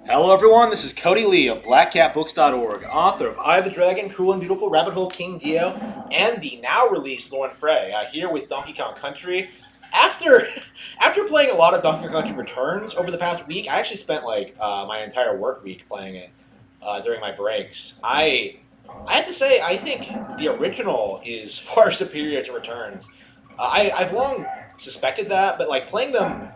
Hello, everyone. This is Cody Lee of BlackCatBooks.org, author of I the Dragon, Cruel and Beautiful, Rabbit Hole King Dio, and the now released Lauren Frey. Here with Donkey Kong Country. After after playing a lot of Donkey Kong Country Returns over the past week, I actually spent my entire work week playing it during my breaks. I have to say I think the original is far superior to Returns. I've long suspected that, but like playing them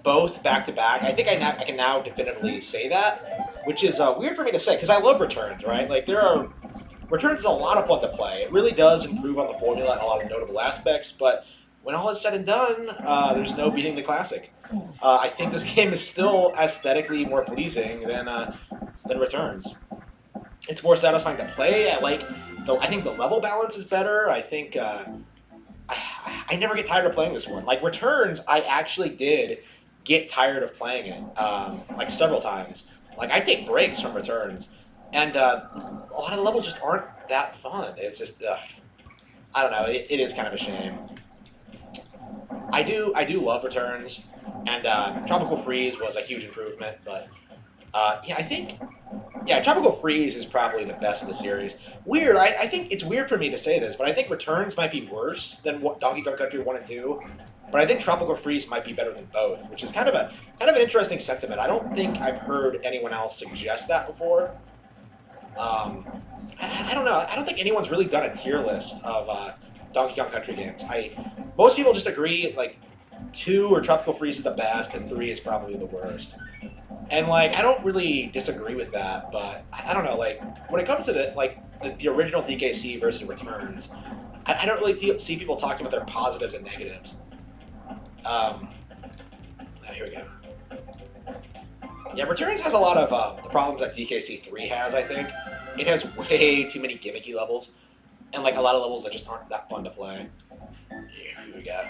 both back to back. I think I can now definitively say that, which is weird for me to say because I love Returns, right? Like Returns is a lot of fun to play. It really does improve on the formula and a lot of notable aspects, but when all is said and done, there's no beating the classic. I think this game is still aesthetically more pleasing than Returns. It's more satisfying to play. I think the level balance is better. I think I never get tired of playing this one. Like Returns, I actually did get tired of playing it like several times. Like I take breaks from Returns, and a lot of the levels just aren't that fun. It's just I don't know. It is kind of a shame. I do love Returns, and Tropical Freeze was a huge improvement. But yeah, I think Tropical Freeze is probably the best of the series. Weird. I think it's weird for me to say this, but I think Returns might be worse than Donkey Kong Country 1 and 2. But I think Tropical Freeze might be better than both, which is kind of an interesting sentiment. I don't think I've heard anyone else suggest that before. I don't know. I don't think anyone's really done a tier list of Donkey Kong Country games. Most people just agree like 2 or Tropical Freeze is the best, and 3 is probably the worst. And like I don't really disagree with that, but I don't know. Like when it comes to the original DKC versus Returns, I don't really see people talking about their positives and negatives. Here we go. Yeah, Returns has a lot of the problems that DKC 3 has. I think it has way too many gimmicky levels, and like a lot of levels that just aren't that fun to play. Here we go.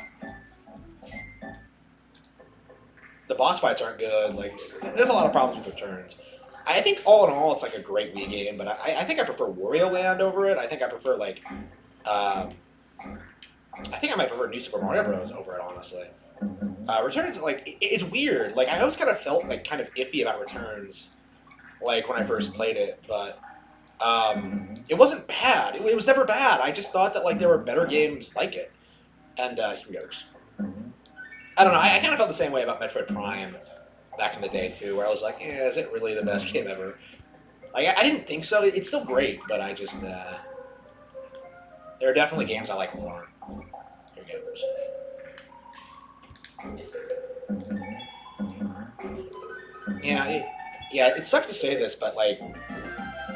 The boss fights aren't good. Like, there's a lot of problems with Returns. I think all in all, it's like a great Wii game, but I think I prefer Wario Land over it. I think I prefer I think I might prefer New Super Mario Bros. Over it, honestly. Returns, like, it's weird. Like, I always kind of felt like kind of iffy about Returns, like when I first played it, but it wasn't bad. It was never bad. I just thought that like there were better games like it. And here we go. I don't know. I kind of felt the same way about Metroid Prime back in the day too, where I was like, "Yeah, is it really the best game ever?" Like, I didn't think so. It's still great, but I just there are definitely games I like more. Here we go. It sucks to say this, but like,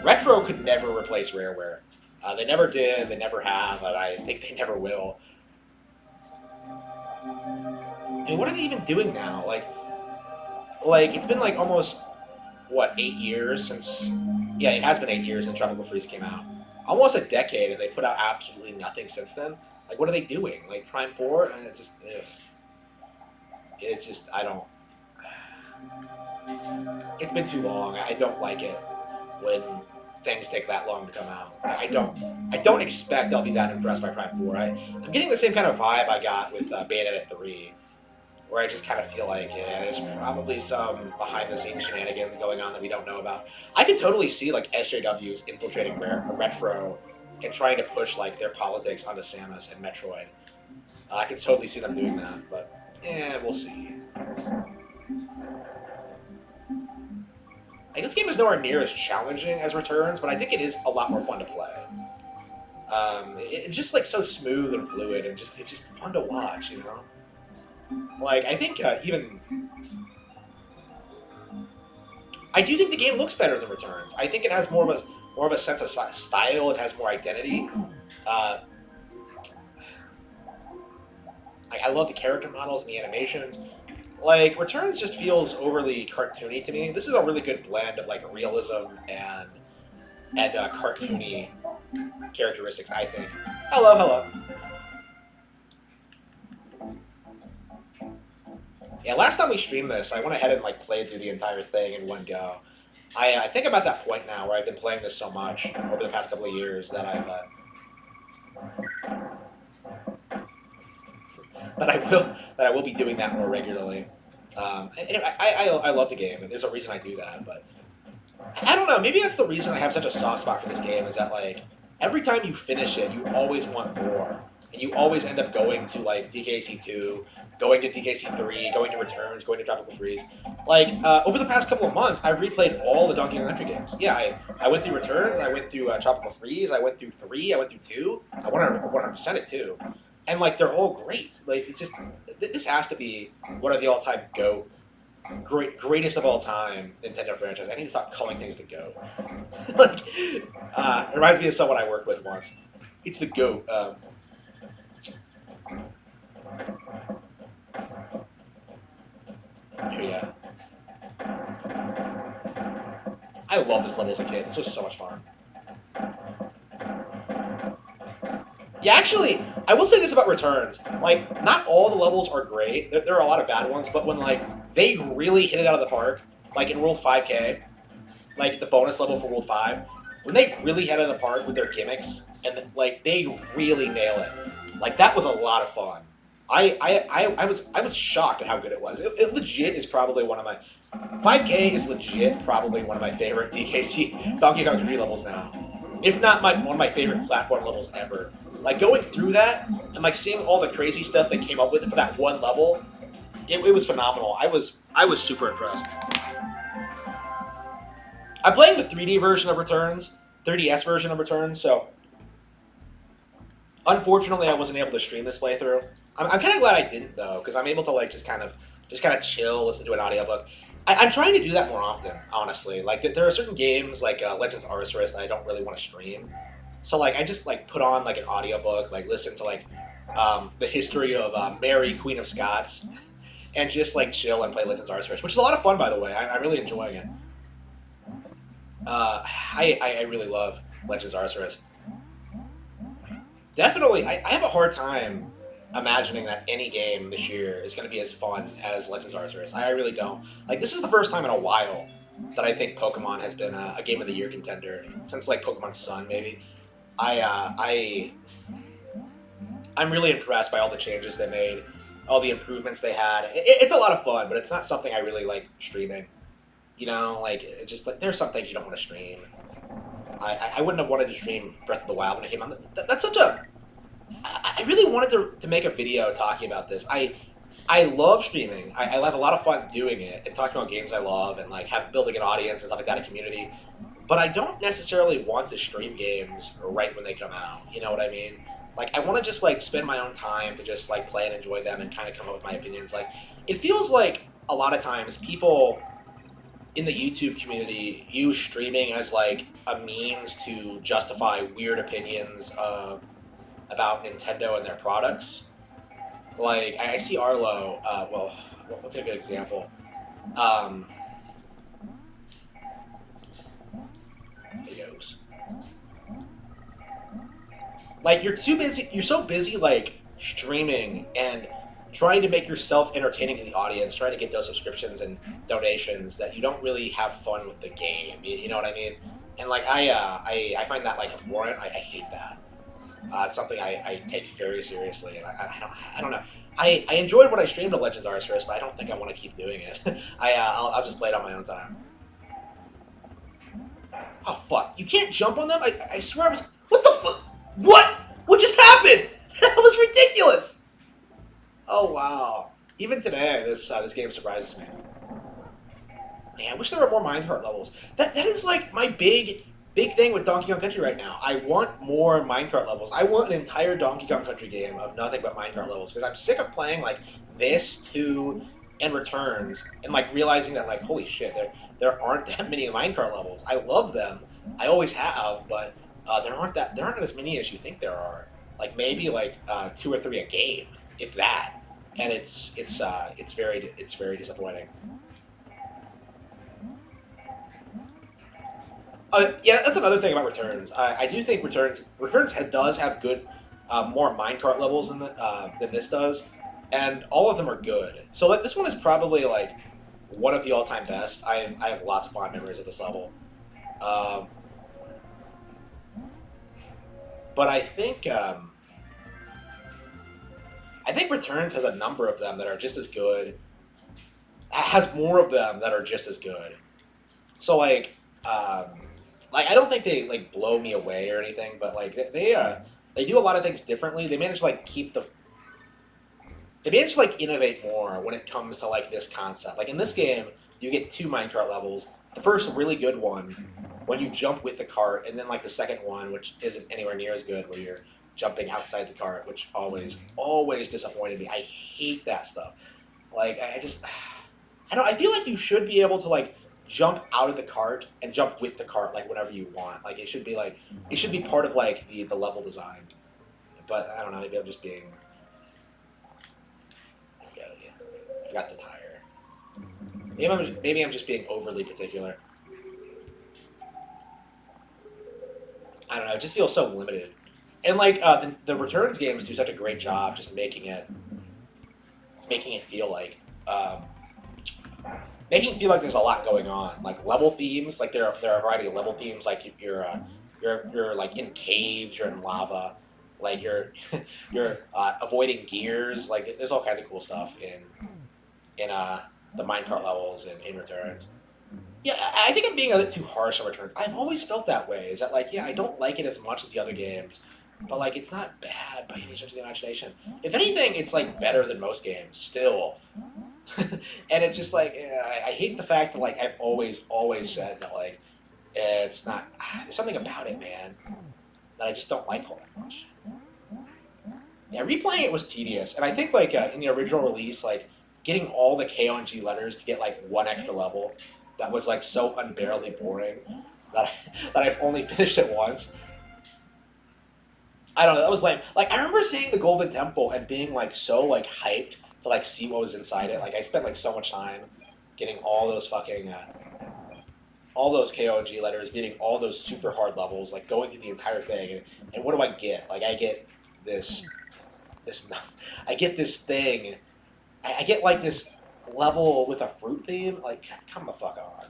Retro could never replace Rareware. They never did. They never have, and I think they never will. I mean, what are they even doing now? Like it's been like almost, what, 8 years since... Yeah, it has been 8 years since Tropical Freeze came out. Almost a decade, and they put out absolutely nothing since then. Like, what are they doing? Like, Prime 4? And it's just... Ugh. It's just... I don't... It's been too long. I don't like it when things take that long to come out. I don't expect I'll be that impressed by Prime 4. I'm getting the same kind of vibe I got with Bayonetta 3. Where I just kind of feel like, yeah, there's probably some behind-the-scenes shenanigans going on that we don't know about. I could totally see, like, SJWs infiltrating Retro and trying to push, like, their politics onto Samus and Metroid. I could totally see them doing that, but, we'll see. Like, this game is nowhere near as challenging as Returns, but I think it is a lot more fun to play. It's just, like, so smooth and fluid, and it's just fun to watch, you know? Like, I think I do think the game looks better than Returns. I think it has more of a sense of style. It has more identity. I love the character models and the animations. Like, Returns just feels overly cartoony to me. This is a really good blend of like realism and cartoony characteristics, I think. Hello. Yeah, last time we streamed this, I went ahead and like played through the entire thing in one go. I think I'm at that point now where I've been playing this so much over the past couple of years that I will be doing that more regularly. And I love the game, and there's a reason I do that. But I don't know. Maybe that's the reason I have such a soft spot for this game. Is that like every time you finish it, you always want more, and you always end up going to like DKC2, going to DKC3, going to Returns, going to Tropical Freeze. Like over the past couple of months, I've replayed all the Donkey Kong Country games. Yeah, I went through Returns, I went through Tropical Freeze, I went through 3, I went through 2, I 100% it 2, and like they're all great. Like it's just this has to be one of the all-time greatest of all time Nintendo franchise. I need to stop calling things the GOAT. Like, it reminds me of someone I worked with once. It's the GOAT. Here we go. I love this level as a kid. This was so much fun. Yeah, actually, I will say this about Returns. Like, not all the levels are great. There are a lot of bad ones, but when, like, they really hit it out of the park, like in World 5K, like the bonus level for World 5, when they really hit it out of the park with their gimmicks, and, like, they really nail it. Like, that was a lot of fun. I was shocked at how good it was. It legit is probably one of my... 5K is legit probably one of my favorite DKC Donkey Kong Country levels now. If not one of my favorite platform levels ever. Like, going through that, and, like, seeing all the crazy stuff they came up with for that one level, it was phenomenal. I was super impressed. I'm playing the 3D version of Returns, 3DS version of Returns, so... Unfortunately, I wasn't able to stream this playthrough. I'm kind of glad I didn't, though, because I'm able to, like, just kind of chill, listen to an audiobook. I'm trying to do that more often, honestly. Like, there are certain games, like Legends Arceus, that I don't really want to stream. So, like, I just, like, put on, like, an audiobook, like, listen to, like, the history of Mary, Queen of Scots, and just, like, chill and play Legends Arceus, which is a lot of fun, by the way. I'm really enjoying it. I really love Legends Arceus. Definitely, I have a hard time imagining that any game this year is going to be as fun as Legends Arceus. I really don't. Like, this is the first time in a while that I think Pokemon has been a Game of the Year contender, since, like, Pokemon Sun, maybe. I'm really impressed by all the changes they made, all the improvements they had. It's a lot of fun, but it's not something I really like streaming. You know, like, it's just, like, there's some things you don't want to stream. I wouldn't have wanted to stream Breath of the Wild when it came out. That's such a... I really wanted to make a video talking about this. I love streaming. I have a lot of fun doing it and talking about games I love and, like, building an audience and stuff like that, a community. But I don't necessarily want to stream games right when they come out. You know what I mean? Like, I want to just, like, spend my own time to just, like, play and enjoy them and kind of come up with my opinions. Like, it feels like a lot of times people in the YouTube community use streaming as, like, a means to justify weird opinions about Nintendo and their products. Like, I see Arlo, well, let's take an example. Videos. Like, you're so busy, like, streaming and trying to make yourself entertaining to the audience, trying to get those subscriptions and donations, that you don't really have fun with the game. You know what I mean? And, like, I find that, like, abhorrent. I hate that. It's something I take very seriously, and I don't know. I enjoyed what I streamed of Legends Arceus, but I don't think I want to keep doing it. I'll just play it on my own time. Oh, fuck. You can't jump on them? I swear I was... What the fuck? What? What just happened? That was ridiculous! Oh, wow. Even today, this game surprises me. Man, I wish there were more minecart levels. That is, like, my big thing with Donkey Kong Country right now. I want more minecart levels. I want an entire Donkey Kong Country game of nothing but minecart levels, because I'm sick of playing, like, this, 2, and Returns, and, like, realizing that, like, holy shit, there aren't that many minecart levels. I love them. I always have, but there aren't as many as you think there are. Like, maybe, like, 2 or 3 a game, if that. And it's very disappointing. Yeah, that's another thing about Returns. I do think Returns does have good, more minecart levels than this does, and all of them are good. So, like, this one is probably, like, one of the all-time best. I have lots of fond memories of this level. But I think Returns has a number of them that are just as good. has more of them that are just as good. So like I don't think they like blow me away or anything, but like they do a lot of things differently. They manage to like they manage to like innovate more when it comes to like this concept. Like in this game, you get two minecart levels. The first really good one when you jump with the cart, and then like the second one, which isn't anywhere near as good, where you're jumping outside the cart, which always disappointed me. I hate that stuff. Like I just I don't. I feel like you should be able to like jump out of the cart and jump with the cart like whenever you want. Like it should be part of like the level design. But I don't know. Maybe I'm just being. Yeah, I forgot the tire. Maybe I'm just being overly particular. I don't know. It just feels so limited. And like the returns games do such a great job just making it feel like making it feel like there's a lot going on. Like level themes, like there are a variety of level themes. Like you're like in caves, you're in lava, like you're avoiding gears. Like there's all kinds of cool stuff in the minecart levels and in returns. Yeah, I think I'm being a bit too harsh on returns. I've always felt that way. Is that like yeah, I don't like it as much as the other games, but like it's not bad by any stretch of the imagination. If anything, it's like better than most games still. And it's just like I hate the fact that like I've always said that like it's not. There's something about it, man, that I just don't like all that much. Yeah, replaying it was tedious, and I think like in the original release, like getting all the K on G letters to get like one extra level, that was like so unbearably boring that I've only finished it once. I don't know. That was like I remember seeing the Golden Temple and being like so like hyped to like see what was inside it. Like I spent like so much time getting all those fucking all those KOG letters, beating all those super hard levels, like going through the entire thing. And what do I get? Like I get this I get this thing. I get like this level with a fruit theme. Like come the fuck on.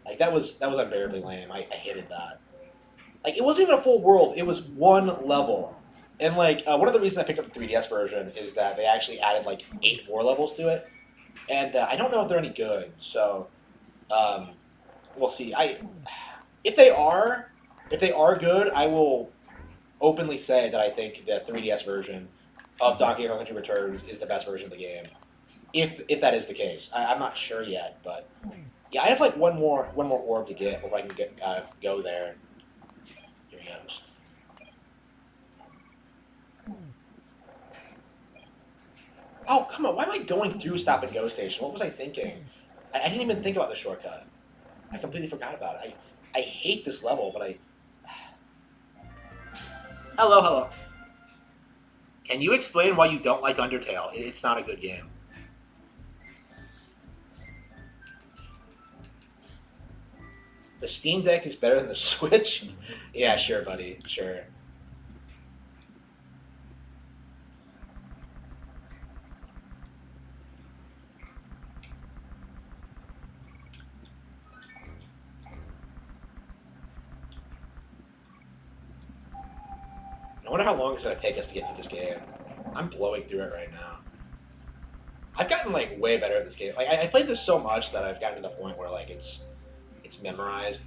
Like that was unbearably lame. I hated that. Like it wasn't even a full world; it was one level. And like one of the reasons I picked up the 3DS version is that they actually added like 8 more levels to it, and I don't know if they're any good. So um, we'll see. If they are good, I will openly say that I think the 3DS version of Donkey Kong Country Returns is the best version of the game. If that is the case, I'm not sure yet, but yeah, I have like one more orb to get before I can go there. Here he goes. Oh, come on. Why am I going through Stop and Go Station? What was I thinking? I didn't even think about the shortcut. I completely forgot about it. I hate this level, but I... Hello. Can you explain why you don't like Undertale? It's not a good game. The Steam Deck is better than the Switch? Yeah, sure, buddy. Sure. I wonder how long it's going to take us to get through this game. I'm blowing through it right now. I've gotten like way better at this game. Like I played this so much that I've gotten to the point where like it's memorized.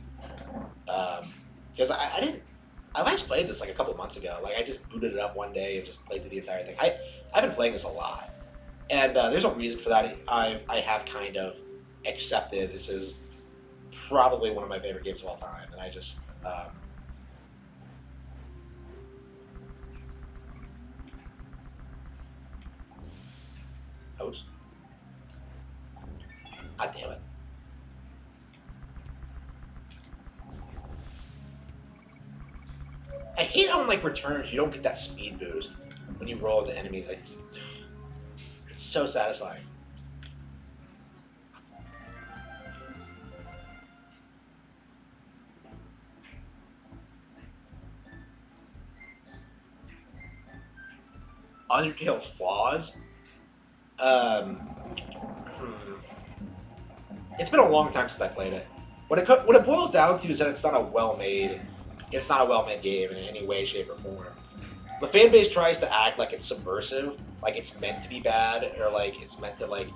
Because I last played this like a couple months ago. Like I just booted it up one day and just played through the entire thing. I've been playing this a lot, and there's a reason for that. I have kind of accepted this is probably one of my favorite games of all time, and I just oops. God damn it. I hate how in like returns you don't get that speed boost when you roll into enemies. Like, it's so satisfying. Undertale's flaws. It's been a long time since I played it. What it boils down to is that it's not a well-made game in any way, shape, or form. The fan base tries to act like it's subversive, like it's meant to be bad, or like it's meant to like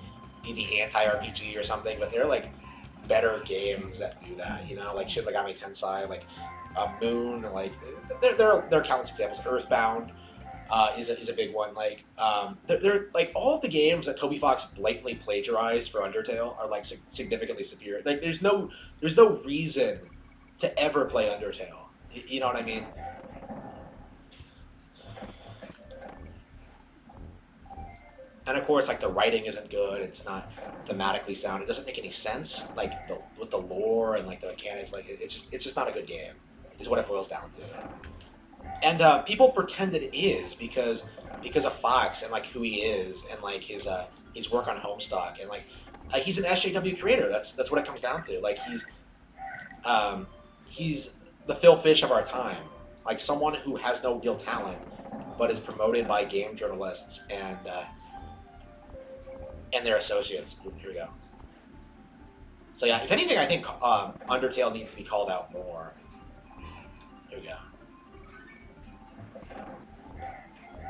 be the anti-RPG or something, but they're like better games that do that. You know, like Shin Megami Tensei, like Moon, like there are countless examples. Earthbound is a big one. Like they're like all of the games that Toby Fox blatantly plagiarized for Undertale are like significantly superior. Like there's no reason to ever play Undertale. You know what I mean? And of course, like the writing isn't good. It's not thematically sound. It doesn't make any sense. Like with the lore and like the mechanics, like it's just not a good game. Is what it boils down to. And people pretend that it is because of Fox and like who he is and like his work on Homestuck and like he's an SJW creator. That's what it comes down to. Like he's the Phil Fish of our time. Like someone who has no real talent, but is promoted by game journalists and their associates. Ooh, here we go. So yeah, if anything, I think Undertale needs to be called out more. Here we go.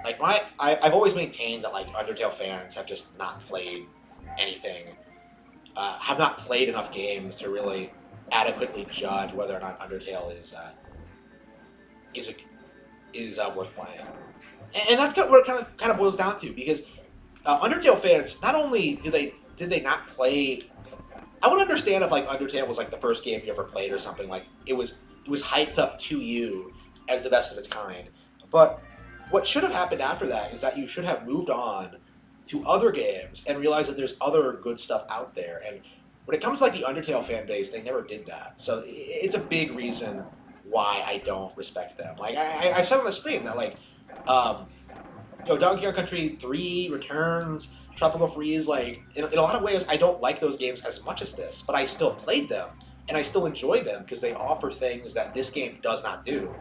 Like I've always maintained that like Undertale fans have just not played anything, have not played enough games to really adequately judge whether or not Undertale is worth playing. And that's what it kind of boils down to, because Undertale fans, not only did they not play. I would understand if like Undertale was like the first game you ever played or something, like it was hyped up to you as the best of its kind. But what should have happened after that is that you should have moved on to other games and realized that there's other good stuff out there. And when it comes to like the Undertale fan base, they never did that. So it's a big reason why I don't respect them. Like I've said on the stream that like, Donkey Kong Country 3, Returns, Tropical Freeze, like in a lot of ways, I don't like those games as much as this, but I still played them and I still enjoy them because they offer things that this game does not do.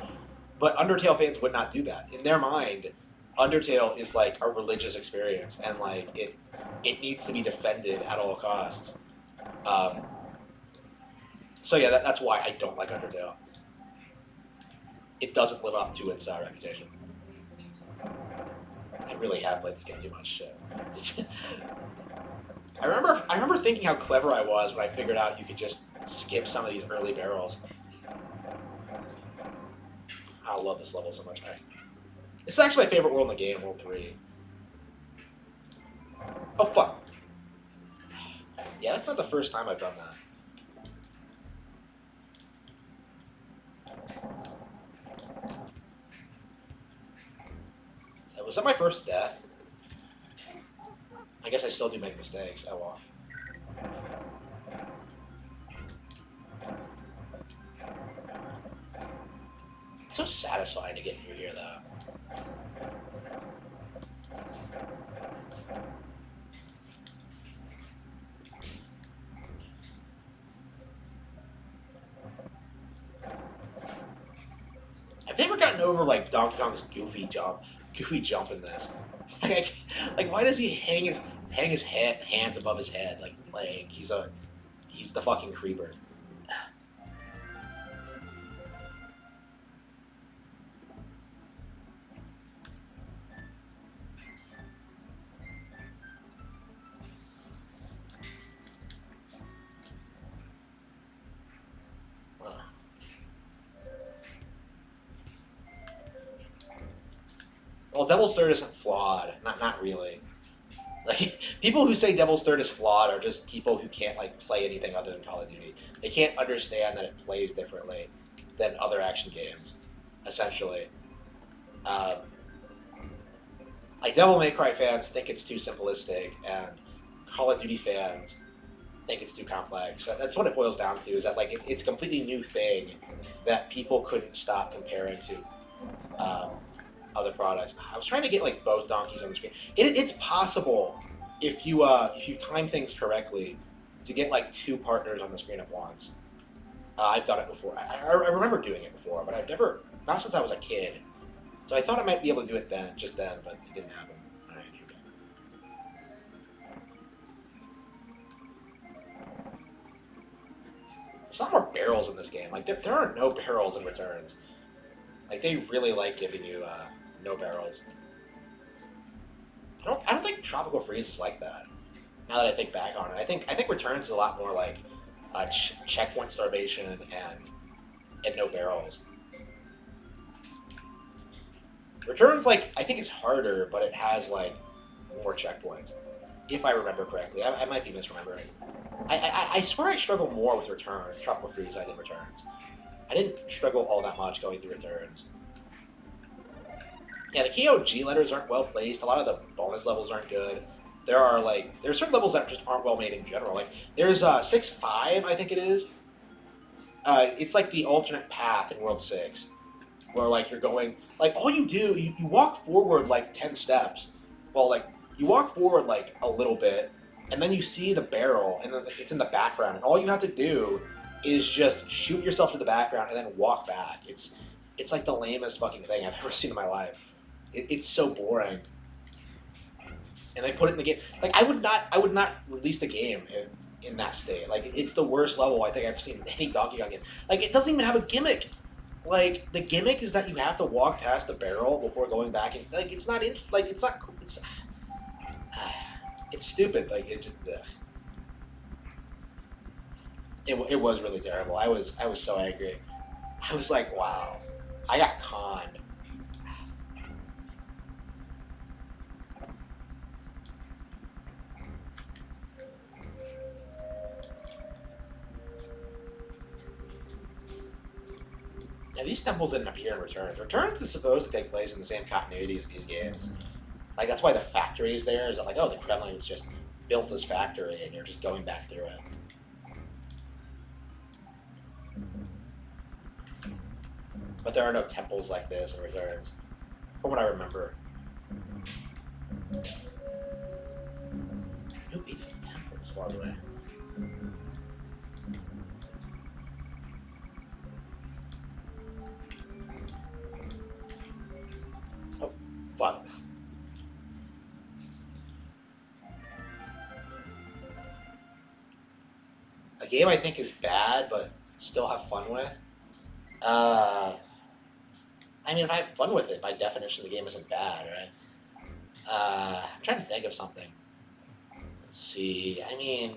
But Undertale fans would not do that. In their mind, Undertale is like a religious experience, and like it needs to be defended at all costs. So yeah, that's why I don't like Undertale. It doesn't live up to its reputation. I really have let this get too much shit. I remember thinking how clever I was when I figured out you could just skip some of these early barrels. I love this level so much. It's actually my favorite world in the game, World 3. Oh, fuck. Yeah, that's not the first time I've done that. Was that my first death? I guess I still do make mistakes. Oh, well. It's so satisfying to get through here, though. I've never gotten over like Donkey Kong's goofy jump in this. Like why does he hang his hands above his head like he's the fucking creeper? Well, Devil's Third isn't flawed. Not really. Like people who say Devil's Third is flawed are just people who can't like play anything other than Call of Duty. They can't understand that it plays differently than other action games. Essentially, like Devil May Cry fans think it's too simplistic, and Call of Duty fans think it's too complex. That's what it boils down to. Is that like it's a completely new thing that people couldn't stop comparing to. Other products. I was trying to get like both donkeys on the screen. It's possible if you time things correctly to get like two partners on the screen at once. I've done it before. I remember doing it before, but I've never, not since I was a kid. So I thought I might be able to do it just then, but it didn't happen. All right, here we go. There's a lot more barrels in this game. Like there are no barrels in Returns. Like they really like giving you no barrels. I don't think Tropical Freeze is like that. Now that I think back on it, I think Returns is a lot more like checkpoint starvation and no barrels. Returns, like, I think it's harder, but it has like more checkpoints, if I remember correctly. I might be misremembering. I swear I struggle more with Returns, Tropical Freeze, than I did Returns. I didn't struggle all that much going through Returns. Yeah, the KOG letters aren't well placed. A lot of the bonus levels aren't good. There's certain levels that just aren't well made in general. Like there's 6-5, I think it is. It's like the alternate path in World 6, where like you're going like all you do you walk forward like 10 steps. Well, like you walk forward like a little bit, and then you see the barrel, and it's in the background, and all you have to do is just shoot yourself to the background and then walk back. It's like the lamest fucking thing I've ever seen in my life. It's so boring. And they put it in the game. Like I would not release the game in that state. Like it's the worst level I think I've seen in any Donkey Kong game. Like it doesn't even have a gimmick. Like the gimmick is that you have to walk past the barrel before going back, and like it's not it's stupid. Like it just it was really terrible. I was so angry. I was like, wow, I got conned. Yeah, these temples didn't appear in Returns. Returns is supposed to take place in the same continuity as these games. Like that's why the factory is there. Is that like, oh, the Kremlin's just built this factory, and you're just going back through it. But there are no temples like this in Returns, from what I remember. Who beat the temples, by the way? Oh, fuck. A game I think is bad, but still have fun with. I mean, if I have fun with it, by definition, the game isn't bad, right? I'm trying to think of something. Let's see. I mean,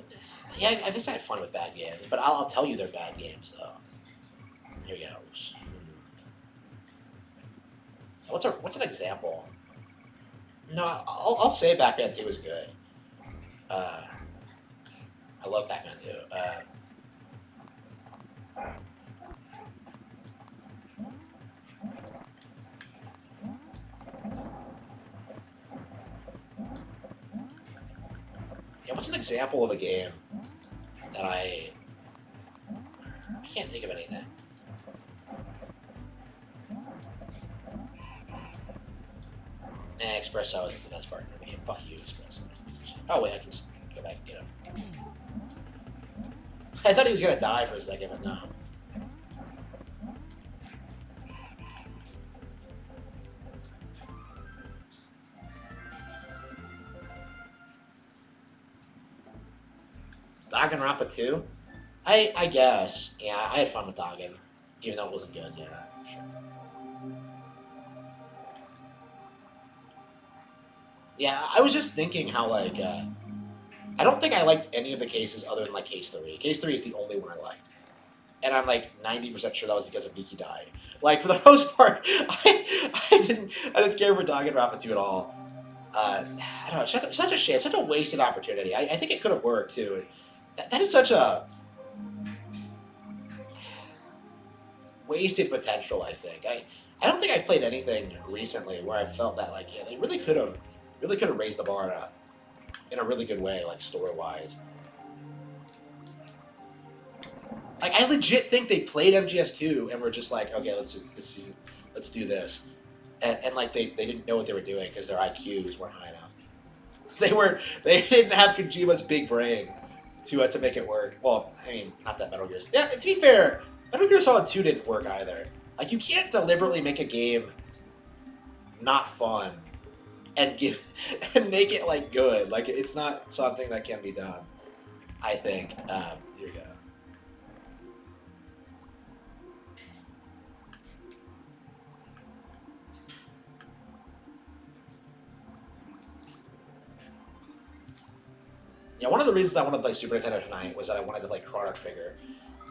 yeah, I guess I had fun with bad games, but I'll tell you they're bad games, though. Here goes. What's an example? No, I'll say Batman 2 is good. I love Batman 2. Yeah, what's an example of a game that I can't think of anything. Espresso isn't the best part of the game. Fuck you, Espresso. Oh wait, I can just go back and get him. I thought he was gonna die for a second, but no. Danganronpa 2? I guess. Yeah, I had fun with Dagen. Even though it wasn't good, yeah. Sure. Yeah, I was just thinking how, like, I don't think I liked any of the cases other than, like, Case 3. Case 3 is the only one I liked. And I'm, like, 90% sure that was because of Miki died. Like, for the most part, I didn't care for Danganronpa 2 at all. I don't know, such a shame, such a wasted opportunity. I think it could have worked, too. That is such a wasted potential, I think. I don't think I've played anything recently where I felt that, like, yeah, they really could have raised the bar in a really good way, like, story-wise. Like, I legit think they played MGS2 and were just like, okay, let's do this. And like, they didn't know what they were doing because their IQs weren't high enough. They didn't have Kojima's big brain to make it work. Well, I mean, not that Metal Gear. Yeah, to be fair, Metal Gear Solid 2 didn't work either. Like, you can't deliberately make a game not fun and make it like good. Like, it's not something that can be done. I think. Here we go. Yeah, one of the reasons I wanted to play Super Nintendo tonight was that I wanted to play Chrono Trigger.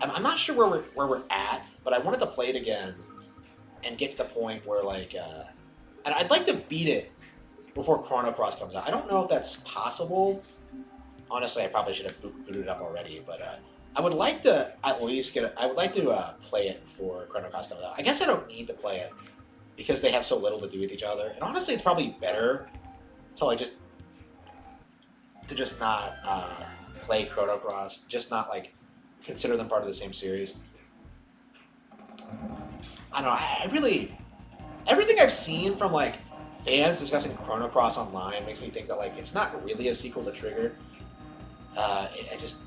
I'm not sure where we're at, but I wanted to play it again and get to the point where and I'd like to beat it before Chrono Cross comes out. I don't know if that's possible. Honestly, I probably should have booted it up already, but I would like to at least get it. I would like to play it before Chrono Cross comes out. I guess I don't need to play it because they have so little to do with each other. And honestly, it's probably better to just not play Chrono Cross, just not like consider them part of the same series. I don't know. I really everything I've seen from like fans discussing Chrono Cross online makes me think that like it's not really a sequel to Trigger. I just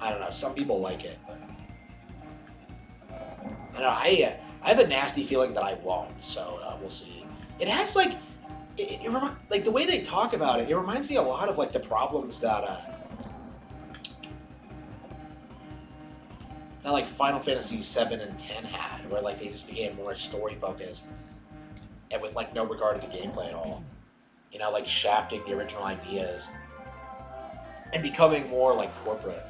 I don't know. Some people like it, but I don't know. I have a nasty feeling that I won't. So we'll see. It has like like the way they talk about it. It reminds me a lot of like the problems that like Final Fantasy 7 and 10 had, where like they just became more story focused and with like no regard to the gameplay at all. You know, like shafting the original ideas and becoming more like corporate.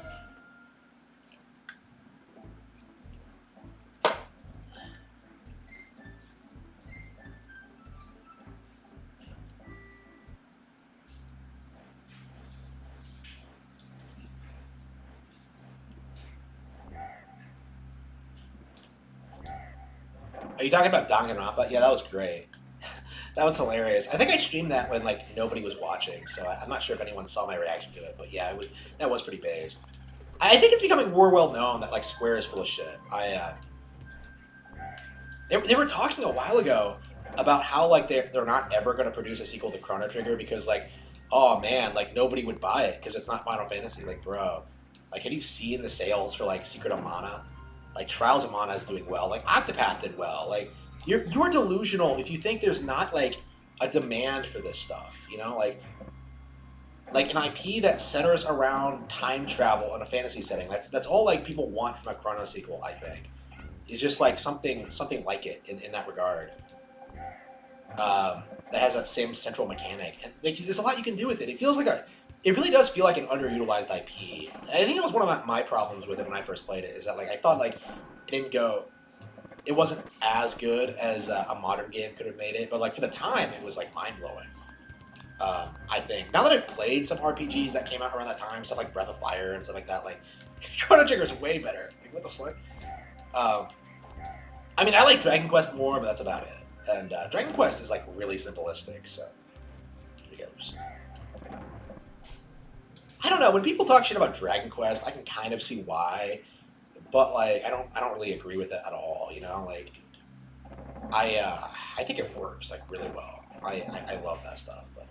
Are you talking about Danganronpa? Yeah, that was great. That was hilarious. I think I streamed that when like nobody was watching, so I'm not sure if anyone saw my reaction to it. But yeah, that was pretty based. I think it's becoming more well known that like Square is full of shit. They were talking a while ago about how like they're not ever going to produce a sequel to Chrono Trigger because like, oh man, like nobody would buy it because it's not Final Fantasy. Like, bro, like have you seen the sales for like Secret of Mana? Like Trials of Mana is doing well. Like Octopath did well. Like you're delusional if you think there's not like a demand for this stuff. You know, like an IP that centers around time travel in a fantasy setting. That's all like people want from a Chrono sequel. I think is just like something like it in that regard. That has that same central mechanic, and like, there's a lot you can do with it. It feels like it really does feel like an underutilized IP. I think that was one of my problems with it when I first played it. Is that like I thought like it wasn't as good as a modern game could have made it, but like for the time, it was like mind blowing. I think now that I've played some RPGs that came out around that time, stuff like Breath of Fire and stuff like that, like Chrono Trigger is way better. Like what the fuck? I mean, I like Dragon Quest more, but that's about it. And Dragon Quest is like really simplistic, so here goes. I don't know. When people talk shit about Dragon Quest, I can kind of see why, but like I don't really agree with it at all. You know, like I think it works like really well. I love that stuff, but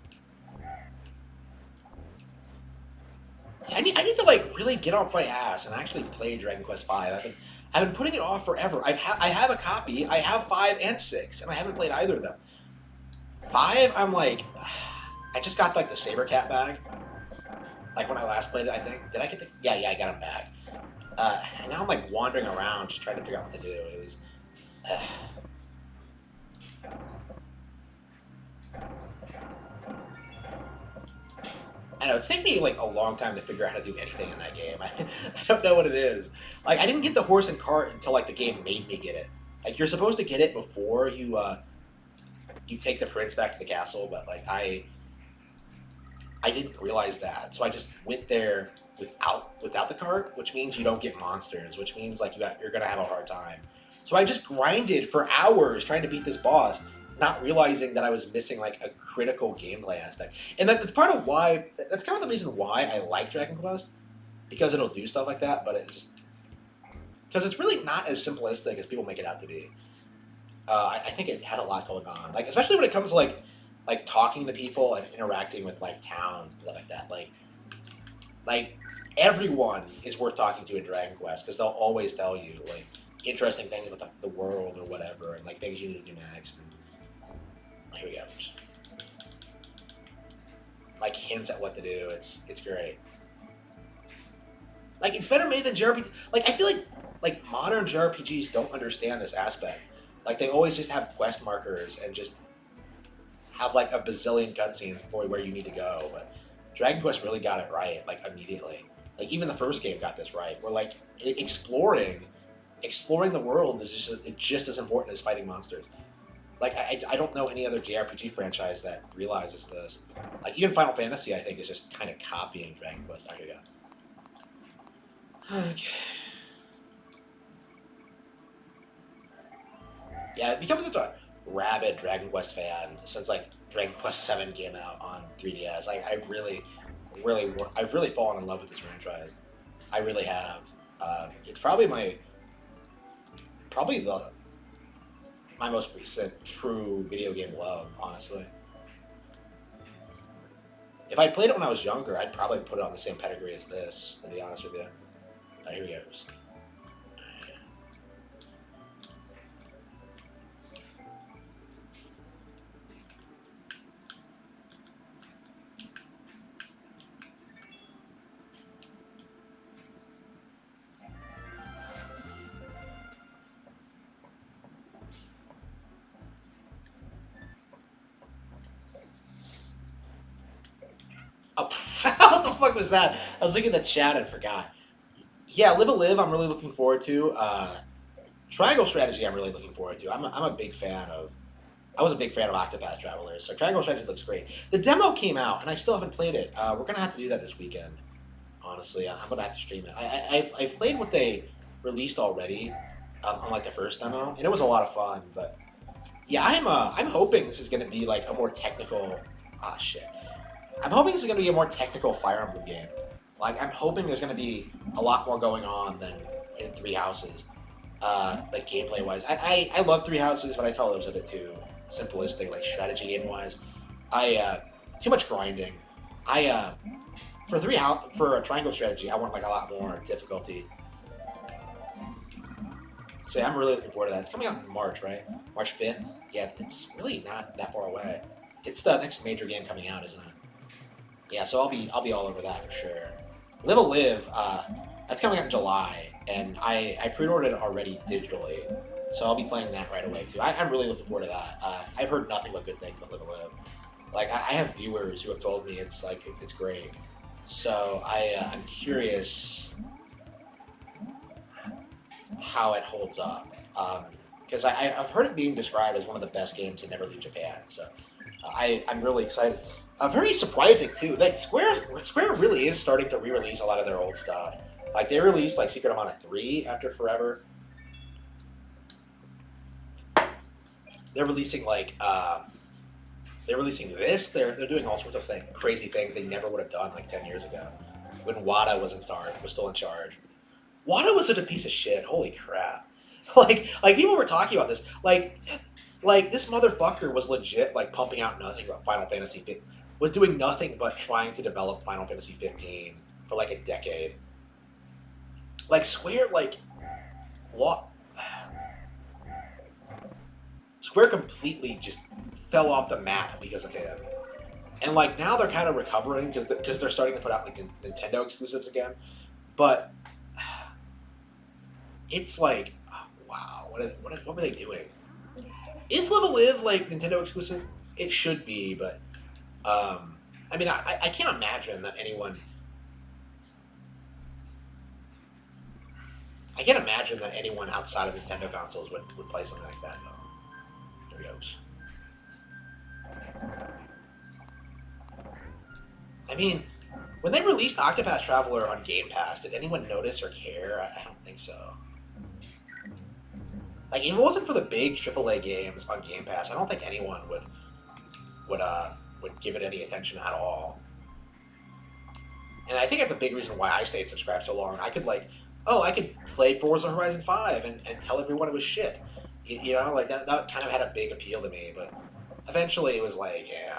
yeah, I need to like really get off my ass and actually play Dragon Quest V. I've been putting it off forever. I have a copy. I have 5 and 6, and I haven't played either of them. 5, I'm like, I just got like the Saber Cat bag. Like when I last played it, I think. Did I get the? Yeah, I got him back. And now I'm like wandering around just trying to figure out what to do. It was. I know it's taken me like a long time to figure out how to do anything in that game. I don't know what it is. Like I didn't get the horse and cart until like the game made me get it. Like you're supposed to get it before you take the prince back to the castle, but like I didn't realize that, so I just went there without the cart, which means you don't get monsters, which means like you're gonna have a hard time. So I just grinded for hours trying to beat this boss, not realizing that I was missing like a critical gameplay aspect. And that's part of why, that's kind of the reason why I like Dragon Quest, because it'll do stuff like that, but because it's really not as simplistic as people make it out to be. I think it has a lot going on, like especially when it comes to like talking to people and interacting with like towns and stuff like that. Like everyone is worth talking to in Dragon Quest because they'll always tell you like interesting things about the world or whatever, and like things you need to do next. And here we go. Like hints at what to do. It's great. Like it's better made than JRPG. Like I feel like modern JRPGs don't understand this aspect. Like they always just have quest markers and just have like a bazillion cutscenes for where you need to go. But Dragon Quest really got it right, like immediately. Like even the first game got this right. Where like exploring the world is just as important as fighting monsters. Like I don't know any other JRPG franchise that realizes this. Like even Final Fantasy, I think, is just kind of copying Dragon Quest. There you go. Okay. Yeah, I've become such a rabid Dragon Quest fan since like Dragon Quest VII came out on 3DS. Like I've really fallen in love with this franchise. I really have. It's probably my most recent true video game love, honestly. If I played it when I was younger, I'd probably put it on the same pedigree as this, to be honest with you. Alright, here we go. Oh, what the fuck was that? I was looking at the chat and forgot. Yeah, Live a Live, I'm really looking forward to. Triangle Strategy, I'm really looking forward to. I'm a big fan of. I was a big fan of Octopath Travelers, so Triangle Strategy looks great. The demo came out, and I still haven't played it. We're gonna have to do that this weekend. Honestly, I'm gonna have to stream it. I've played what they released already on like the first demo, and it was a lot of fun. But yeah, I'm hoping this is gonna be like a more technical. Ah shit. I'm hoping this is gonna be a more technical Fire Emblem game. Like I'm hoping there's gonna be a lot more going on than in Three Houses. Like gameplay wise, I love Three Houses, but I felt it was a bit too simplistic, like strategy game wise. Too much grinding. For a triangle strategy, I want like a lot more difficulty. So yeah, I'm really looking forward to that. It's coming out in March, right? March 5th. Yeah, it's really not that far away. It's the next major game coming out, isn't it? Yeah, so I'll be all over that for sure. Live a Live, that's coming out in July, and I pre-ordered it already digitally, so I'll be playing that right away too. I'm really looking forward to that. I've heard nothing but good things about Live a Live. Like I have viewers who have told me it's like it's great. So I'm curious how it holds up, because I've heard it being described as one of the best games to never leave Japan. So I'm really excited. Very surprising too. Like Square really is starting to re-release a lot of their old stuff. Like they released like Secret of Mana 3 after forever. They're releasing like they're releasing this. They're doing all sorts of crazy things they never would have done like 10 years ago when Wada was still in charge. Wada was such a piece of shit. Holy crap! like people were talking about this. Like this motherfucker was legit like pumping out nothing but Final Fantasy 15. Was doing nothing but trying to develop Final Fantasy 15 for like a decade. Like Square Square completely just fell off the map because of him. And like now they're kind of recovering because they're starting to put out like Nintendo exclusives again. But it's like, oh, wow, what were they doing? Is Live a Live like Nintendo exclusive? It should be, but I mean, I can't imagine that anyone. I can't imagine that anyone outside of Nintendo consoles would play something like that, though. Here he goes. I mean, when they released Octopath Traveler on Game Pass, did anyone notice or care? I don't think so. Like, if it wasn't for the big AAA games on Game Pass, I don't think anyone would give it any attention at all. And I think that's a big reason why I stayed subscribed so long. I could play Forza Horizon 5 and tell everyone it was shit. You know, like that kind of had a big appeal to me, but eventually it was like, yeah,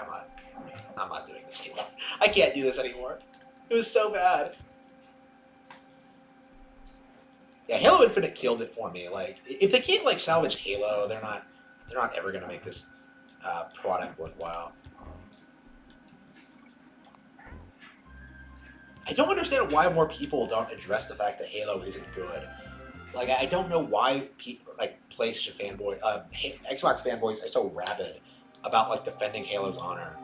I'm not doing this anymore. I can't do this anymore. It was so bad. Yeah, Halo Infinite killed it for me. Like, if they can't like salvage Halo, they're not ever gonna make this product worthwhile. I don't understand why more people don't address the fact that Halo isn't good. Like, I don't know why PlayStation fanboy, Xbox fanboys are so rabid about like defending Halo's honor.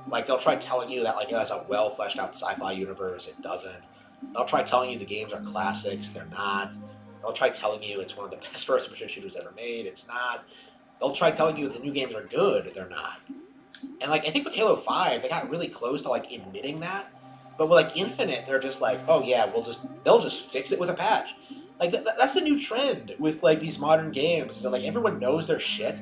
Like they'll try telling you that like it has a well fleshed out sci-fi universe. It doesn't. They'll try telling you the games are classics. They're not. They'll try telling you it's one of the best first-person shooters ever made. It's not. They'll try telling you that the new games are good. They're not. And like I think with Halo 5, they got really close to like admitting that. But with like Infinite, they're just like, oh yeah, they'll just fix it with a patch. Like that's the new trend with like these modern games. Is that like everyone knows their shit,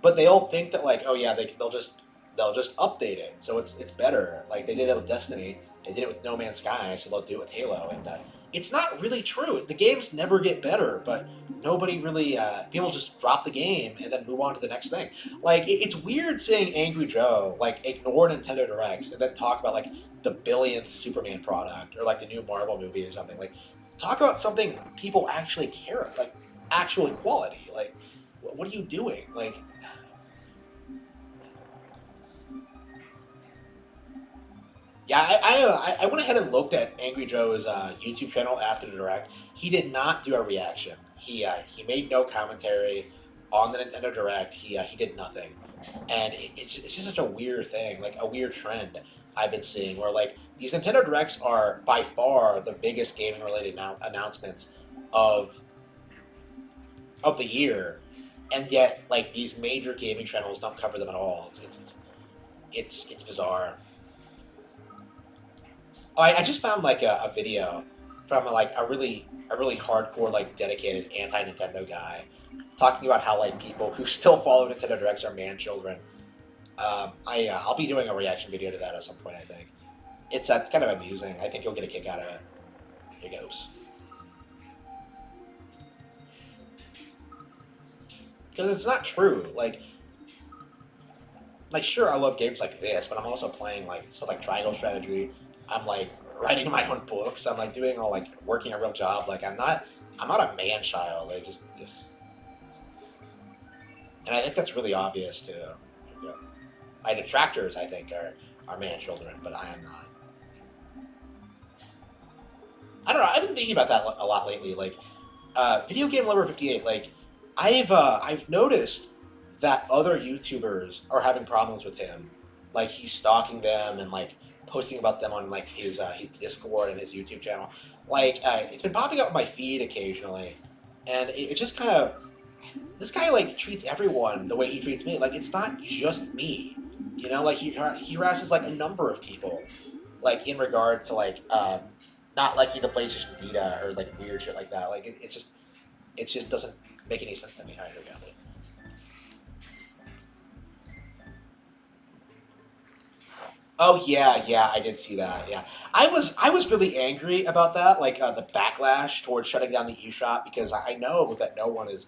but they all think that like, oh yeah, they'll just update it, so it's better. Like they did it with Destiny, they did it with No Man's Sky, so they'll do it with Halo, and it's not really true. The games never get better, but nobody really people just drop the game and then move on to the next thing. Like it's weird seeing Angry Joe like ignore Nintendo Directs and then talk about like the billionth Superman product or like the new Marvel movie or something. Like talk about something people actually care about, like actual quality. Like what are you doing? Like yeah, I went ahead and looked at Angry Joe's YouTube channel after the direct. He did not do a reaction. He made no commentary on the Nintendo Direct. He did nothing, and it's just such a weird thing, like a weird trend I've been seeing, where like these Nintendo Directs are by far the biggest gaming related announcements of the year, and yet like these major gaming channels don't cover them at all. It's bizarre. Oh, I just found like a video from like a really hardcore like dedicated anti Nintendo guy talking about how like people who still follow Nintendo Directs are man children. I'll be doing a reaction video to that at some point. I think it's kind of amusing. I think you'll get a kick out of it. Here goes. Because it's not true. Like sure, I love games like this, but I'm also playing like stuff like Triangle Strategy. I'm like writing my own books. I'm like doing all like working a real job. Like I'm not a man child. And I think that's really obvious too. Yeah. My detractors, I think, are man children, but I am not. I don't know. I've been thinking about that a lot lately. Like, Video Game Lover 58. Like, I've noticed that other YouTubers are having problems with him. Like, he's stalking them and like posting about them on like his Discord and his YouTube channel. Like, it's been popping up on my feed occasionally, and it just kind of, this guy like treats everyone the way he treats me. Like, it's not just me, you know. Like he harasses like a number of people, like in regard to like not liking the PlayStation Vita or like weird shit like that. Like it just doesn't make any sense to me. All right, here we go. Oh yeah, I did see that. Yeah, I was really angry about that, like the backlash towards shutting down the eShop, because I know that no one is,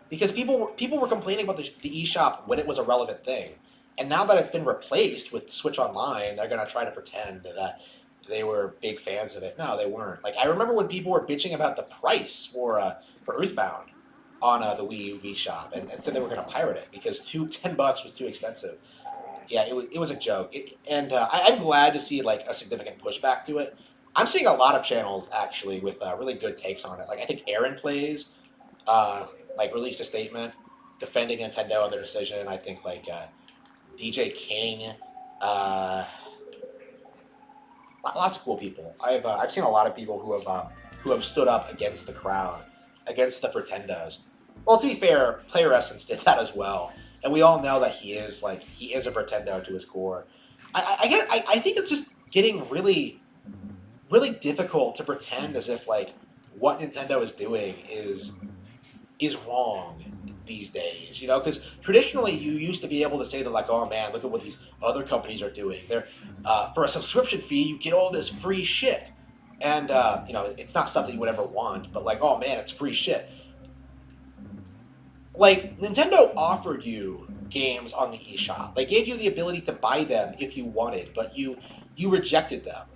because people were complaining about the eShop when it was a relevant thing, and now that it's been replaced with Switch Online, they're gonna try to pretend that they were big fans of it. No, they weren't. Like I remember when people were bitching about the price for Earthbound on the Wii U V Shop, and said they were gonna pirate it because $10 was too expensive. Yeah, it was a joke, and I'm glad to see like a significant pushback to it. I'm seeing a lot of channels actually with really good takes on it. Like I think Aaron Plays like released a statement defending Nintendo and their decision. I think like DJ King, uh, lots of cool people. I've seen a lot of people who have stood up against the crowd, against the Pretendos. Well, to be fair, Player Essence did that as well, and we all know that he is a Pretendo to his core. I think it's just getting really really difficult to pretend as if like what Nintendo is doing is wrong these days, you know, because traditionally you used to be able to say that like, oh man, look at what these other companies are doing. They're for a subscription fee, you get all this free shit, and you know, it's not stuff that you would ever want, but like, oh man, it's free shit. Like Nintendo offered you games on the eShop. They gave you the ability to buy them if you wanted, but you rejected them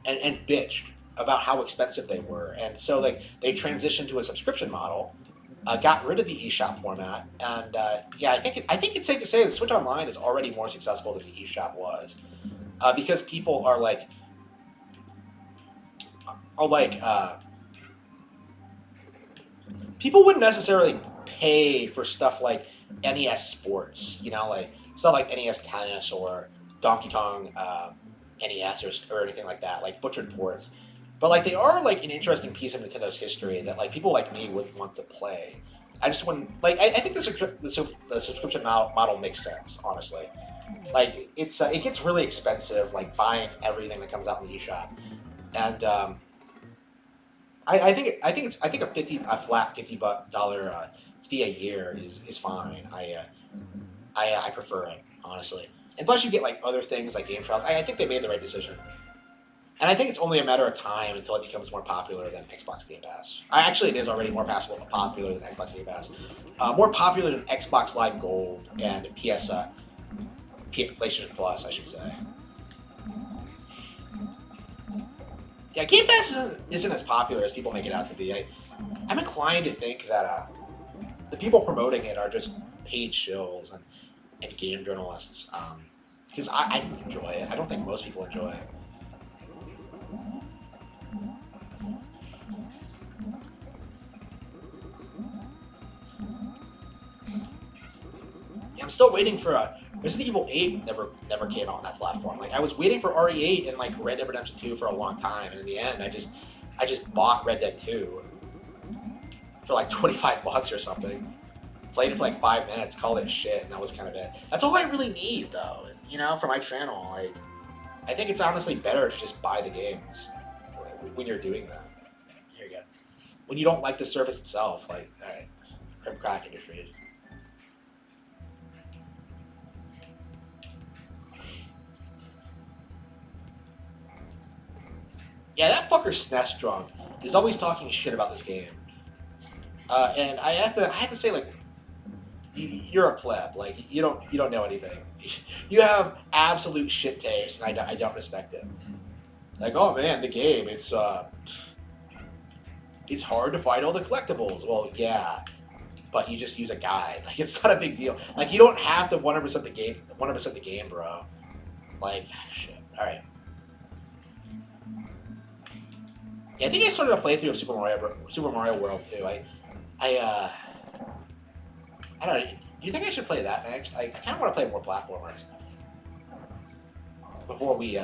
and bitched about how expensive they were, and so like they transitioned to a subscription model, got rid of the eShop format, and yeah, I think it's safe to say that Switch Online is already more successful than the eShop was, because people are like people wouldn't necessarily pay for stuff like NES Sports, you know, like stuff like NES Tennis or Donkey Kong NES or anything like that, like butchered ports. But like they are like an interesting piece of Nintendo's history that like people like me would want to play. I just wouldn't like. I think the subscription model makes sense, honestly. Like it gets really expensive, like buying everything that comes out in the eShop, and I think a flat $50 fee a year is fine. I prefer it, honestly. And plus, you get like other things like game trials. I think they made the right decision. And I think it's only a matter of time until it becomes more popular than Xbox Game Pass. Actually, it is already more popular than Xbox Game Pass. More popular than Xbox Live Gold and PlayStation Plus, I should say. Yeah, Game Pass isn't as popular as people make it out to be. I'm inclined to think that the people promoting it are just paid shills and game journalists. Because I enjoy it. I don't think most people enjoy it. I'm still waiting for Resident Evil 8 never came out on that platform. Like I was waiting for RE8 and like Red Dead Redemption 2 for a long time, and in the end, I just bought Red Dead 2 for like $25 or something. Played it for like 5 minutes, called it shit, and that was kind of it. That's all I really need, though. You know, for my channel, like I think it's honestly better to just buy the games when you're doing that. Here you go. When you don't like the service itself, like all right, crib crack industries. Yeah, that fucker SNES drunk is always talking shit about this game, and I have to say like, you're a pleb. Like you don't know anything. You have absolute shit taste, and I don't respect it. Like, oh man, the game it's hard to find all the collectibles. Well, yeah, but you just use a guide. Like it's not a big deal. Like you don't have to 100% the game, bro. Like shit. All right. Yeah, I think I started a playthrough of Super Mario World too. I don't know. Do you think I should play that next? I kind of want to play more platformers before we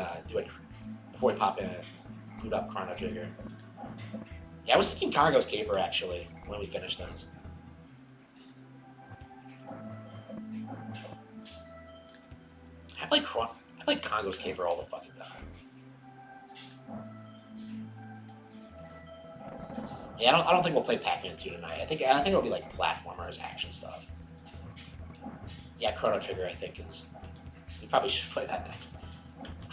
before we pop in and boot up Chrono Trigger. Yeah, I was thinking Congo's Caper actually when we finish those. I play Congo's Caper all the fucking time. Yeah, I don't think we'll play Pac-Man 2 tonight. I think it'll be like platformers, action stuff. Yeah, Chrono Trigger I think is. We probably should play that next.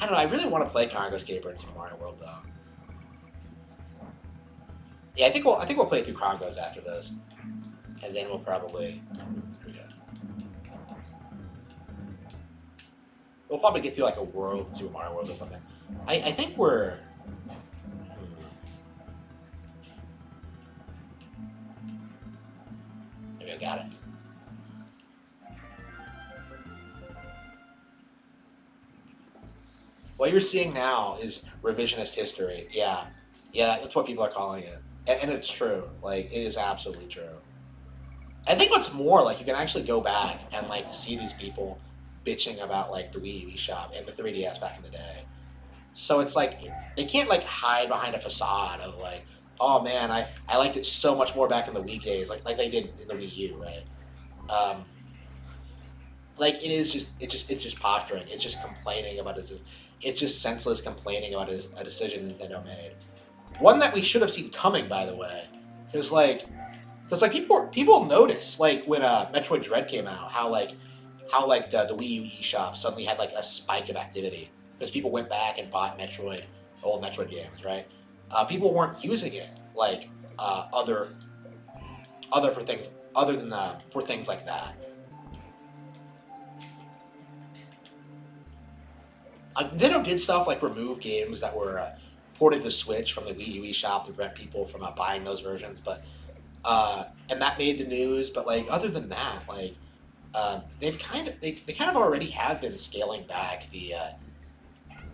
I don't know. I really want to play Congo's Caper in Super Mario World though. Yeah, I think we'll play through Congo's after this, and then we'll probably. We'll probably get through like a world, Super Mario World or something. I think we're. I got it. What you're seeing now is revisionist history. Yeah, that's what people are calling it, and it's true. Like it is absolutely true. I think what's more, like you can actually go back and like see these people bitching about like the Wii U eShop and the 3DS back in the day. So it's like they can't like hide behind a facade of like, oh man, I liked it so much more back in the Wii days, like they did in the Wii U, right? Like it's just posturing. It's just complaining about it. It's just senseless complaining about a decision Nintendo made. One that we should have seen coming, by the way, because people notice like when Metroid Dread came out, how the Wii U eShop suddenly had like a spike of activity because people went back and bought old Metroid games, right? People weren't using it like other for things other than for things like that. Nintendo did stuff like remove games that were ported to Switch from the Wii U eShop to prevent people from buying those versions, but and that made the news. But like other than that, like they kind of already have been scaling back the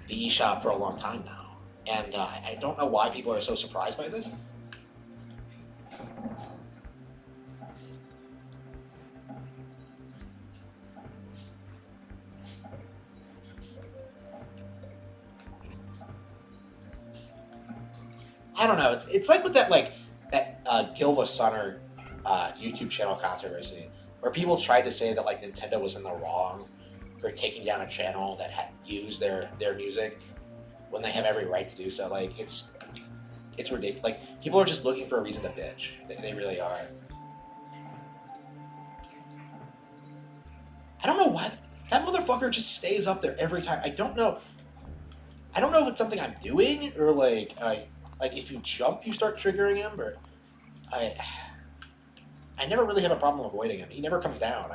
eShop for a long time now, and I don't know why people are so surprised by this. I don't know. It's like with that Gilva Sunner YouTube channel controversy, where people tried to say that like Nintendo was in the wrong for taking down a channel that had used their music when they have every right to do so. Like it's ridiculous. Like people are just looking for a reason to bitch. They really are. I don't know why that motherfucker just stays up there every time. I don't know. I don't know if it's something I'm doing or like if you jump you start triggering him, or I I never really have a problem avoiding him. He never comes down.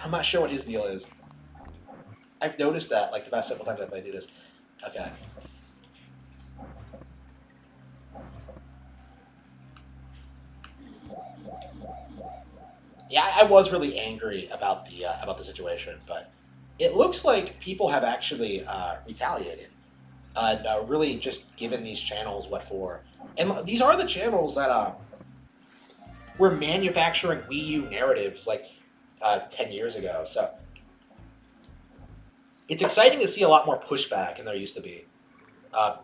I'm not sure what his deal is. I've noticed that like the past several times I've played through this. Okay. Yeah, I was really angry about the situation, but it looks like people have actually retaliated, really just given these channels what for. And these are the channels that were manufacturing Wii U narratives like 10 years ago. So it's exciting to see a lot more pushback than there used to be. Uh,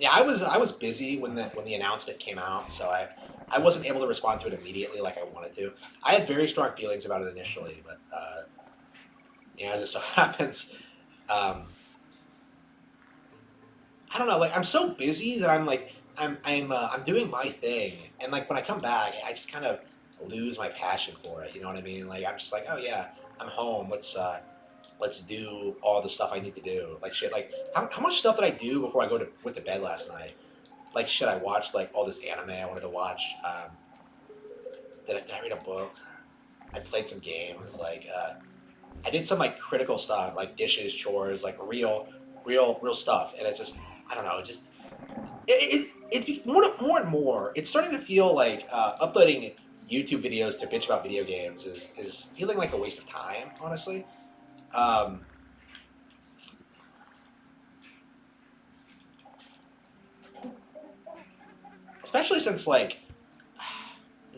Yeah, I was busy when the announcement came out, so I wasn't able to respond to it immediately like I wanted to. I had very strong feelings about it initially, but yeah, as it so happens, um, I don't know. Like I'm so busy that I'm doing my thing, and like when I come back, I just kind of lose my passion for it. You know what I mean? Like I'm just like, oh yeah, I'm home. Let's do all the stuff I need to do. Like shit. Like how much stuff did I do before I went to bed last night? Like shit, I watched like all this anime I wanted to watch. Did I read a book? I played some games. I did some like critical stuff, like dishes, chores, like real stuff. And it's just I don't know. It's more and more. It's starting to feel like uploading YouTube videos to bitch about video games is feeling like a waste of time. Honestly. Um, Especially since like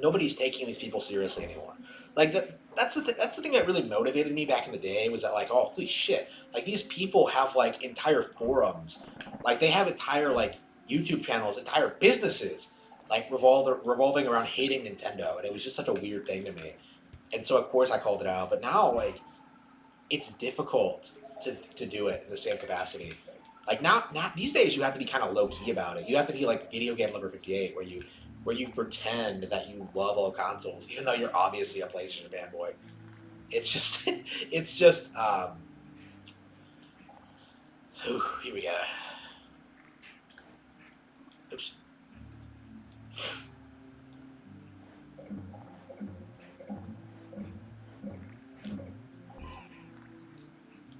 nobody's taking these people seriously anymore. Like that's the thing that really motivated me back in the day was that like oh holy shit like these people have like entire forums, like they have entire like YouTube channels, entire businesses like revolving around hating Nintendo, and it was just such a weird thing to me. And so of course I called it out, but now like it's difficult to do it in the same capacity. Like not these days, you have to be kind of low key about it. You have to be like video game lover 58, where you pretend that you love all consoles, even though you're obviously a PlayStation fanboy. It's just it's just here we go. Oops.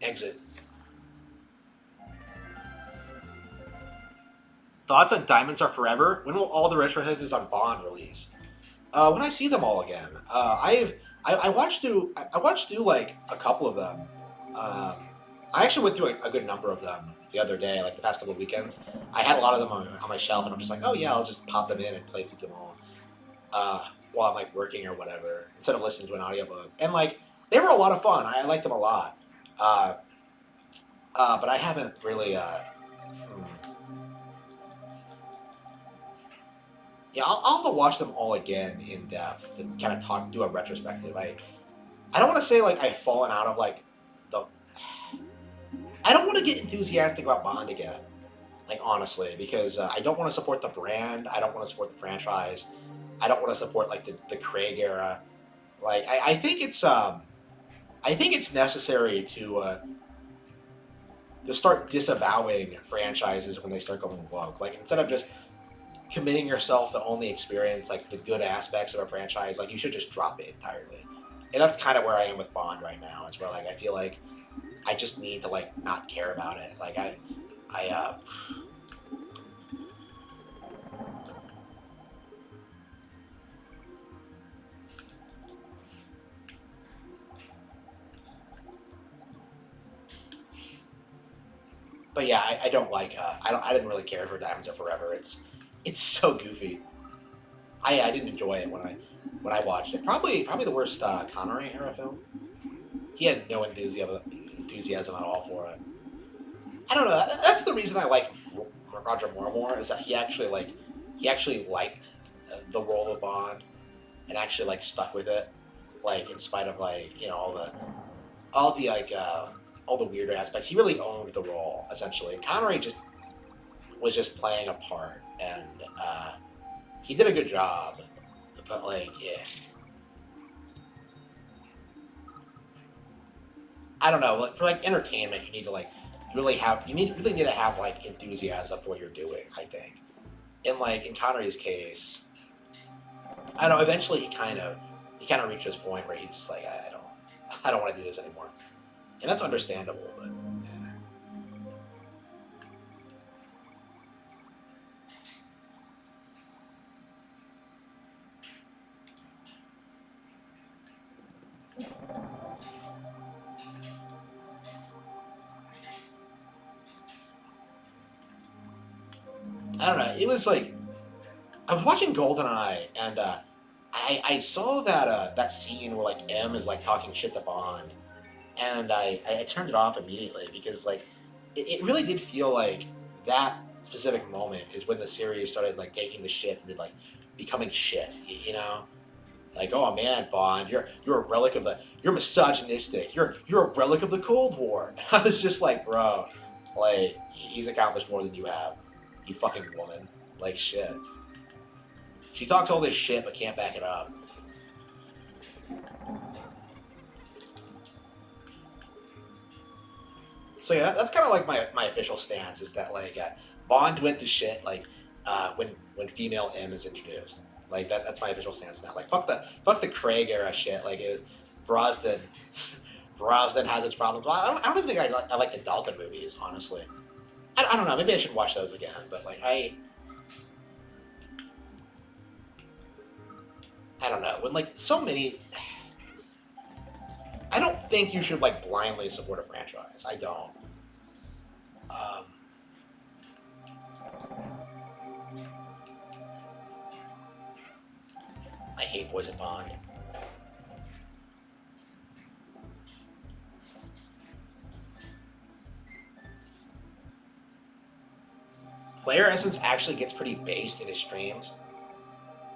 Exit. Thoughts on Diamonds Are Forever? When will all the retrospectives on Bond release? When I see them all again. I watched through I watched through like a couple of them. Um, I actually went through a good number of them the other day, like the past couple of weekends. I had a lot of them on my shelf, and I'm just like, oh yeah, I'll just pop them in and play through them all while I'm like working or whatever, instead of listening to an audiobook. And like they were a lot of fun. I liked them a lot. Uh, but I haven't really. Yeah, I'll have to watch them all again in depth to kind of do a retrospective. I don't want to say like I've fallen out of like the. I don't want to get enthusiastic about Bond again, like honestly, because I don't want to support the brand. I don't want to support the franchise. I don't want to support like the Craig era. Like I think it's necessary to start disavowing franchises when they start going woke. Like instead of just committing yourself to only experience like the good aspects of a franchise, like you should just drop it entirely. And that's kind of where I am with Bond right now. It's where like I feel like I just need to like not care about it. Like I but yeah, I don't like I didn't really care for Diamonds Are Forever. It's so goofy. I didn't enjoy it when I watched it. Probably the worst Connery era film. He had no enthusiasm at all for it. I don't know. That's the reason I like Roger Moore more, is that he actually liked the role of Bond and actually like stuck with it, like in spite of like all the like all the weirder aspects. He really owned the role essentially. Connery just was just playing a part, and he did a good job, but like yeah. I don't know. Like, for like entertainment, you need to like really need to have like enthusiasm for what you're doing. I think, in Connery's case, I don't know. Eventually, he kind of reached this point where he's just like, I don't want to do this anymore, and that's understandable. But yeah. I don't know. It was like I was watching GoldenEye, and I saw that scene where like M is like talking shit to Bond, and I turned it off immediately because like it really did feel like that specific moment is when the series started like taking the shift and like becoming shit. Like, oh man, Bond, you're a relic of the you're misogynistic. You're a relic of the Cold War. And I was just like, bro, like he's accomplished more than you have. You fucking woman. Like shit. She talks all this shit but can't back it up. So yeah, that's kind of like my official stance is that like Bond went to shit like when female M is introduced. Like that's my official stance now. Like fuck the Craig era shit. Like it was Brosnan. Brosnan has its problems. Well, I don't even think I like the Dalton movies, honestly. I don't know. Maybe I should watch those again. But like I don't know. When like so many, I don't think you should like blindly support a franchise. I don't. Um, I hate Poison Bond. Player Essence actually gets pretty based in his streams.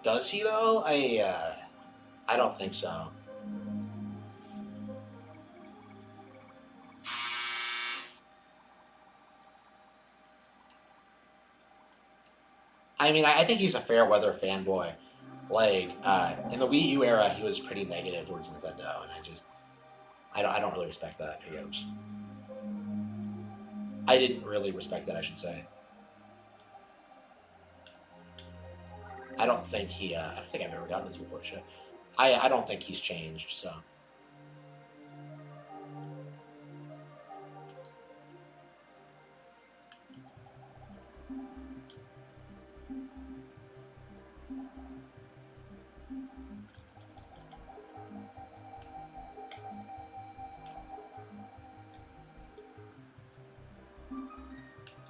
Does he though? I don't think so. I mean, I think he's a fair weather fanboy. Like in the Wii U era, he was pretty negative towards Nintendo, and I don't really respect that. I didn't really respect that, I should say. I don't think I've ever gotten this before. Shit. I don't think he's changed. So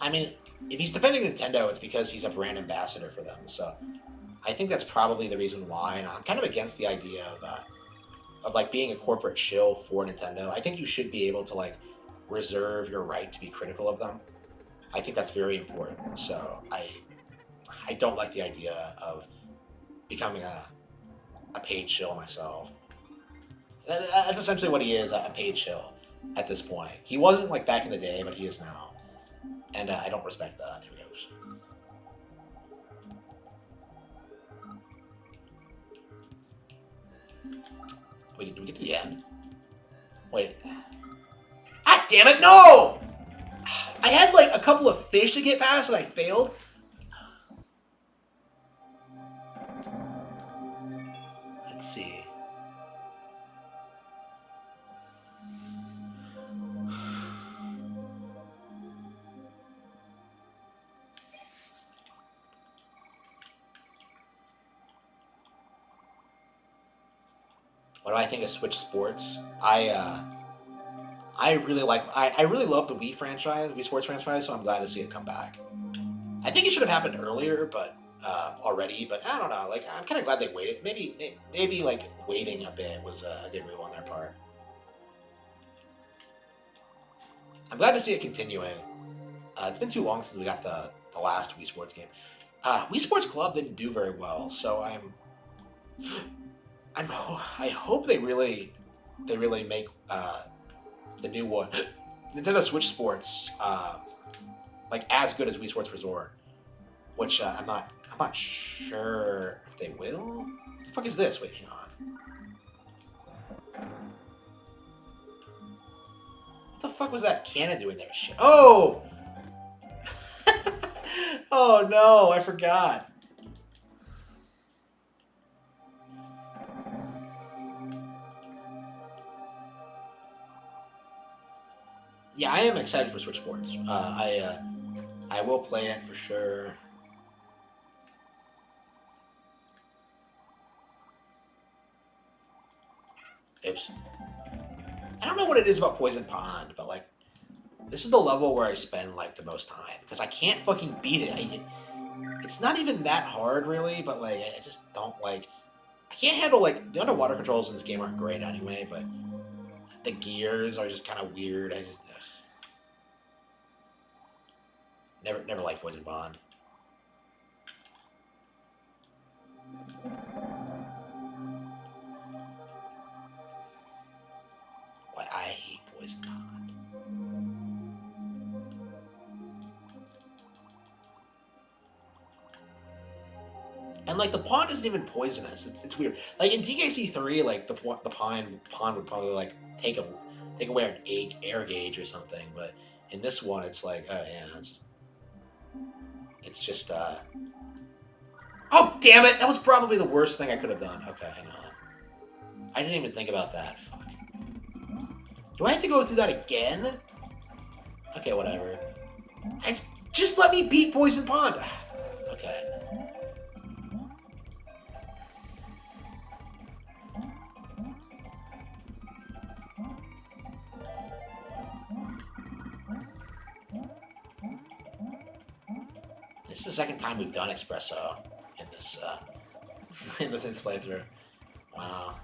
I mean, if he's defending Nintendo, it's because he's a brand ambassador for them. So I think that's probably the reason why. And I'm kind of against the idea of like being a corporate shill for Nintendo. I think you should be able to like reserve your right to be critical of them. I think that's very important. So I don't like the idea of becoming a paid shill myself. That's essentially what he is, a paid shill at this point. He wasn't like back in the day, but he is now. And I don't respect that. Who knows? Wait, did we get to the end? Wait. Ah, damn it, no! I had like a couple of fish to get past and I failed. Let's see. What do I think of Switch Sports? I really I really love the Wii Sports franchise, so I'm glad to see it come back. I think it should have happened earlier, but already, but I don't know. Like, I'm kind of glad they waited. Maybe like waiting a bit was a good move on their part. I'm glad to see it continuing. It's been too long since we got the last Wii Sports game. Wii Sports Club didn't do very well, so I hope they really make the new one, Nintendo Switch Sports, like as good as Wii Sports Resort, which I'm not sure if they will. What the fuck is this? Wait, hang on. What the fuck was that cannon doing there? Shit. Oh! Oh no, I forgot. Yeah, I am excited for Switch Sports. I will play it for sure. Oops. I don't know what it is about Poison Pond, but like, this is the level where I spend like the most time because I can't fucking beat it. It's not even that hard really, but like I just don't like. I can't handle like the underwater controls in this game aren't great anyway, but the gears are just kind of weird. I just never liked Poison Pond. Why I hate Poison Pond. And like the pond isn't even poisonous. It's weird. Like in TKC3, like the pond would probably like take away an air gauge or something. But in this one, it's like, oh yeah, it's just oh damn it! That was probably the worst thing I could have done. Okay, hang on. I didn't even think about that. Fuck. Do I have to go through that again? Okay, whatever. Just let me beat Poison Pond. Okay. This is the second time we've done espresso in this in this playthrough. Wow.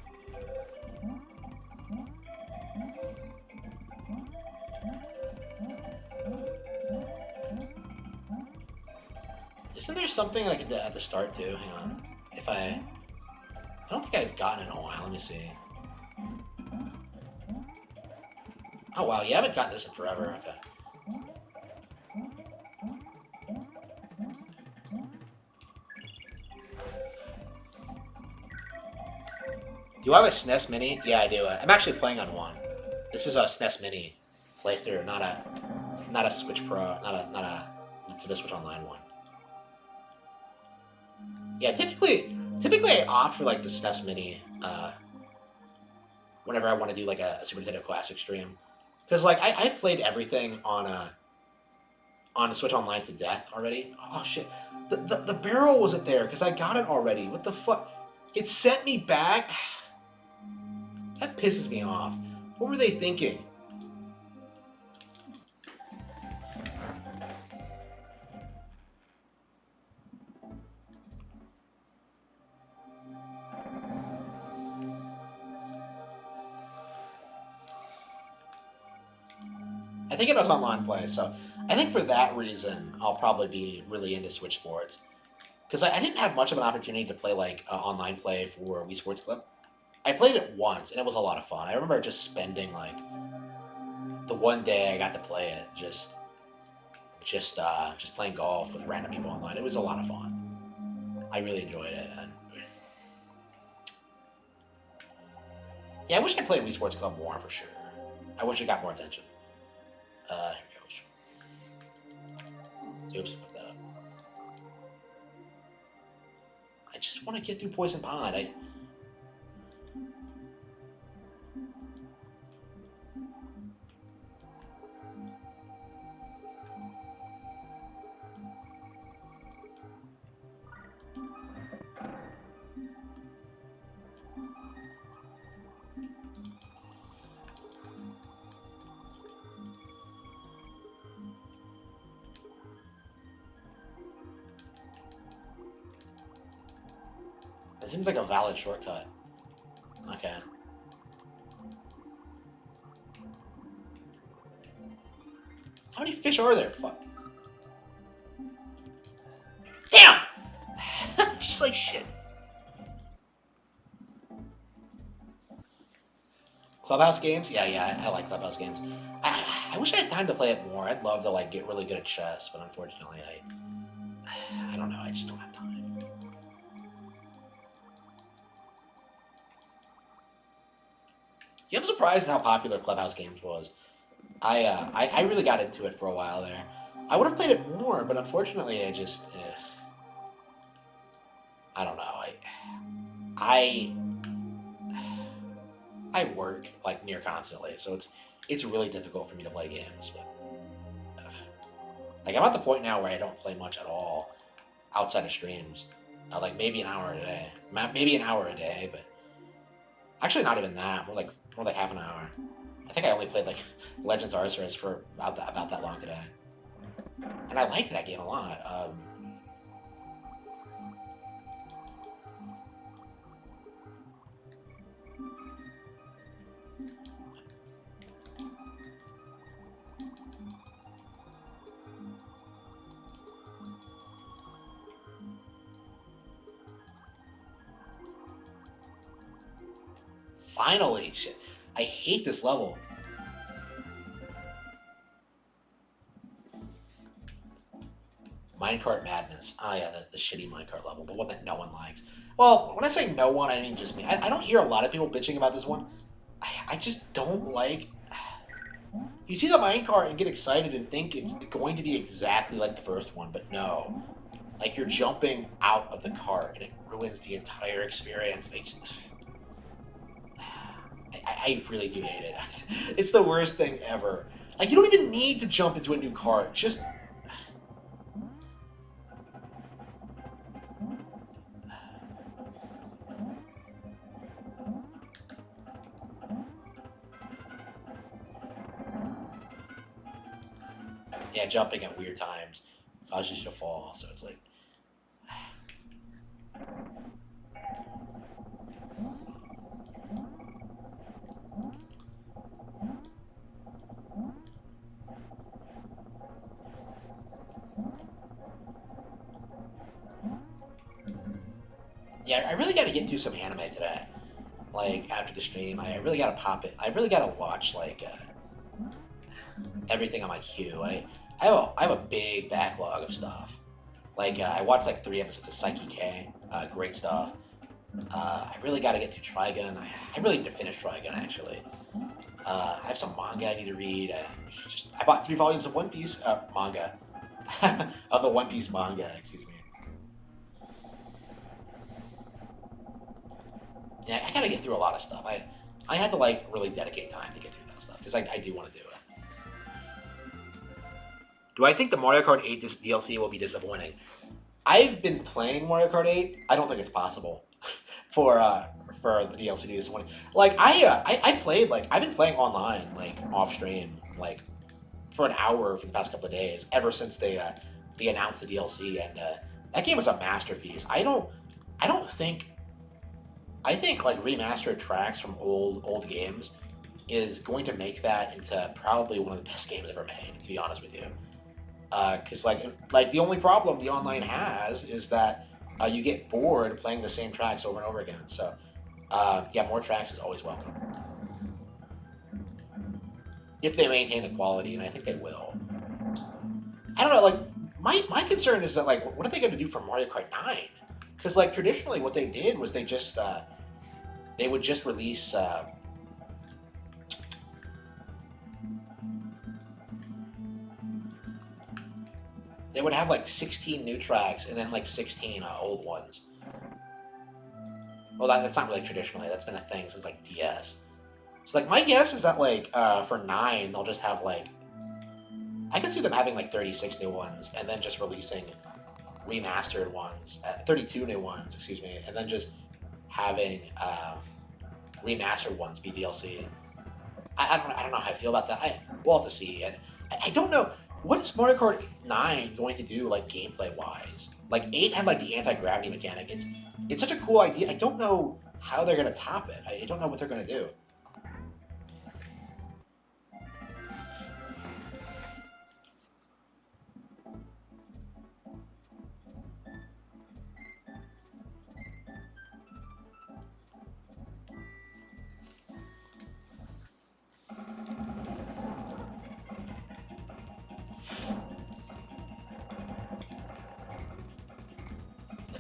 Isn't there something like at the start too? Hang on. I don't think I've gotten it in a while. Let me see. Oh wow, you haven't gotten this in forever. Okay. Do I have a SNES Mini? Yeah, I do. I'm actually playing on one. This is a SNES Mini playthrough, not a Switch Pro, not a Nintendo Switch Online one. Yeah, typically I opt for like the SNES Mini whenever I want to do like a Super Nintendo Classic stream, because like I've played everything on a Switch Online to death already. Oh shit, the barrel wasn't there because I got it already. What the fuck? It sent me back. That pisses me off. What were they thinking? I think it was online play, so I think for that reason, I'll probably be really into Switch Sports. Because I didn't have much of an opportunity to play like online play for Wii Sports Club. I played it once, and it was a lot of fun. I remember just spending like the one day I got to play it, just playing golf with random people online. It was a lot of fun. I really enjoyed it. And yeah, I wish I played Wii Sports Club more for sure. I wish it got more attention. Here goes. Oops, fuck that up. I just want to get through Poison Pond. It seems like a valid shortcut. Okay. How many fish are there? Fuck. Damn! Just like shit. Clubhouse games? Yeah, I like Clubhouse games. I wish I had time to play it more. I'd love to like get really good at chess, but unfortunately, I don't know. I just don't have time. Yeah, I'm surprised at how popular Clubhouse games was. I really got into it for a while there. I would have played it more, but unfortunately, I just I don't know. I I work like near constantly, so it's really difficult for me to play games. But like I'm at the point now where I don't play much at all outside of streams. Like maybe an hour a day, maybe an hour a day, but actually not even that. More like half an hour. I think I only played like Legends Arceus for about that long today, and I liked that game a lot. Finally, shit. I hate this level. Minecart Madness. Oh yeah, the shitty minecart level, the one that no one likes. Well, when I say no one, I mean just me. I don't hear a lot of people bitching about this one. I just don't like... You see the minecart and get excited and think it's going to be exactly like the first one, but no. Like, you're jumping out of the cart and it ruins the entire experience. I really do hate it. It's the worst thing ever. Like, you don't even need to jump into a new cart. Just... Yeah, jumping at weird times causes you to fall, so it's like... Yeah, I really got to get through some anime today. Like, after the stream, I really got to pop it. I really got to watch, like, everything on my queue. I have a big backlog of stuff. Like, I watched, like, 3 episodes of Psyche K. Great stuff. I really got to get through Trigun. I really need to finish Trigun, actually. I have some manga I need to read. I bought 3 volumes of One Piece manga. Of the One Piece manga, excuse me. Yeah, I gotta get through a lot of stuff. I had to like really dedicate time to get through that stuff because I do want to do it. Do I think the Mario Kart 8 DLC will be disappointing? I've been playing Mario Kart 8. I don't think it's possible for the DLC to be disappointing. Like I played like I've been playing online like off stream like for an hour for the past couple of days ever since they announced the DLC, and that game was a masterpiece. I think like remastered tracks from old games is going to make that into probably one of the best games ever made, to be honest with you. Because like the only problem the online has is that you get bored playing the same tracks over and over again. So yeah, more tracks is always welcome. If they maintain the quality, and I think they will. I don't know, like my concern is that like what are they going to do for Mario Kart 9? Because like traditionally what they did was they would just release they would have like 16 new tracks and then like 16 old ones. Well, that's not really traditionally. That's been a thing since like DS. So like my guess is that like for 9 they'll just have like I could see them having like 36 new ones and then just releasing remastered ones, 32 new ones, excuse me, and then just having remastered ones be DLC. I don't know how I feel about that. We'll have to see. And I don't know. what is Mario Kart 9 going to do, like, gameplay-wise? Like, 8 had, like, the anti-gravity mechanic. It's such a cool idea. I don't know how they're going to top it. I don't know what they're going to do.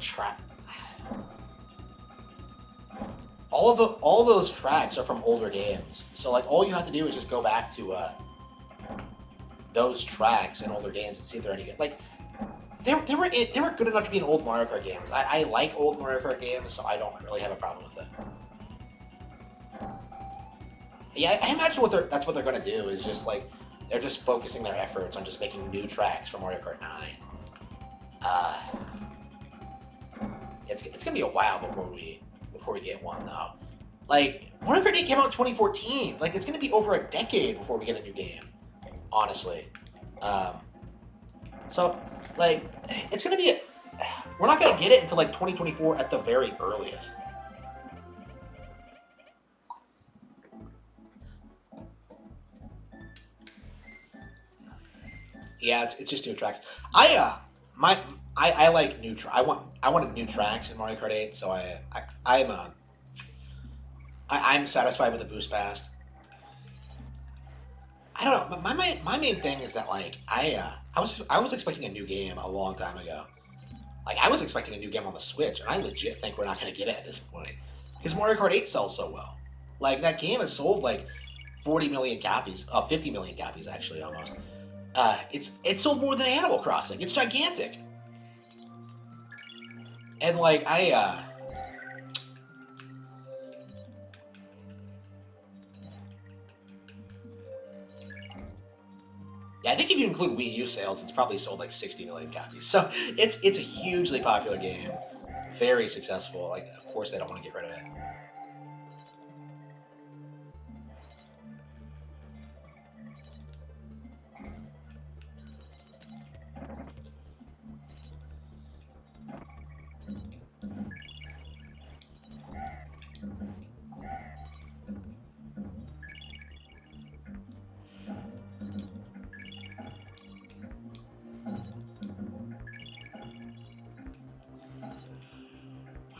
Track. All those tracks are from older games. So like all you have to do is just go back to those tracks in older games and see if they're any good. Like they were good enough to be in old Mario Kart games. I like old Mario Kart games, so I don't really have a problem with it. Yeah, I imagine that's what they're gonna do is just like they're just focusing their efforts on just making new tracks for Mario Kart 9. It's gonna be a while before we get one though. Like Mario Kart 8 came out in 2014. Like it's gonna be over a decade before we get a new game. Honestly, so like it's gonna be. We're not gonna get it until like 2024 at the very earliest. Yeah, it's just new tracks. I like new. I wanted new tracks in Mario Kart 8, so I'm satisfied with the boost pass. I don't know. My main thing is that like I was expecting a new game a long time ago. Like I was expecting a new game on the Switch, and I legit think we're not going to get it at this point because Mario Kart 8 sells so well. Like that game has sold like 40 million copies, 50 million copies actually almost. It's sold more than Animal Crossing. It's gigantic. And like yeah, I think if you include Wii U sales, it's probably sold like 60 million copies. So it's a hugely popular game, very successful. Like of course they don't want to get rid of it.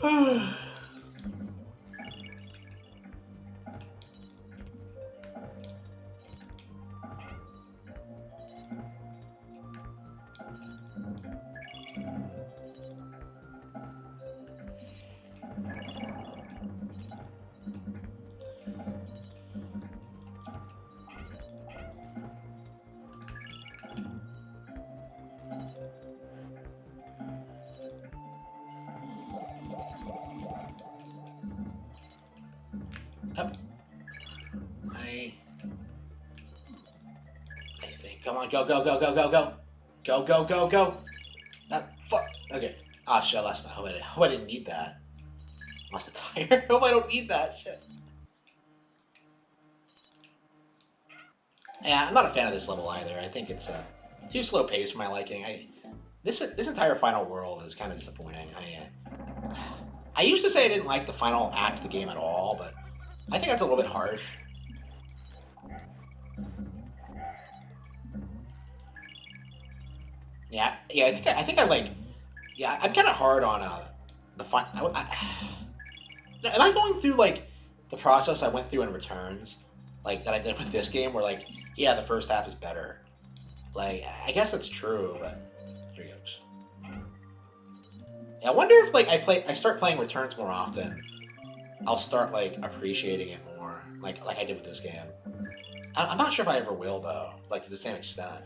Oh, I think. Come on, go, go, go, go, go, go. Go, go, go, go. Fuck. Okay. Ah, shit, I lost my. I didn't need that. Lost a tire. Hope I don't need that shit. Yeah, I'm not a fan of this level either. I think it's too slow pace for my liking. This entire final world is kind of disappointing. I used to say I didn't like the final act of the game at all, but I think that's a little bit harsh. Yeah, yeah. I think I like. Yeah, I'm kind of hard on the fun. Am I going through like the process I went through in Returns, like that I did with this game, where like, yeah, the first half is better. Like, I guess that's true, but here goes. Yeah, I wonder if like I start playing Returns more often, I'll start like appreciating it more, like I did with this game. I'm not sure if I ever will though, like to the same extent.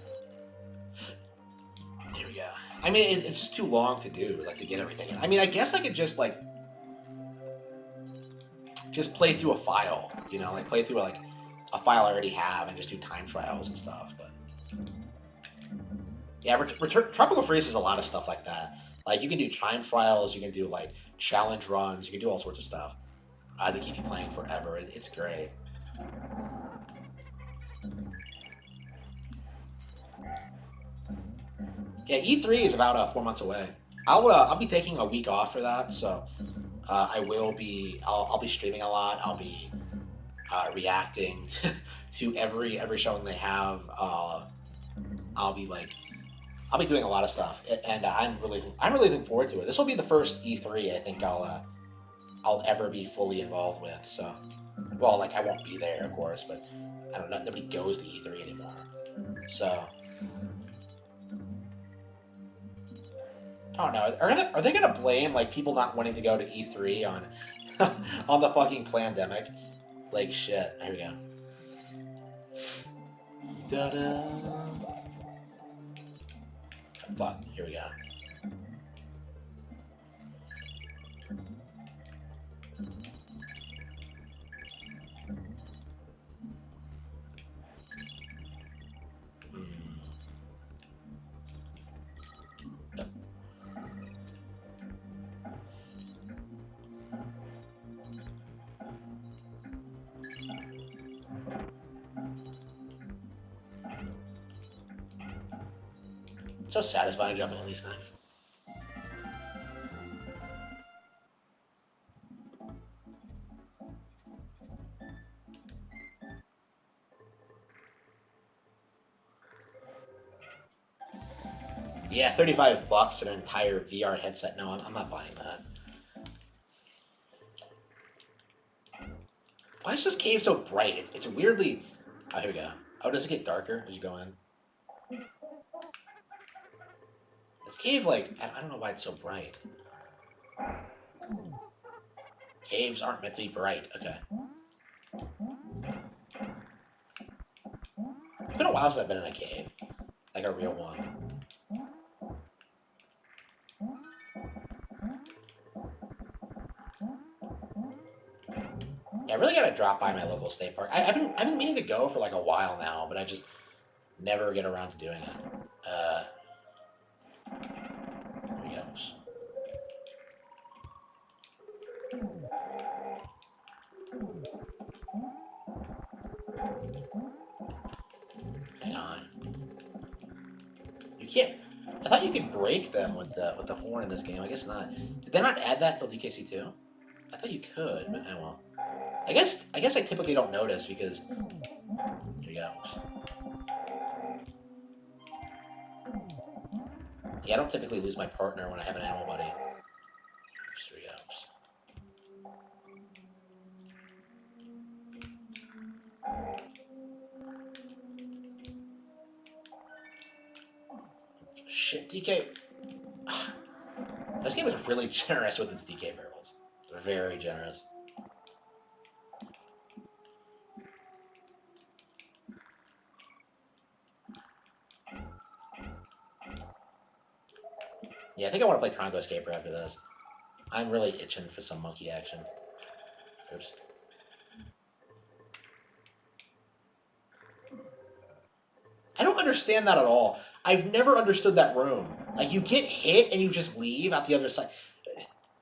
There we go. I mean, it's just too long to do, like to get everything in. I mean, I guess I could just like just play through a file, you know, like play through like a file I already have and just do time trials and stuff. But yeah, Tropical Freeze is a lot of stuff like that. Like you can do time trials, you can do like challenge runs, you can do all sorts of stuff. They keep you playing forever. It's great. Yeah, E3 is about 4 months away. I'll be taking a week off for that, so I will be. I'll be streaming a lot. I'll be reacting to every showing they have. I'll be like I'll be doing a lot of stuff, and I'm really looking forward to it. This will be the first E3 I think I'll ever be fully involved with. So, well, like I won't be there, of course, but I don't know. Nobody goes to E3 anymore, so. I don't know. Are they gonna blame like people not wanting to go to E3 on on the fucking pandemic? Like shit. Here we go. Da-da. Fuck. Here we go. So satisfying jumping on these things. Yeah, $35 an entire VR headset. No, I'm not buying that. Why is this cave so bright? It's weirdly. Oh, here we go. Oh, does it get darker as you go in? This cave, like, I don't know why it's so bright. Caves aren't meant to be bright. Okay. It's been a while since I've been in a cave. Like a real one. Yeah, I really gotta drop by my local state park. I've been meaning to go for like a while now, but I just never get around to doing it. Here we go. Hang on. You can't. I thought you could break them with the horn in this game. I guess not. Did they not add that until DKC2? I thought you could, but I won't. I guess I typically don't notice because here we go. Yeah, I don't typically lose my partner when I have an animal buddy. Here we go. Shit, DK. This game is really generous with its DK barrels. They're very generous. Yeah, I think I want to play Chrono Escaper after this. I'm really itching for some monkey action. Oops. I don't understand that at all. I've never understood that room. Like, you get hit and you just leave out the other side.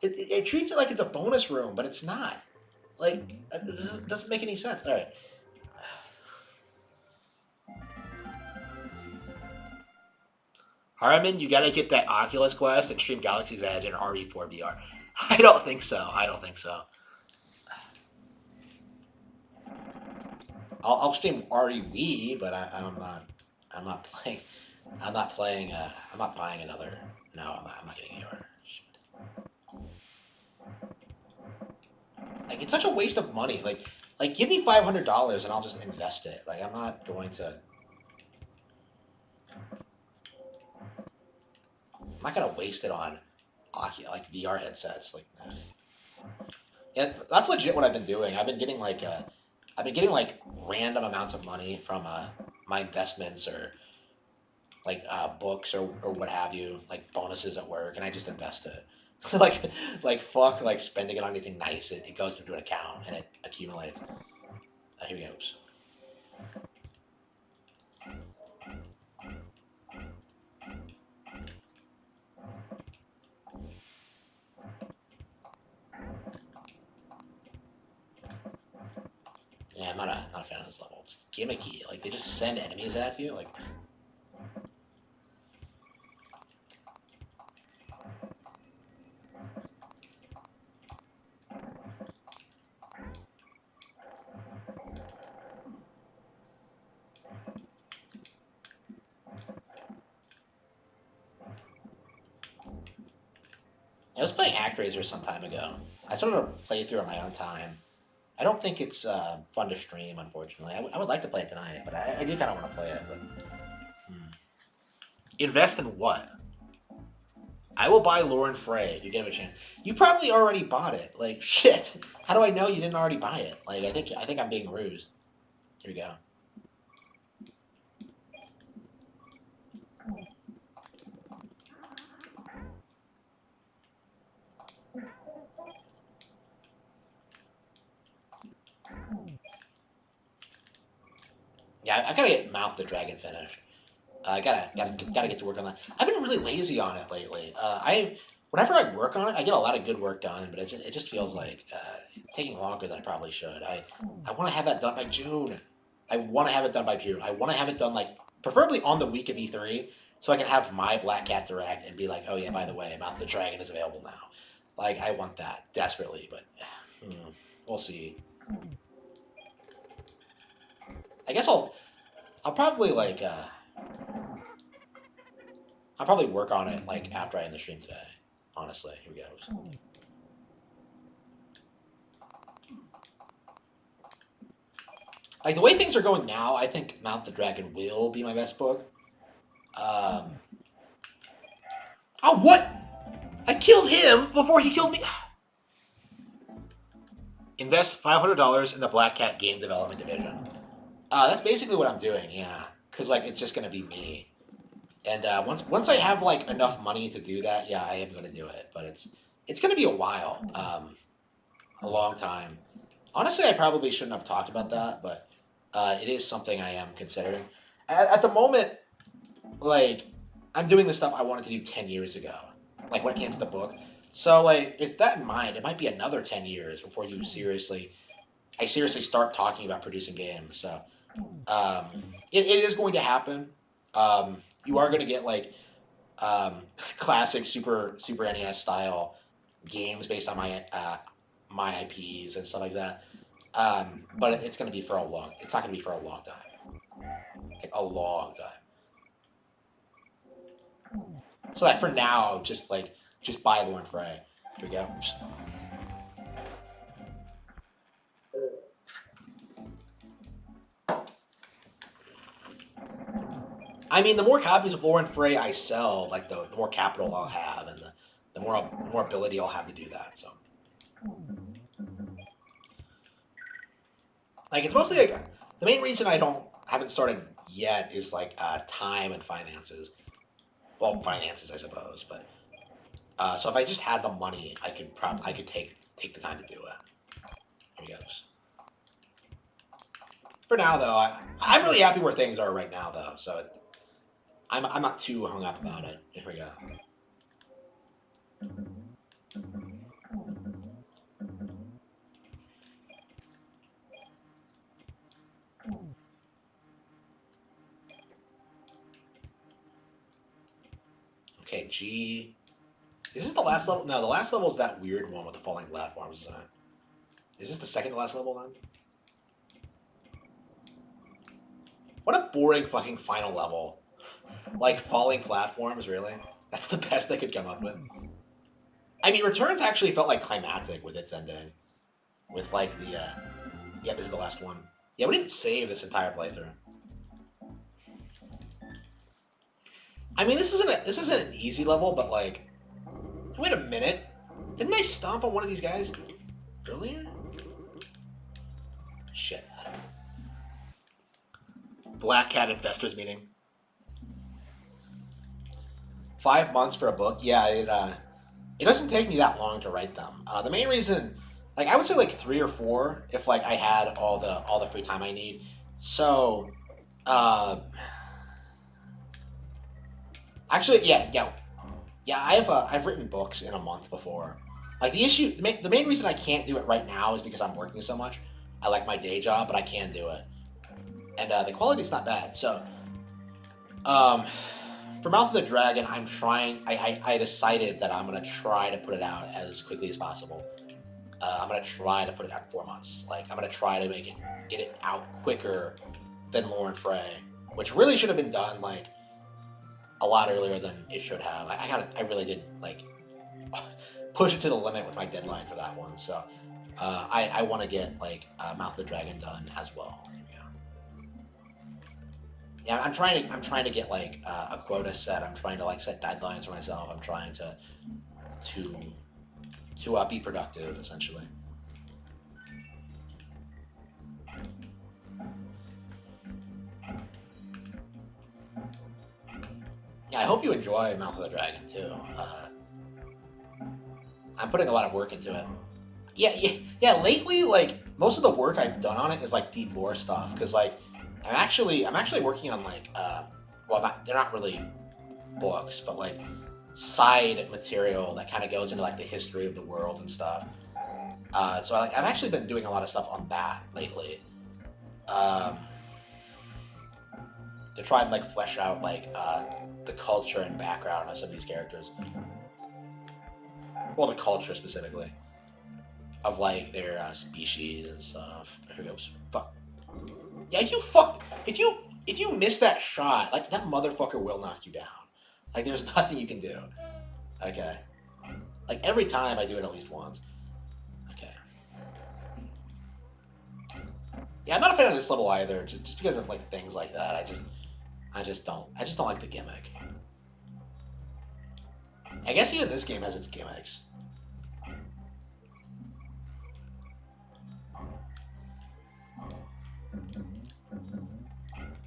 It treats it like it's a bonus room, but it's not. Like, it doesn't make any sense. All right. Harmon, you gotta get that Oculus Quest, Extreme Galaxy's Edge, and RE4 VR. I don't think so. I don't think so. I'll stream RE Wii, but I'm not playing. I'm not playing. I'm not buying another. No, I'm not getting anywhere. Like, it's such a waste of money. Like give me $500 and I'll just invest it. Like, I'm not going to. I'm not gonna waste it on like VR headsets. Like, yeah, that's legit what I've been doing. I've been getting like random amounts of money from my investments or like books or what have you, like bonuses at work, and I just invest it. like fuck like spending it on anything nice. It goes into an account and it accumulates. Here we go. Oops. Yeah, I'm not a fan of this level. It's gimmicky. Like, they just send enemies at you. Like, I was playing ActRaiser some time ago. I sort of played through on my own time. I don't think it's fun to stream, unfortunately. I would like to play it tonight, but I do kind of want to play it. But invest in what? I will buy Lauren Frey if you give it a chance. You probably already bought it. Like shit. How do I know you didn't already buy it? Like I think I'm being rused. Here we go. Yeah, I gotta get Mouth the Dragon finished. Gotta get to work on that. I've been really lazy on it lately. Whenever I work on it, I get a lot of good work done, but it just feels like it's taking longer than I probably should. I want to have that done by June. I want to have it done by June. I want to have it done like preferably on the week of E3, so I can have my Black Cat Direct and be like, oh yeah, by the way, Mouth the Dragon is available now. Like I want that desperately, but we'll see. I guess I'll probably like I'll probably work on it like after I end the stream today. Honestly, here we go. Like the way things are going now, I think Mount the Dragon will be my best book. Oh, what? I killed him before he killed me. Invest $500 in the Black Cat Game Development Division. That's basically what I'm doing, yeah. Because like it's just gonna be me. And once I have like enough money to do that, yeah, I am gonna do it. But it's gonna be a while, a long time. Honestly, I probably shouldn't have talked about that, but it is something I am considering. At the moment, like I'm doing the stuff I wanted to do 10 years ago, like when it came to the book. So like with that in mind, it might be another 10 years before I seriously start talking about producing games. So it is going to happen. You are going to get like classic Super NES style games based on my IPs and stuff like that. But it's going to be for a long. It's not going to be for a long time, like a long time. So that for now, just buy Lauren Frey. Here we go. I mean, the more copies of Lauren Frey I sell, like the more capital I'll have, and the more ability I'll have to do that. So, like, it's mostly like the main reason I haven't started yet is like time and finances. Well, finances, I suppose, but so if I just had the money, I could take the time to do it. Here we go. For now, though, I'm really happy where things are right now, though. So I'm not too hung up about it. Here we go. Okay, G. Is this the last level? No, the last level is that weird one with the falling platforms, isn't it? Is this the second to last level then? What a boring fucking final level. Like falling platforms, really? That's the best they could come up with. I mean, Returns actually felt like climactic with its ending. With like the, yeah, this is the last one. Yeah, we didn't save this entire playthrough. I mean, this isn't an easy level, but like, wait a minute, didn't I stomp on one of these guys earlier? Shit. Black Cat Investors Meeting. 5 months for a book. Yeah, it doesn't take me that long to write them. The main reason, like, I would say like 3 or 4 if like I had all the free time I need. So, actually, yeah. I've written books in a month before. Like the main reason I can't do it right now is because I'm working so much. I like my day job, but I can do it, and the quality's not bad. So, for Mouth of the Dragon, I'm trying. I decided that I'm gonna try to put it out as quickly as possible. I'm gonna try to put it out in 4 months. Like I'm gonna try to get it out quicker than Lauren Frey, which really should have been done like a lot earlier than it should have. I really did like push it to the limit with my deadline for that one. So I want to get like Mouth of the Dragon done as well. Yeah, I'm trying to get like a quota set. I'm trying to like set deadlines for myself. I'm trying to be productive essentially. Yeah, I hope you enjoy Mouth of the Dragon too. I'm putting a lot of work into it. Yeah. Lately, like most of the work I've done on it is like deep lore stuff, because like I'm actually working on like they're not really books, but like side material that kind of goes into like the history of the world and stuff. So like I've actually been doing a lot of stuff on that lately. To try and like flesh out like the culture and background of some of these characters. Well, the culture specifically of like their species and stuff. Here goes. Fuck. Yeah, if you miss that shot, like that motherfucker will knock you down. Like there's nothing you can do. Okay. Like every time I do it at least once. Okay. Yeah, I'm not a fan of this level either, just because of like things like that. I just don't like the gimmick. I guess even this game has its gimmicks.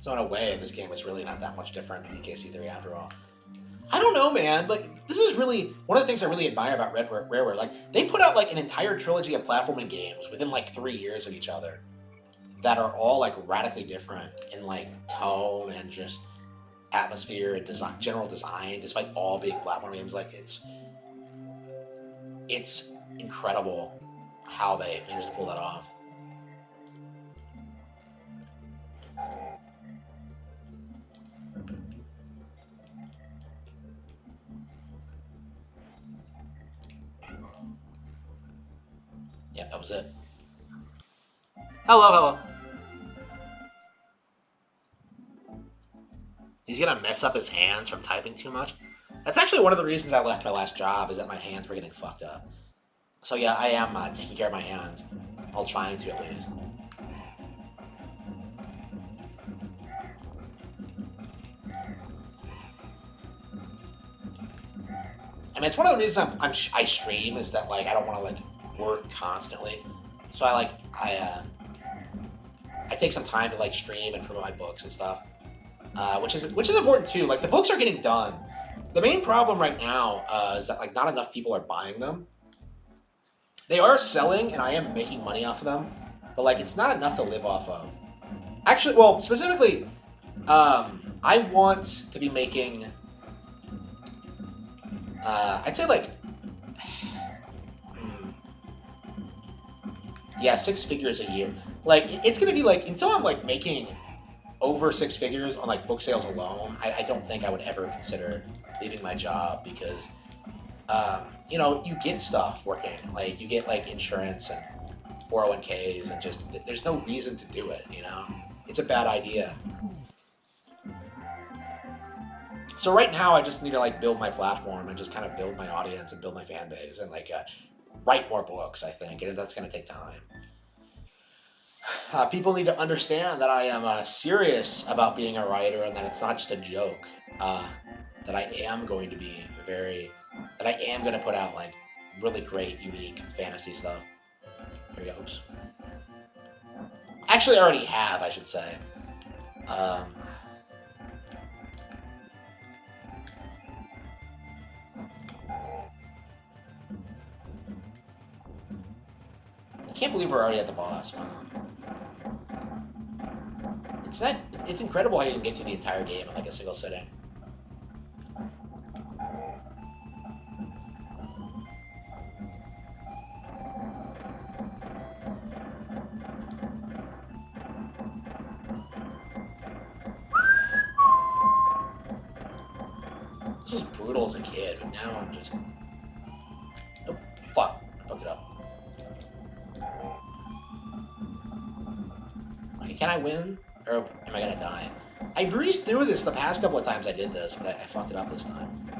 So in a way, this game is really not that much different than DKC3 after all. I don't know, man. Like, this is really one of the things I really admire about Rareware. Like, they put out like an entire trilogy of platforming games within like 3 years of each other that are all like radically different in like tone and just atmosphere and design, general design, despite all being platform games. Like it's incredible how they managed to pull that off. Yep, that was it. Hello. He's gonna mess up his hands from typing too much. That's actually one of the reasons I left my last job, is that my hands were getting fucked up. So yeah, I am taking care of my hands. I'll trying to at least. I mean, it's one of the reasons I stream, is that like I don't want to like work constantly. So I take some time to like stream and promote my books and stuff. Which is important too. Like the books are getting done. The main problem right now is that like not enough people are buying them. They are selling, and I am making money off of them, but like it's not enough to live off of. Actually, well, specifically, I want to be making. I'd say like, yeah, 6 figures a year. Like it's gonna be like until I'm like making over 6 figures on like book sales alone, I don't think I would ever consider leaving my job, because you know, you get stuff working, like you get like insurance and 401ks, and just there's no reason to do it, you know. It's a bad idea. So right now I just need to like build my platform and just kind of build my audience and build my fan base and like write more books, I think, and that's going to take time. People need to understand that I am serious about being a writer, and that it's not just a joke. That I am going to be that I am going to put out like really great, unique fantasy stuff. Here he goes. Actually, I already have, I should say. I can't believe we're already at the boss. Wow. It's incredible how you can get through the entire game in like a single sitting. It's just brutal as a kid, but now I'm just... Oh, fuck. I fucked it up. Okay, can I win? Or am I gonna die? I breezed through this the past couple of times I did this, but I fucked it up this time.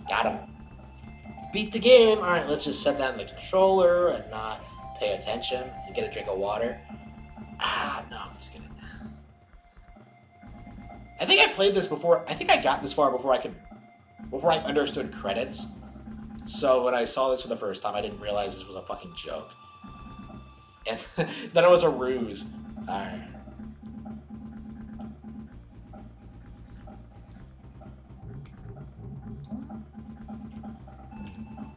Got him. Beat the game. All right, let's just set down the controller and not pay attention and get a drink of water. Ah, no, I'm just kidding. I think I played this before. I think I got this far before I understood credits. So when I saw this for the first time, I didn't realize this was a fucking joke. And that it was a ruse. Alright.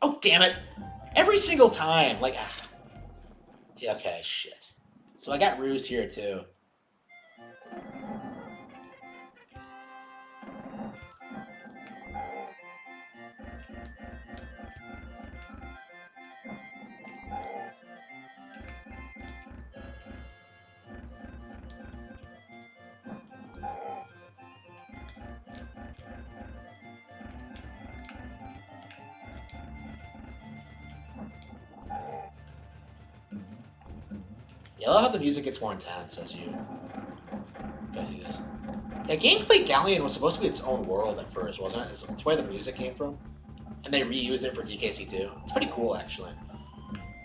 Oh, damn it! Every single time! Like, ah. Yeah, okay, shit. So I got rused here, too. Yeah, I love how the music gets more intense as you go through this. Yeah, Gameplay Galleon was supposed to be its own world at first, wasn't it? It's where the music came from. And they reused it for DKC2. It's pretty cool, actually.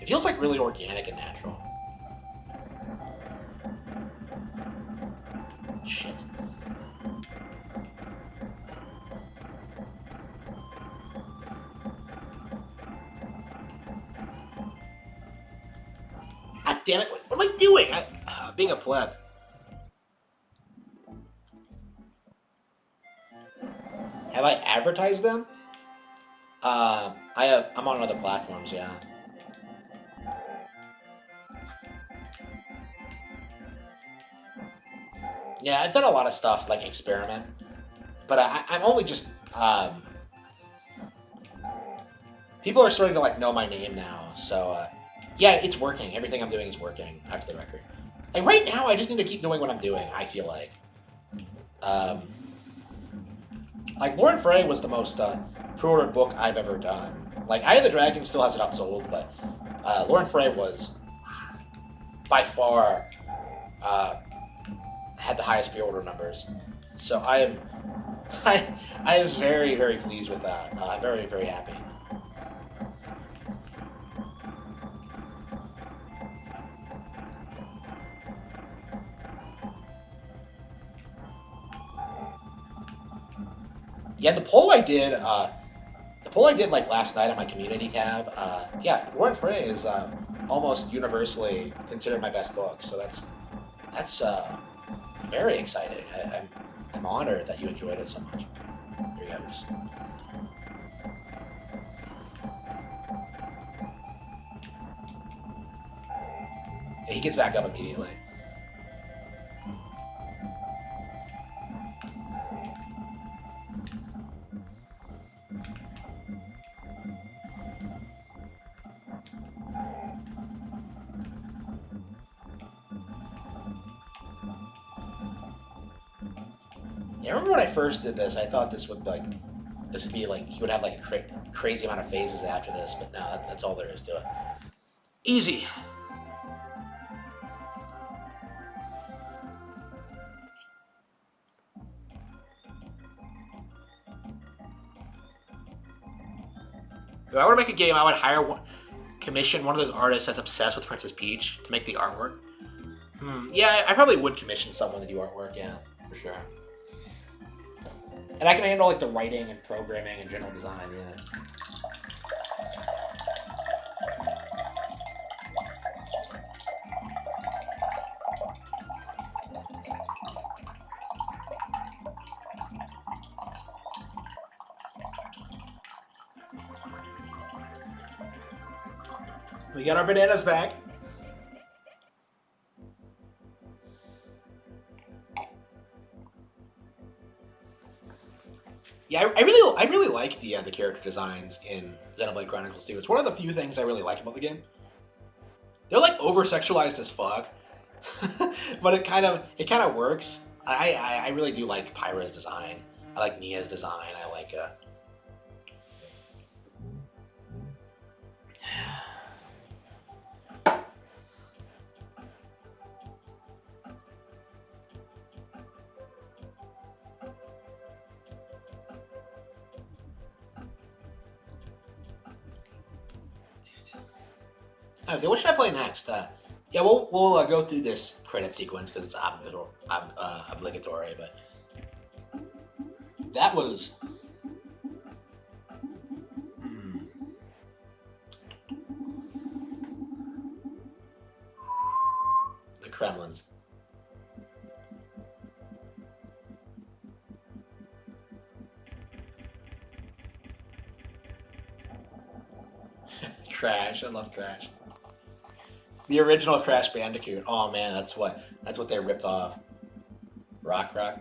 It feels like really organic and natural. Shit. God damn it, what am I doing? Being a pleb. Have I advertised them? I'm on other platforms, yeah. Yeah, I've done a lot of stuff, like experiment. But I'm only just, people are starting to, like, know my name now, so, yeah, it's working. Everything I'm doing is working, after the record. Like, right now, I just need to keep doing what I'm doing, I feel like. Like, Lauren Frey was the most, pre-ordered book I've ever done. Like, Eye of the Dragon still has it upsold, but, Lauren Frey was, by far, had the highest pre-order numbers. So I am, I am very, very pleased with that. I'm very, very happy. Yeah, the poll I did like last night on my community tab. Yeah, Lauren Frey is almost universally considered my best book. So that's very exciting. I'm honored that you enjoyed it so much. Here goes. He gets back up immediately. Yeah, I remember when I first did this, I thought this would be like he would have like a crazy amount of phases after this, but no, that's all there is to it. Easy. If I were to make a game, I would commission one of those artists that's obsessed with Princess Peach to make the artwork. Yeah, I probably would commission someone to do artwork, yeah, for sure. And I can handle like the writing and programming and general design, yeah. We got our bananas back. Yeah, I really like the character designs in Xenoblade Chronicles 2. It's one of the few things I really like about the game. They're like over sexualized as fuck, but it kind of works. I really do like Pyra's design. I like Nia's design. I like Okay, what should I play next? Yeah, we'll go through this credit sequence because it's obligatory. But that was the Kremlins. Crash, I love Crash. The original Crash Bandicoot. Oh man, that's what they ripped off. Rock. I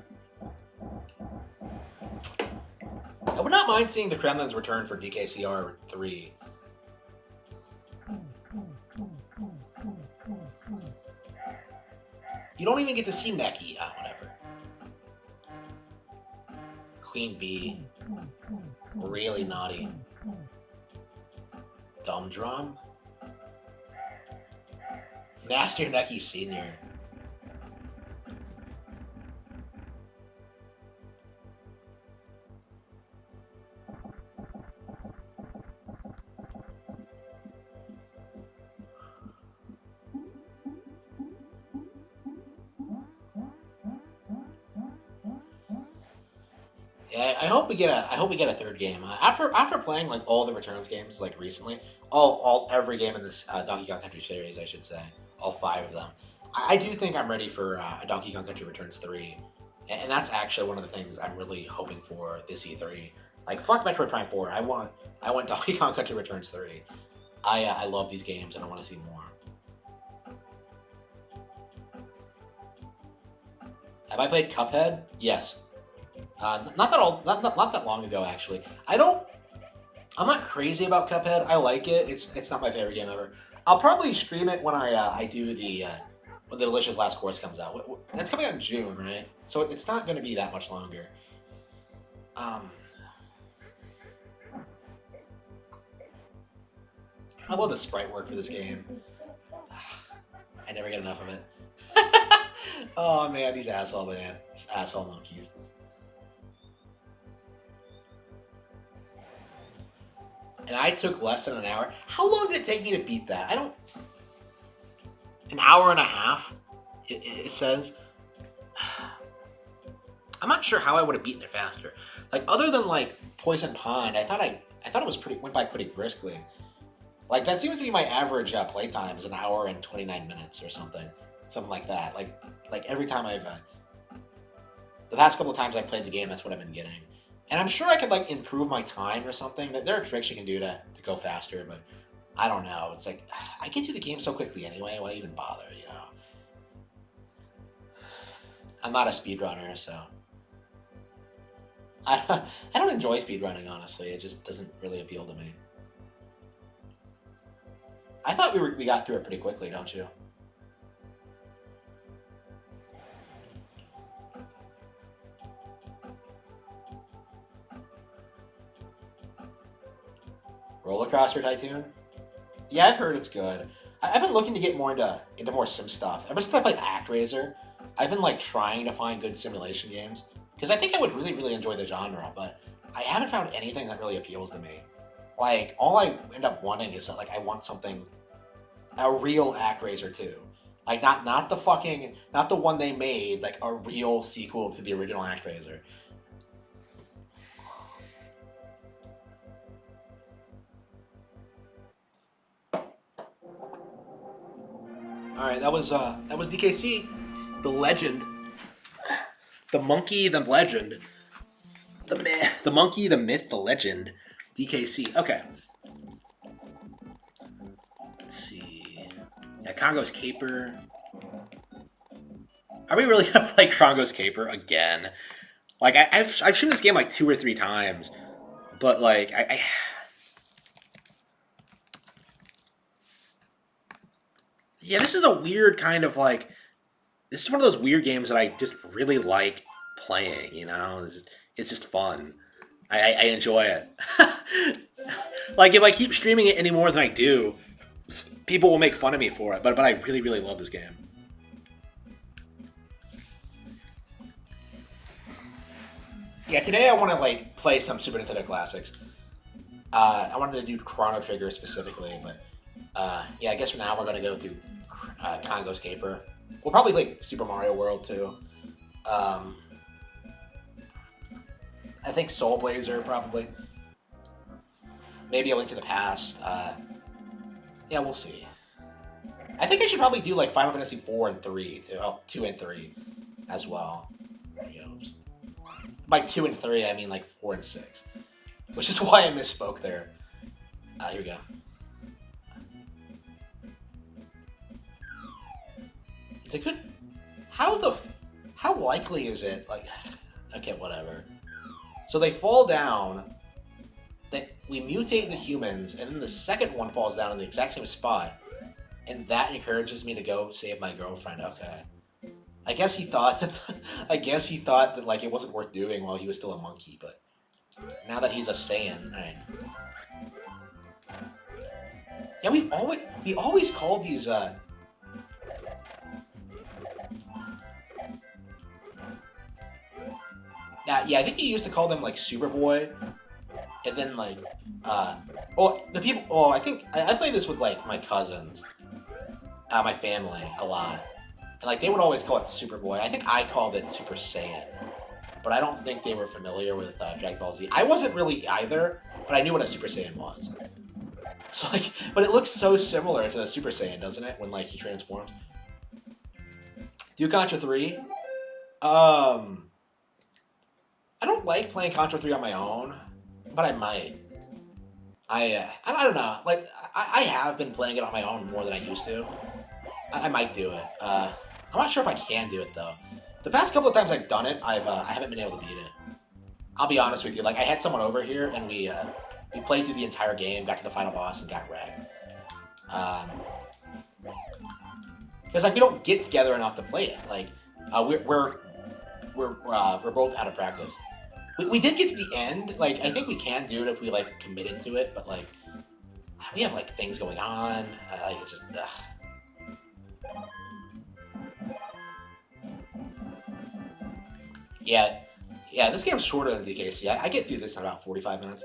would not mind seeing the Kremlins return for DKCR 3. You don't even get to see Neki. Whatever. Queen Bee. Really naughty. Dumb Drum. Master Neki Sr. Yeah, I hope we get a third game. After playing like all the Returns games like recently, every game in this Donkey Kong Country series, I should say, all 5 of them. I do think I'm ready for a Donkey Kong Country Returns 3, and that's actually one of the things I'm really hoping for this E3. Like fuck Metroid Prime 4, I want Donkey Kong Country Returns 3. I love these games and I want to see more. Have I played Cuphead? Yes. Not that long ago, actually. I'm not crazy about Cuphead. I like it. It's not my favorite game ever. I'll probably stream it when I do when the Delicious Last Course comes out. That's coming out in June, right? So it's not going to be that much longer. I love the sprite work for this game. I never get enough of it. Oh man, these asshole monkeys. And I took less than an hour. How long did it take me to beat that? An hour and a half, it says. I'm not sure how I would have beaten it faster. Like, other than, like, Poison Pond, I thought it was went by pretty briskly. Like, that seems to be my average playtime is an hour and 29 minutes or something. Something like that. Like every time the past couple of times I've played the game, that's what I've been getting. And I'm sure I could, like, improve my time or something. There are tricks you can do to go faster, but I don't know. It's like, I get through the game so quickly anyway. Why even bother, you know? I'm not a speedrunner, so... I don't enjoy speedrunning, honestly. It just doesn't really appeal to me. I thought we got through it pretty quickly, don't you? Roller Coaster Tycoon? Yeah, I've heard it's good. I've been looking to get more into more sim stuff. Ever since I played ActRaiser, I've been like trying to find good simulation games because I think I would really enjoy the genre, but I haven't found anything that really appeals to me. Like, all I end up wanting is that, like, I want a real ActRaiser 2. Like, not the one they made, like a real sequel to the original ActRaiser. All right, that was DKC, the legend, the monkey, the legend, the monkey, the myth, the legend, DKC. Okay. Let's see. Yeah, Congo's Caper. Are we really gonna play Congo's Caper again? Like I've streamed this game like 2 or 3 times, but like yeah, this is a weird kind of like, this is one of those weird games that I just really like playing, you know? It's just fun. I enjoy it. Like, if I keep streaming it any more than I do, people will make fun of me for it, but I really love this game. Yeah, today I want to like play some Super Nintendo classics. I wanted to do Chrono Trigger specifically, but Yeah, I guess for now we're gonna go through Congo's Caper. We'll probably play Super Mario World too. Um, I think Soul Blazer probably. Maybe A Link to the Past. Yeah, we'll see. I think I should probably do like Final Fantasy 4 and 3 too. Oh, 2 and 3 as well. By 2 and 3, I mean like 4 and 6. Which is why I misspoke there. Here we go. It's a good... How likely is it? Like, okay, whatever. So they fall down. We mutate the humans, and then the second one falls down in the exact same spot. And that encourages me to go save my girlfriend. Okay. I guess he thought that like it wasn't worth doing while he was still a monkey, but now that he's a Saiyan, alright. Yeah, we always call these yeah, I think you used to call them like Superboy. And then like I think I played this with like my cousins, my family a lot. And like they would always call it Superboy. I think I called it Super Saiyan. But I don't think they were familiar with Dragon Ball Z. I wasn't really either, but I knew what a Super Saiyan was. So like, but it looks so similar to the Super Saiyan, doesn't it? When like he transforms. Do Contra 3? I don't like playing Contra 3 on my own, but I might. I don't know. Like I have been playing it on my own more than I used to. I might do it. I'm not sure if I can do it though. The past couple of times I've done it, I haven't been able to beat it. I'll be honest with you. Like I had someone over here and we played through the entire game, got to the final boss, and got wrecked. Because like we don't get together enough to play it. Like we're both out of practice. We did get to the end. Like I think we can do it if we like committed to it, but like we have like things going on. Like it's just. Yeah, this game's shorter than DKC. I get through this in about 45 minutes.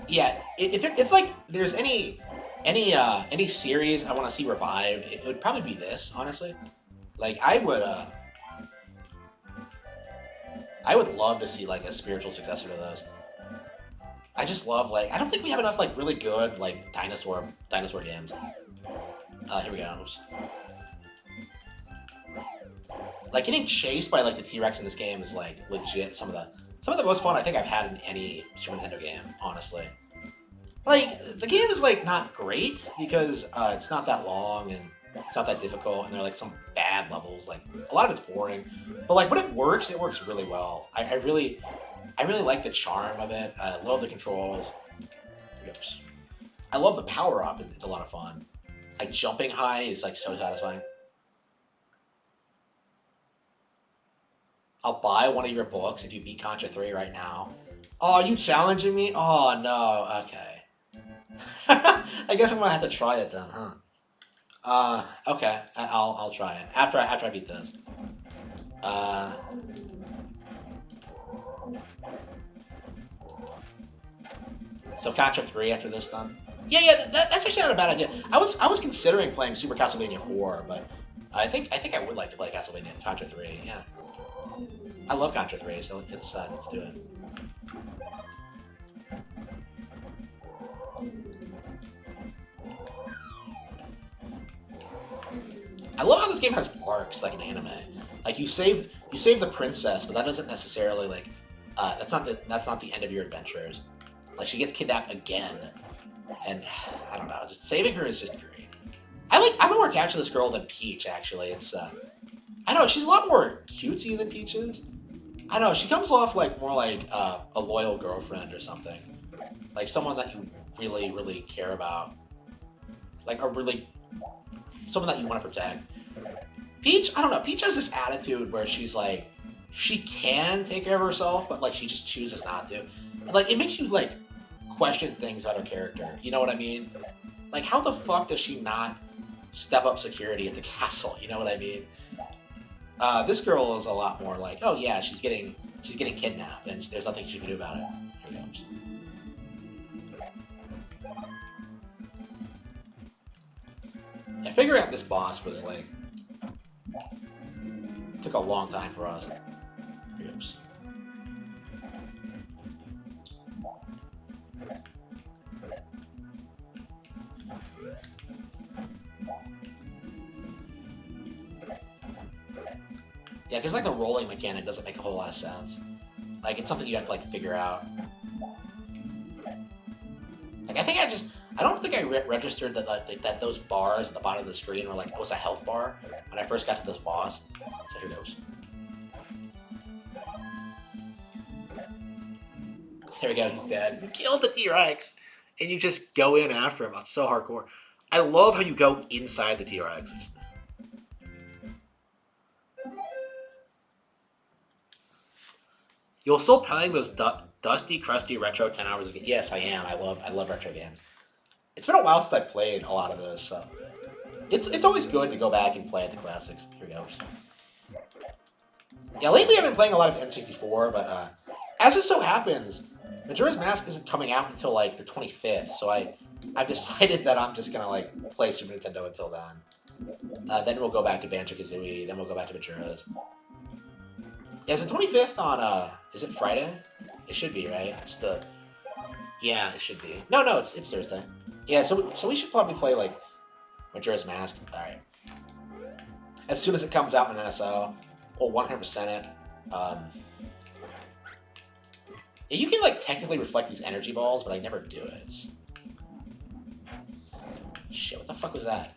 Yeah, if like there's any series I want to see revived, it would probably be this, honestly. Like I would love to see like a spiritual successor to those. I just love like I don't think we have enough like really good like dinosaur games. Here we go. Oops. Like getting chased by like the T-Rex in this game is like legit some of the most fun I think I've had in any Super Nintendo game, honestly. Like the game is like not great because it's not that long and it's not that difficult and there are like some bad levels. Like a lot of it's boring, but like when it works really well. I really like the charm of it. I love the controls. Oops. I love the power up. It's a lot of fun. Like jumping high is like so satisfying. I'll buy one of your books if you beat Contra 3 right now. Oh, are you challenging me? Oh no. Okay. I guess I'm gonna have to try it then, huh? Okay. I'll try it after I beat this. So Contra 3 after this then? Yeah, that's actually not a bad idea. I was considering playing Super Castlevania 4, but I think I would like to play Castlevania Contra 3. Yeah, I love Contra 3, so let's do it. I love how this game has arcs like an anime. Like you save the princess, but that doesn't necessarily like that's not the end of your adventures. Like she gets kidnapped again, and I don't know. Just saving her is just great. I'm more attached to this girl than Peach. Actually, it's I don't know. She's a lot more cutesy than Peach is. I don't know. She comes off like more like a loyal girlfriend or something, like someone that you really care about, like someone that you want to protect. Peach, I don't know. Peach has this attitude where she's like, she can take care of herself, but like she just chooses not to. And, like it makes you like question things about her character. You know what I mean? Like how the fuck does she not step up security at the castle? You know what I mean? This girl is a lot more like, oh yeah, she's getting kidnapped, and there's nothing she can do about it. Here we go. Yeah, figuring out this boss was like took a long time for us. Oops. Yeah, because like the rolling mechanic doesn't make a whole lot of sense. Like it's something you have to like figure out. Like I don't think I registered that that those bars at the bottom of the screen were like it was a health bar when I first got to this boss. So here goes. There we go, he's dead. You killed the T-Rex, and you just go in after him. That's so hardcore. I love how you go inside the T-Rex. You're still playing those dusty, crusty retro 10 hours a game? Yes, I am. I love retro games. It's been a while since I played a lot of those, so it's always good to go back and play at the classics. Here we go. Yeah, lately I've been playing a lot of N64, but as it so happens, Majora's Mask isn't coming out until like the 25th, so I've decided that I'm just gonna like play Super Nintendo until then. Then we'll go back to Banjo-Kazooie, then we'll go back to Majora's. Yeah, is the 25th on, is it Friday? It should be, right? It's the... Yeah, it should be. No, it's Thursday. Yeah, so we should probably play, like, Majora's Mask. Alright. As soon as it comes out in NSO, we'll 100% it. Yeah, you can, like, technically reflect these energy balls, but I never do it. Shit, what the fuck was that?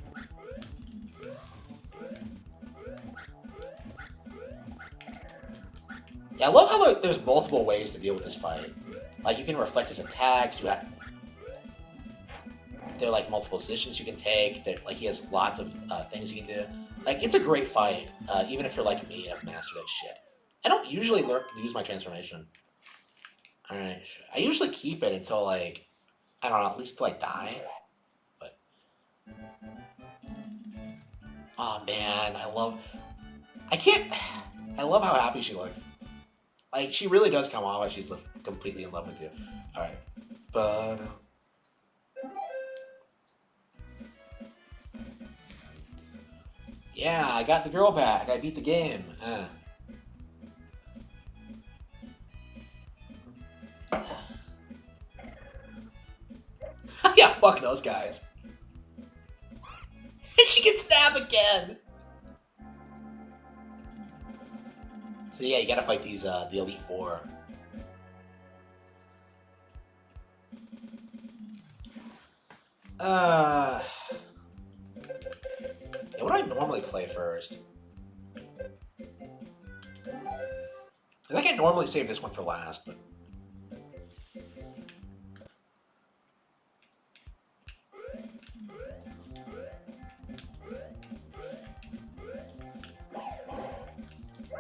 Yeah, I love how there's multiple ways to deal with this fight. Like, you can reflect his attacks, there are, like, multiple positions you can take, like, he has lots of things he can do. Like, it's a great fight, even if you're like me and have mastered that shit. I don't usually lose my transformation. Alright, I usually keep it until, like, I don't know, at least till I die. But... Oh, man, I love how happy she looks. Like, she really does come on when she's completely in love with you. Alright. But... Yeah, I got the girl back. I beat the game. Yeah, fuck those guys. And she gets stabbed again! So yeah, you gotta fight these, the Elite Four. Yeah, what do I normally play first? I think I normally save this one for last, but...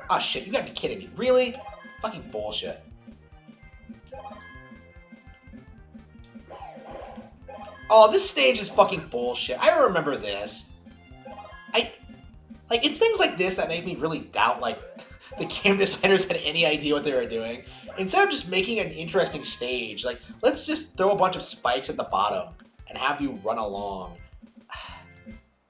Oh shit, you gotta be kidding me. Really? Fucking bullshit. Oh, this stage is fucking bullshit. I remember this. Like, it's things like this that make me really doubt, like, the game designers had any idea what they were doing. Instead of just making an interesting stage, like, let's just throw a bunch of spikes at the bottom and have you run along.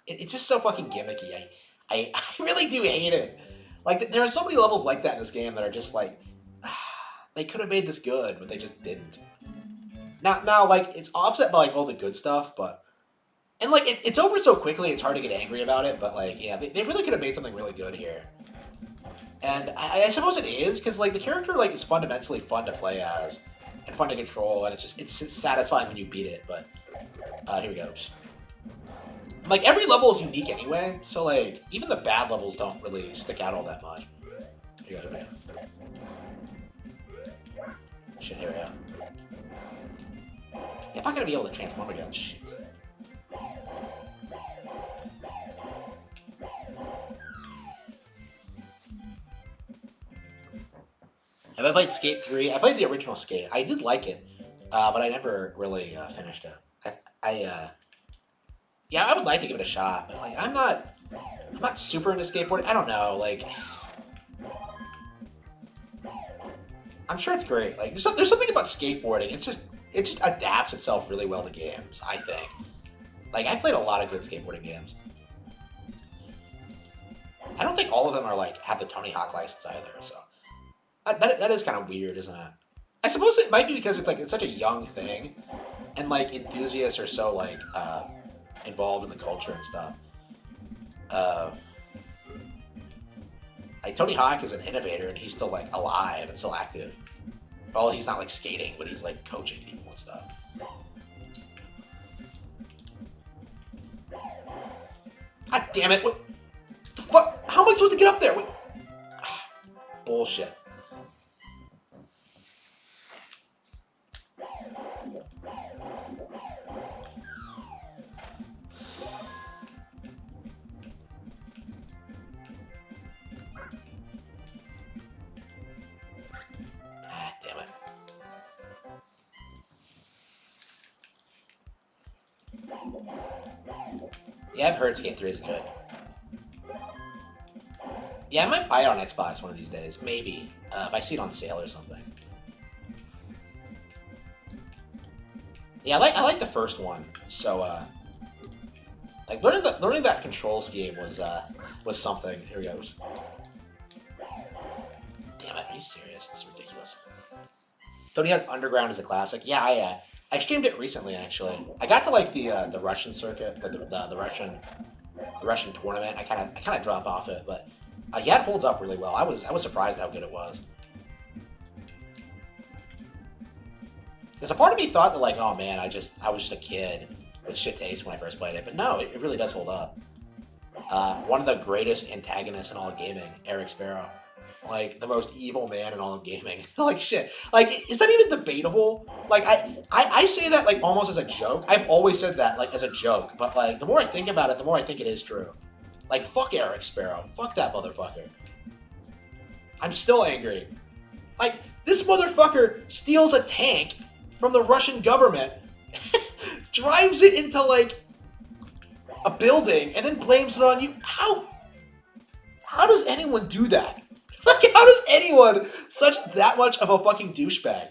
It's just so fucking gimmicky. I really do hate it. Like, there are so many levels like that in this game that are just like, they could have made this good, but they just didn't. Now, like, it's offset by, like, all the good stuff, but... And, like, it's over so quickly, it's hard to get angry about it, but, like, yeah, they really could have made something really good here. And I suppose it is, because, like, the character, like, is fundamentally fun to play as, and fun to control, and it's satisfying when you beat it, but... here we go. Like, every level is unique anyway, so, like, even the bad levels don't really stick out all that much. Here we go. Shit, here we go. Yeah, I'm not gonna be able to transform again. Shit. Have I played Skate 3? I played the original Skate. I did like it, but I never really finished it. Yeah, I would like to give it a shot, but like I'm not I'm not super into skateboarding. I don't know, like... I'm sure it's great. Like, there's something about skateboarding. It just adapts itself really well to games, I think. Like, I've played a lot of good skateboarding games. I don't think all of them are, like, have the Tony Hawk license either, so... That is kind of weird, isn't it? I suppose it might be because it's such a young thing, and, like, enthusiasts are so, like, involved in the culture and stuff. Like, Tony Hawk is an innovator, and he's still, like, alive and still active. Well, he's not, like, skating, but he's, like, coaching people and stuff. God damn it! What the fuck? How am I supposed to get up there? What? Bullshit. Damn it. Yeah, I've heard Skate 3 is good. Yeah, I might buy it on Xbox one of these days. Maybe. If I see it on sale or something. Yeah, I like the first one. So, like learning that control scheme was something. Here we go. Damn it, are you serious? This is ridiculous. Tony Hawk Underground is a classic. Yeah, I streamed it recently actually. I got to like the Russian circuit, the Russian tournament. I kind of dropped off it, but yeah, it holds up really well. I was surprised how good it was. Because a part of me thought that like, oh man, I was just a kid with shit taste when I first played it, but no, it really does hold up. One of the greatest antagonists in all of gaming, Eric Sparrow. Like, the most evil man in all of gaming. Like, shit. Like, is that even debatable? Like, I say that, like, almost as a joke. I've always said that, like, as a joke. But, like, the more I think about it, the more I think it is true. Like, fuck Eric Sparrow. Fuck that motherfucker. I'm still angry. Like, this motherfucker steals a tank from the Russian government, drives it into, like, a building, and then blames it on you. How does anyone do that? Like, how does anyone that much of a fucking douchebag?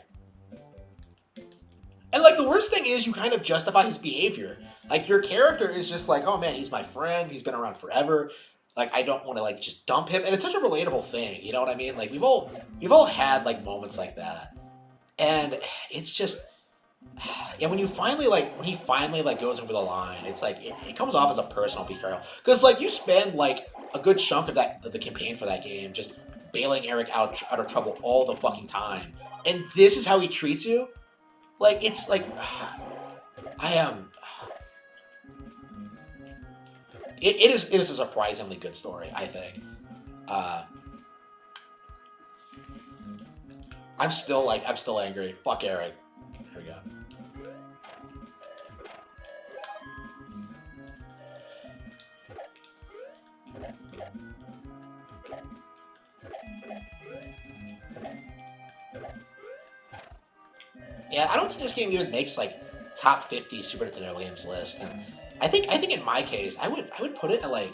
And, like, the worst thing is you kind of justify his behavior. Like, your character is just like, oh, man, he's my friend. He's been around forever. Like, I don't want to, like, just dump him. And it's such a relatable thing. You know what I mean? Like, we've all had, like, moments like that. And it's just... Yeah, when he finally, like, goes over the line, it's like, it comes off as a personal betrayal. Because, like, you spend, like, a good chunk of the campaign for that game just bailing Eric out of trouble all the fucking time. And this is how he treats you? Like, it's like... I am... It is a surprisingly good story, I think. I'm still angry. Fuck Eric. Here we go. Yeah, I don't think this game even makes like top 50 Super Nintendo games list. And I think in my case, I would put it at like,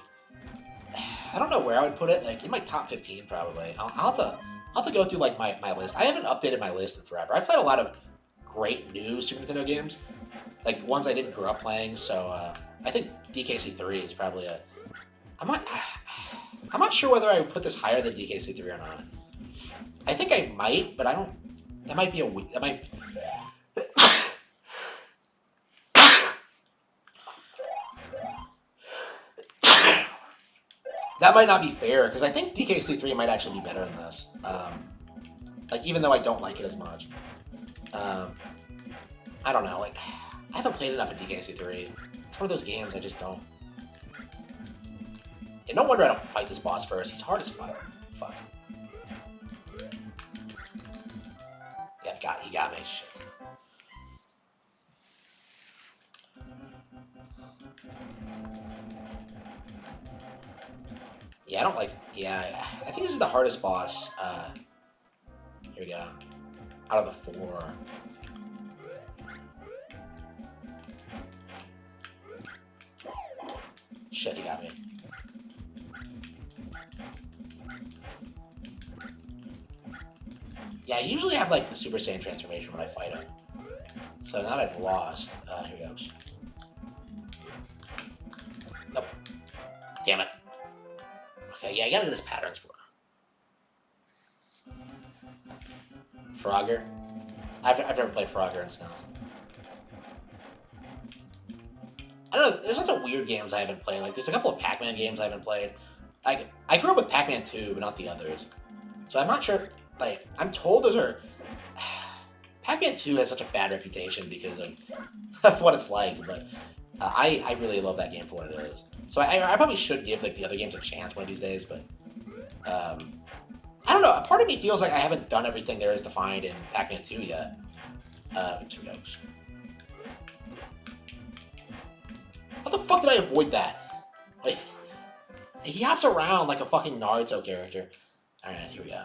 I don't know where I would put it, like in my top 15 probably. I'll have to go through like my list. I haven't updated my list in forever. I've played a lot of great new Super Nintendo games, like ones I didn't grow up playing. So I think DKC 3 is probably I'm not sure whether I would put this higher than DKC 3 or not. I think I might, but I don't. That might be that might. That might not be fair, because I think DKC 3 might actually be better than this. Like, even though I don't like it as much. I don't know, like, I haven't played enough of DKC 3. It's one of those games I just don't. And no wonder I don't fight this boss first. He's hard as fuck. Fuck. Yeah, he got me. Shit. Yeah, I don't like... Yeah, I think this is the hardest boss. Here we go. Out of the 4. Shit, he got me. Yeah, I usually have like the Super Saiyan transformation when I fight him. So now that I've lost, here goes. Nope. Damn it. Okay, yeah, I gotta get his patterns. Frogger. I've never played Frogger in Snows. I don't know, there's lots of weird games I haven't played. Like, there's a couple of Pac-Man games I haven't played. Like, I grew up with Pac-Man 2, but not the others. So I'm not sure, like, I'm told those are... Pac-Man 2 has such a bad reputation because of what it's like, but I really love that game for what it is. So I probably should give, like, the other games a chance one of these days, but... I don't know, a part of me feels like I haven't done everything there is to find in Pac-Man 2 yet. Who knows? How the fuck did I avoid that? Like, he hops around like a fucking Naruto character. Alright, here we go.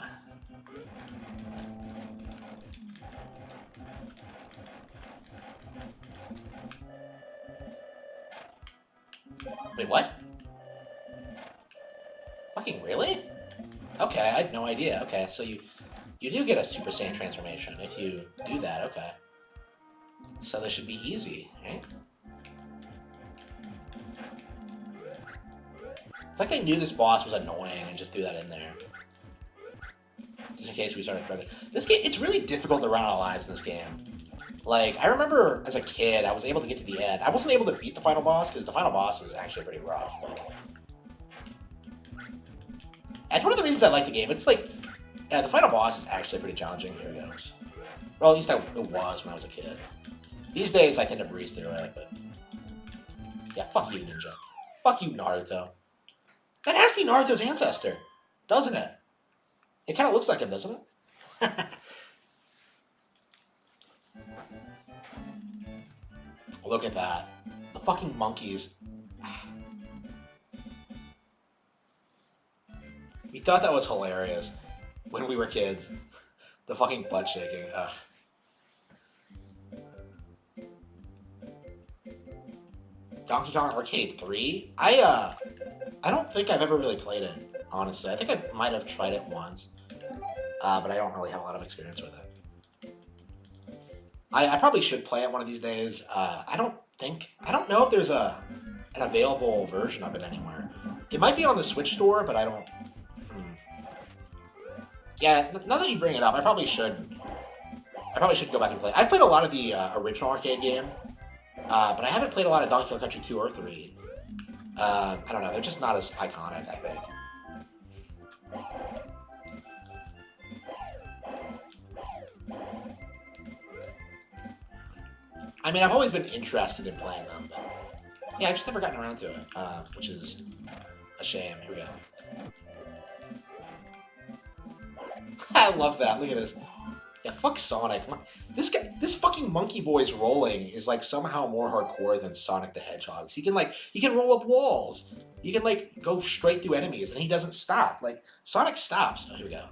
Wait, what? Fucking really? Okay, I had no idea. Okay, so you do get a Super Saiyan transformation if you do that, okay. So this should be easy, right? It's like they knew this boss was annoying and just threw that in there. Just in case we started trying to... This game, it's really difficult to run out of lives in this game. Like, I remember as a kid, I was able to get to the end. I wasn't able to beat the final boss, because the final boss is actually pretty rough, but... That's one of the reasons I like the game. It's like... Yeah, the final boss is actually pretty challenging. Here it goes. Well, at least it was when I was a kid. These days, I tend to breeze through it, but... Yeah, fuck you, Ninja. Fuck you, Naruto. That has to be Naruto's ancestor, doesn't it? It kind of looks like him, doesn't it? Look at that. The fucking monkeys. We thought that was hilarious when we were kids. The fucking butt shaking. Donkey Kong Arcade 3? I don't think I've ever really played it, honestly. I think I might have tried it once, but I don't really have a lot of experience with it. I probably should play it one of these days. I don't know if there's an available version of it anywhere. It might be on the Switch store, but I don't... Yeah, now that you bring it up, I probably should go back and play it. I've played a lot of the original arcade game, but I haven't played a lot of Donkey Kong Country 2 or 3. I don't know, they're just not as iconic, I think. I mean, I've always been interested in playing them, but yeah, I've just never gotten around to it, which is a shame. Here we go. I love that. Look at this. Yeah, fuck Sonic. This fucking monkey boy's rolling is like somehow more hardcore than Sonic the Hedgehog. He can roll up walls. He can like go straight through enemies, and he doesn't stop. Like Sonic stops. Oh, here we go.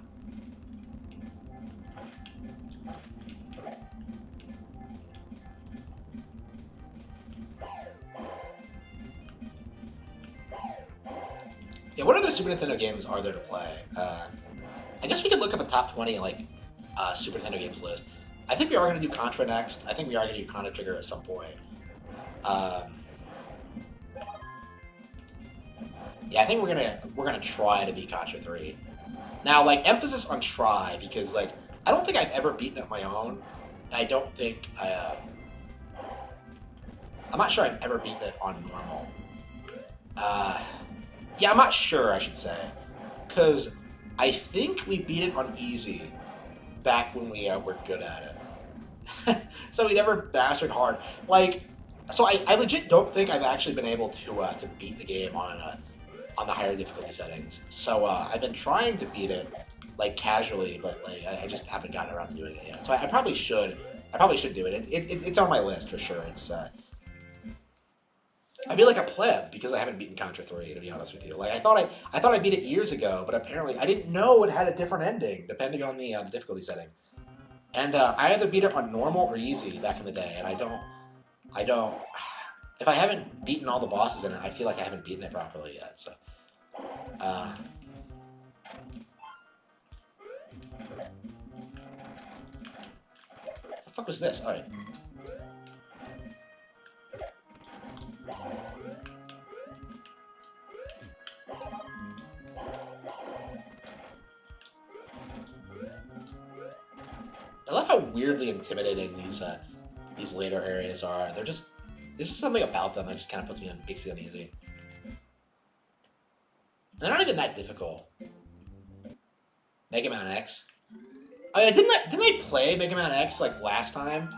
Yeah, what other Super Nintendo games are there to play? I guess we could look up a top 20 like Super Nintendo games list. I think we are going to do Contra next. I think we are going to do Chrono Trigger at some point. Yeah, I think we're gonna try to beat Contra 3. Now, like emphasis on try because like I don't think I've ever beaten it on my own. And I don't think I'm not sure I've ever beaten it on normal. Yeah, I'm not sure, I should say. Because I think we beat it on easy back when we were good at it. So we never bastard hard. Like, so I legit don't think I've actually been able to beat the game on the higher difficulty settings. So I've been trying to beat it, like, casually, but, like, I just haven't gotten around to doing it yet. So I probably should. I probably should do it. It's on my list, for sure. It's, I feel like a pleb because I haven't beaten Contra 3, to be honest with you. Like I thought I beat it years ago, but apparently I didn't know it had a different ending depending on the difficulty setting. And I either beat it on normal or easy back in the day, and I don't. If I haven't beaten all the bosses in it, I feel like I haven't beaten it properly yet. So, fuck was this? All right. I love how weirdly intimidating these later areas are. There's just something about them that just kind of makes me uneasy. They're not even that difficult. Mega Man X. Oh yeah, didn't I play Mega Man X like last time?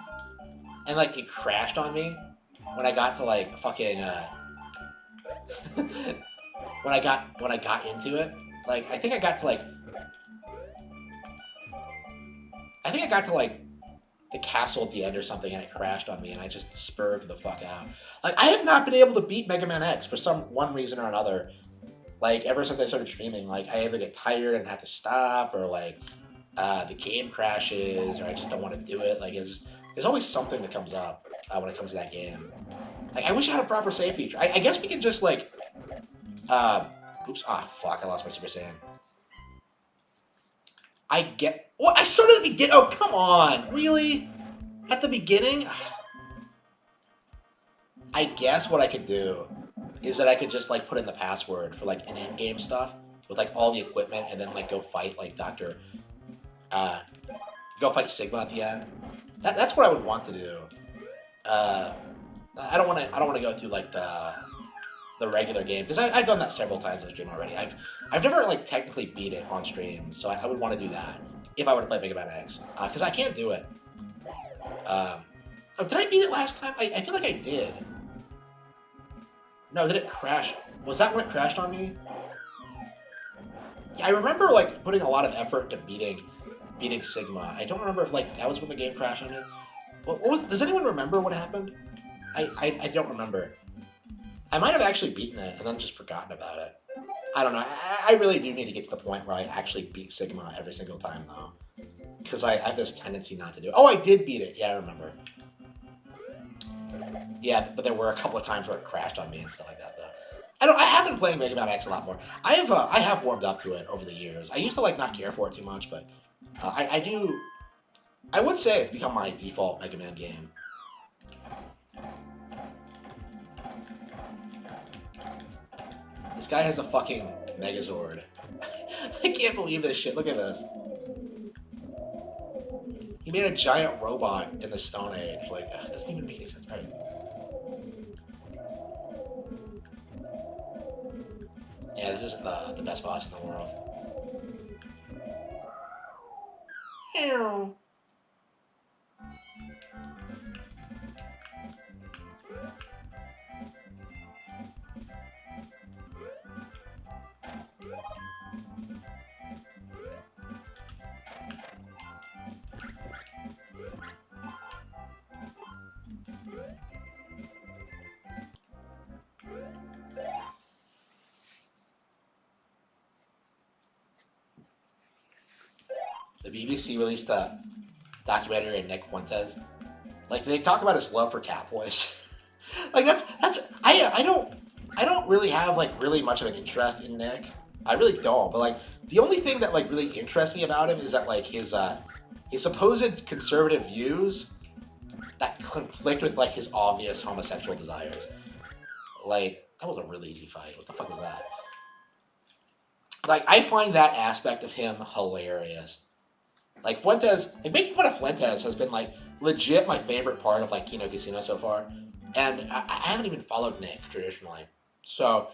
And like it crashed on me when I got to like fucking when I got into it. Like I think I got to like the castle at the end or something, and it crashed on me, and I just spurred the fuck out. Like I have not been able to beat Mega Man X for one reason or another. Like ever since I started streaming, like I either get tired and have to stop, or like the game crashes, or I just don't want to do it. Like there's always something that comes up when it comes to that game. Like I wish I had a proper save feature. I guess we could just like, oops, fuck, I lost my Super Saiyan. I started at the beginning. Oh, come on, really? At the beginning? I guess what I could do is that I could just like put in the password for like an in-game stuff with like all the equipment, and then like go fight like go fight Sigma at the end. That's what I would want to do. I don't want to go through like the regular game, because I've done that several times on stream already. I've never like technically beat it on stream, so I would want to do that if I were to play Mega Man X, because I can't do it. Did I beat it last time? I feel like I did. No, did it crash? Was that when it crashed on me? Yeah, I remember like putting a lot of effort into beating Sigma. I don't remember if like that was when the game crashed on me. What was? Does anyone remember what happened? I don't remember. I might have actually beaten it and then just forgotten about it. I don't know. I really do need to get to the point where I actually beat Sigma every single time, though. Because I have this tendency not to do it. Oh, I did beat it. Yeah, I remember. Yeah, but there were a couple of times where it crashed on me and stuff like that, though. I have been playing Mega Man X a lot more. I have warmed up to it over the years. I used to, like, not care for it too much, but I do... I would say it's become my default Mega Man game. This guy has a fucking Megazord. I can't believe this shit. Look at this. He made a giant robot in the Stone Age. Like, that doesn't even make any sense. All right. Yeah, this isn't the best boss in the world. Ew. The BBC released a documentary on Nick Fuentes. Like, they talk about his love for Catboys. Like, I don't really have, like, really much of an interest in Nick. I really don't, but, like, the only thing that, like, really interests me about him is that, like, his supposed conservative views that conflict with, like, his obvious homosexual desires. Like, that was a really easy fight. What the fuck was that? Like, I find that aspect of him hilarious. Like, Fuentes, like, making fun of Fuentes has been, like, legit my favorite part of, like, Kino Casino so far. And I haven't even followed Nick, traditionally. So,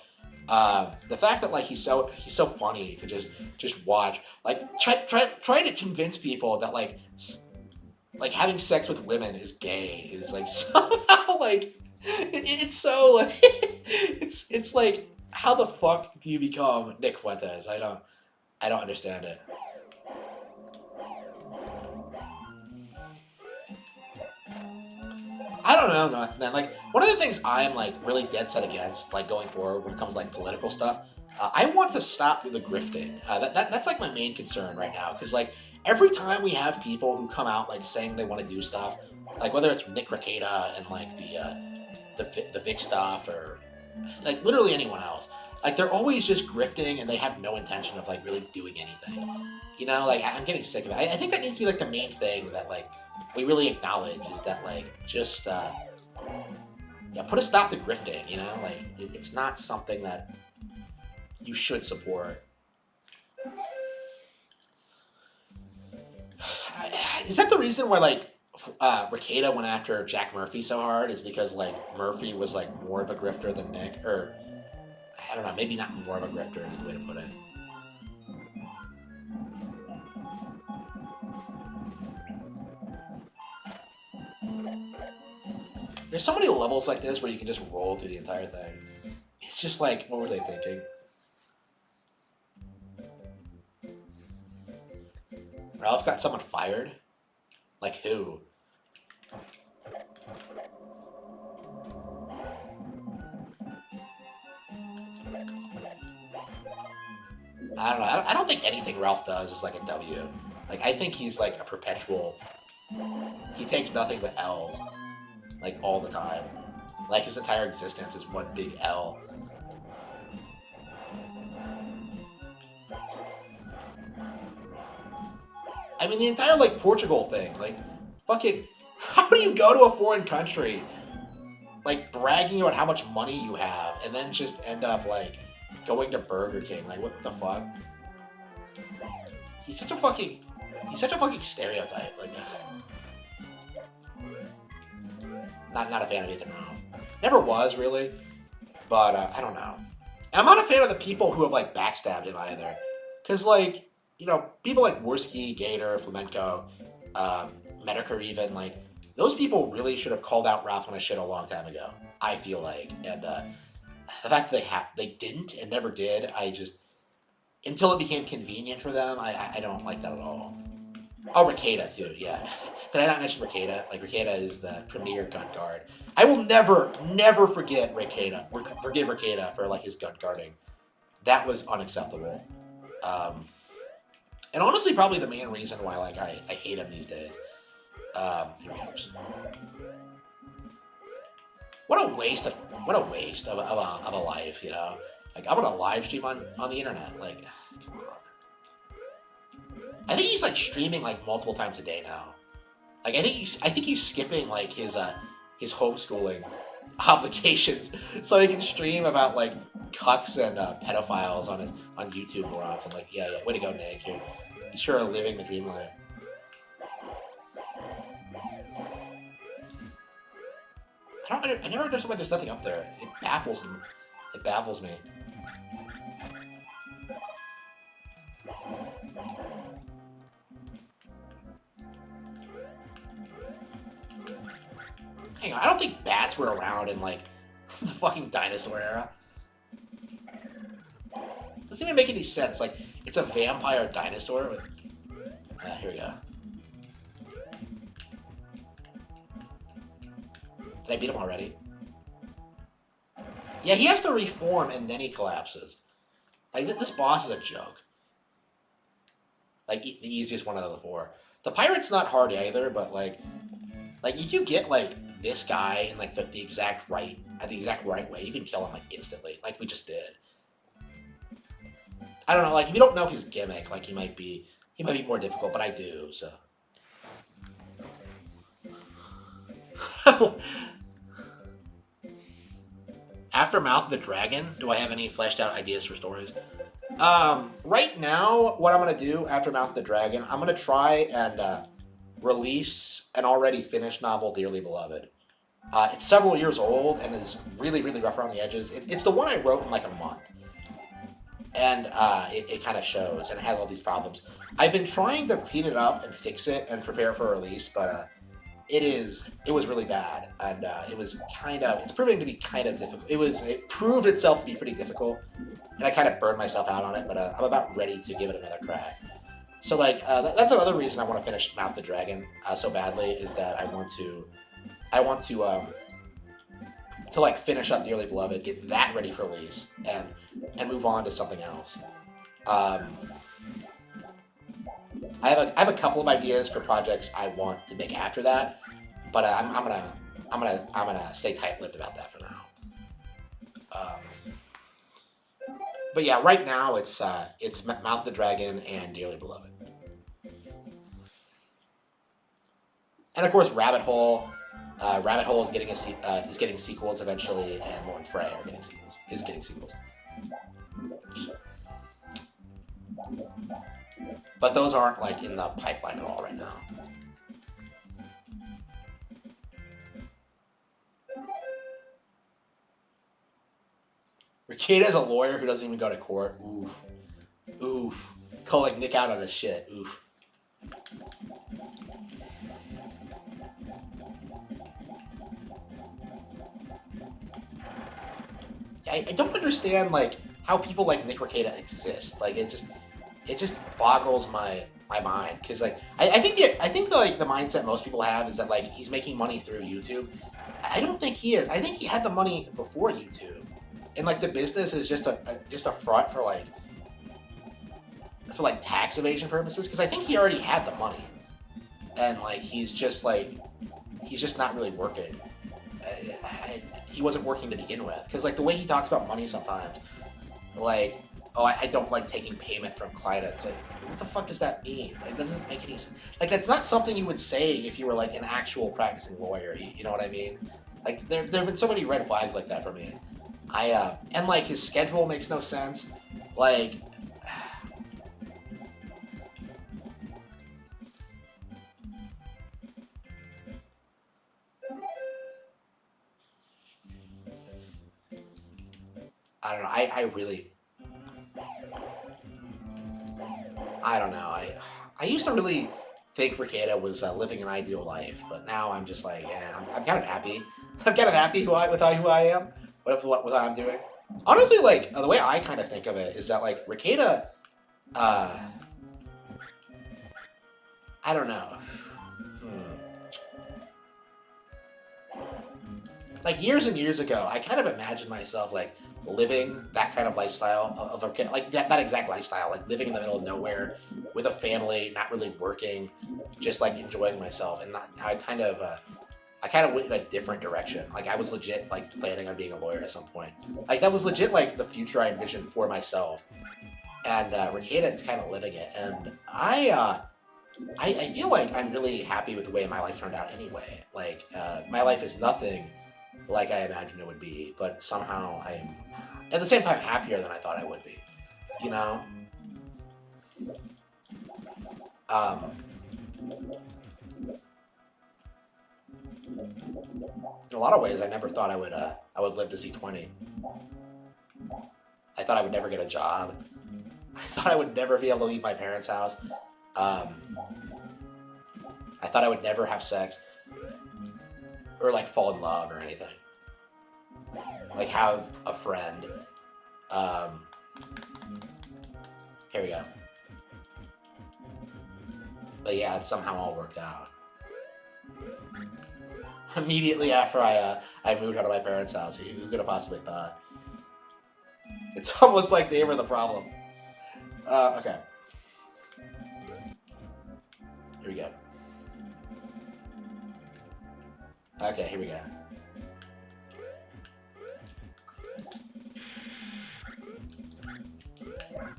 the fact that, like, he's so funny to just watch. Like, trying to convince people that, like, having sex with women is gay is, like, somehow, like, it's so, like, it's, like, how the fuck do you become Nick Fuentes? I don't understand it. I don't know, man. Like, one of the things I'm, like, really dead set against, like, going forward when it comes to, like, political stuff, I want to stop the grifting. That's, like, my main concern right now. Because, like, every time we have people who come out, like, saying they want to do stuff, like, whether it's Nick Rekieta and, like, the Vic stuff, or, like, literally anyone else, like, they're always just grifting, and they have no intention of, like, really doing anything. You know, like, I'm getting sick of it. I think that needs to be, like, the main thing that, like, we really acknowledge is that like just yeah, put a stop to grifting. You know, like it's not something that you should support. Is that the reason why like Ricada went after Jack Murphy so hard? Is because like Murphy was like more of a grifter than Nick, or I don't know, maybe not more of a grifter is the way to put it. There's so many levels like this where you can just roll through the entire thing. It's just like, what were they thinking? Ralph got someone fired? Like who? I don't know. I don't think anything Ralph does is like a W. Like, I think he's like a perpetual. He takes nothing but L's. Like, all the time. Like, his entire existence is one big L. I mean, the entire, like, Portugal thing. Like, fucking. How do you go to a foreign country, like, bragging about how much money you have, and then just end up, like, going to Burger King? Like, what the fuck? He's such a fucking stereotype. Like, not a fan of Ethan Ralph. Never was, really. But, I don't know. And I'm not a fan of the people who have, like, backstabbed him either. Because, like, you know, people like Worski, Gator, Flamenco, Medicare even, like, those people really should have called out Ralph on his shit a long time ago, I feel like. And the fact that they didn't and never did, I just, until it became convenient for them, I don't like that at all. Oh, Ricada, too, yeah. Did I not mention Ricada? Like, Ricada is the premier gun guard. I will never forget Ricada. Forgive Ricada for, like, his gun guarding. That was unacceptable. And honestly, probably the main reason why, like, I hate him these days. Here we go. What a waste of a life, you know? Like, I'm gonna live stream on the internet. Like, come on. I think he's like streaming like multiple times a day now. Like, I think he's skipping like his homeschooling obligations so he can stream about like cucks and pedophiles on YouTube more often. Like, yeah, way to go, Nick. You're sure living the dream life. I never understand why there's nothing up there. It baffles me. It baffles me. Hang on, I don't think bats were around in, like, the fucking dinosaur era. Doesn't even make any sense. Like, it's a vampire dinosaur. But, here we go. Did I beat him already? Yeah, he has to reform and then he collapses. Like, this boss is a joke. Like, the easiest one out of the four. The pirate's not hard either, but, like if you get, like, this guy in, like, the exact right, at the exact right way, you can kill him, like, instantly. Like we just did. I don't know, like, if you don't know his gimmick, like, he might be more difficult, but I do, so. After Mouth of the Dragon, do I have any fleshed out ideas for stories? Right now, what I'm going to do after Mouth of the Dragon, I'm going to try and release an already finished novel, Dearly Beloved. It's several years old and is really, really rough around the edges. It's the one I wrote in like a month. And it kind of shows, and it has all these problems. I've been trying to clean it up and fix it and prepare for release, but it was really bad, and it's proving to be kind of difficult. It proved itself to be pretty difficult, and I kind of burned myself out on it, but I'm about ready to give it another crack. So, like, that's another reason I want to finish Mouth of the Dragon so badly, is that I want to like finish up Dearly Beloved, get that ready for release, and move on to something else. I have a couple of ideas for projects I want to make after that, but I'm gonna stay tight-lipped about that for now. But yeah, right now it's Mouth of the Dragon and Dearly Beloved. And of course, Rabbit Hole. Rabbit Hole is getting is getting sequels eventually, and Lord Frey are getting sequels. Is getting sequels. But those aren't like in the pipeline at all right now. Ricada is a lawyer who doesn't even go to court. Oof. Oof. Call like Nick out on his shit. Oof. I don't understand like how people like Nick Ricada exist. Like it just boggles my mind because like I think like the mindset most people have is that like he's making money through YouTube. I don't think he is. I think he had the money before YouTube, and like the business is just a front for like tax evasion purposes. Because I think he already had the money, and like he's just not really working. He wasn't working to begin with because like the way he talks about money sometimes, like. Oh, I don't like taking payment from clients. Like, what the fuck does that mean? Like, that doesn't make any sense. Like, that's not something you would say if you were, like, an actual practicing lawyer. You know what I mean? Like, there have been so many red flags like that for me. And, like, his schedule makes no sense. Like... I don't know. I don't know. I used to really think Ricada was living an ideal life, but now I'm just like, yeah, I'm kind of happy. I'm kind of happy who I am, what I'm doing. Honestly, like the way I kind of think of it is that like Ricada, I don't know. Like years and years ago, I kind of imagined myself like living that kind of lifestyle of like that exact lifestyle, like living in the middle of nowhere with a family, not really working, just like enjoying myself. And I kind of went in a different direction. Like I was legit like planning on being a lawyer at some point. Like that was legit like the future I envisioned for myself. And Ricada is kind of living it. And I feel like I'm really happy with the way my life turned out anyway. Like my life is nothing like I imagined it would be, but somehow I'm at the same time happier than I thought I would be. You know? In a lot of ways, I never thought I would live to see 20. I thought I would never get a job. I thought I would never be able to leave my parents' house. I thought I would never have sex or like fall in love or anything. Like have a friend. Here we go. But yeah, it somehow all worked out. Immediately after I moved out of my parents' house, who could have possibly thought? It's almost like they were the problem. Okay. Here we go. Okay, here we go.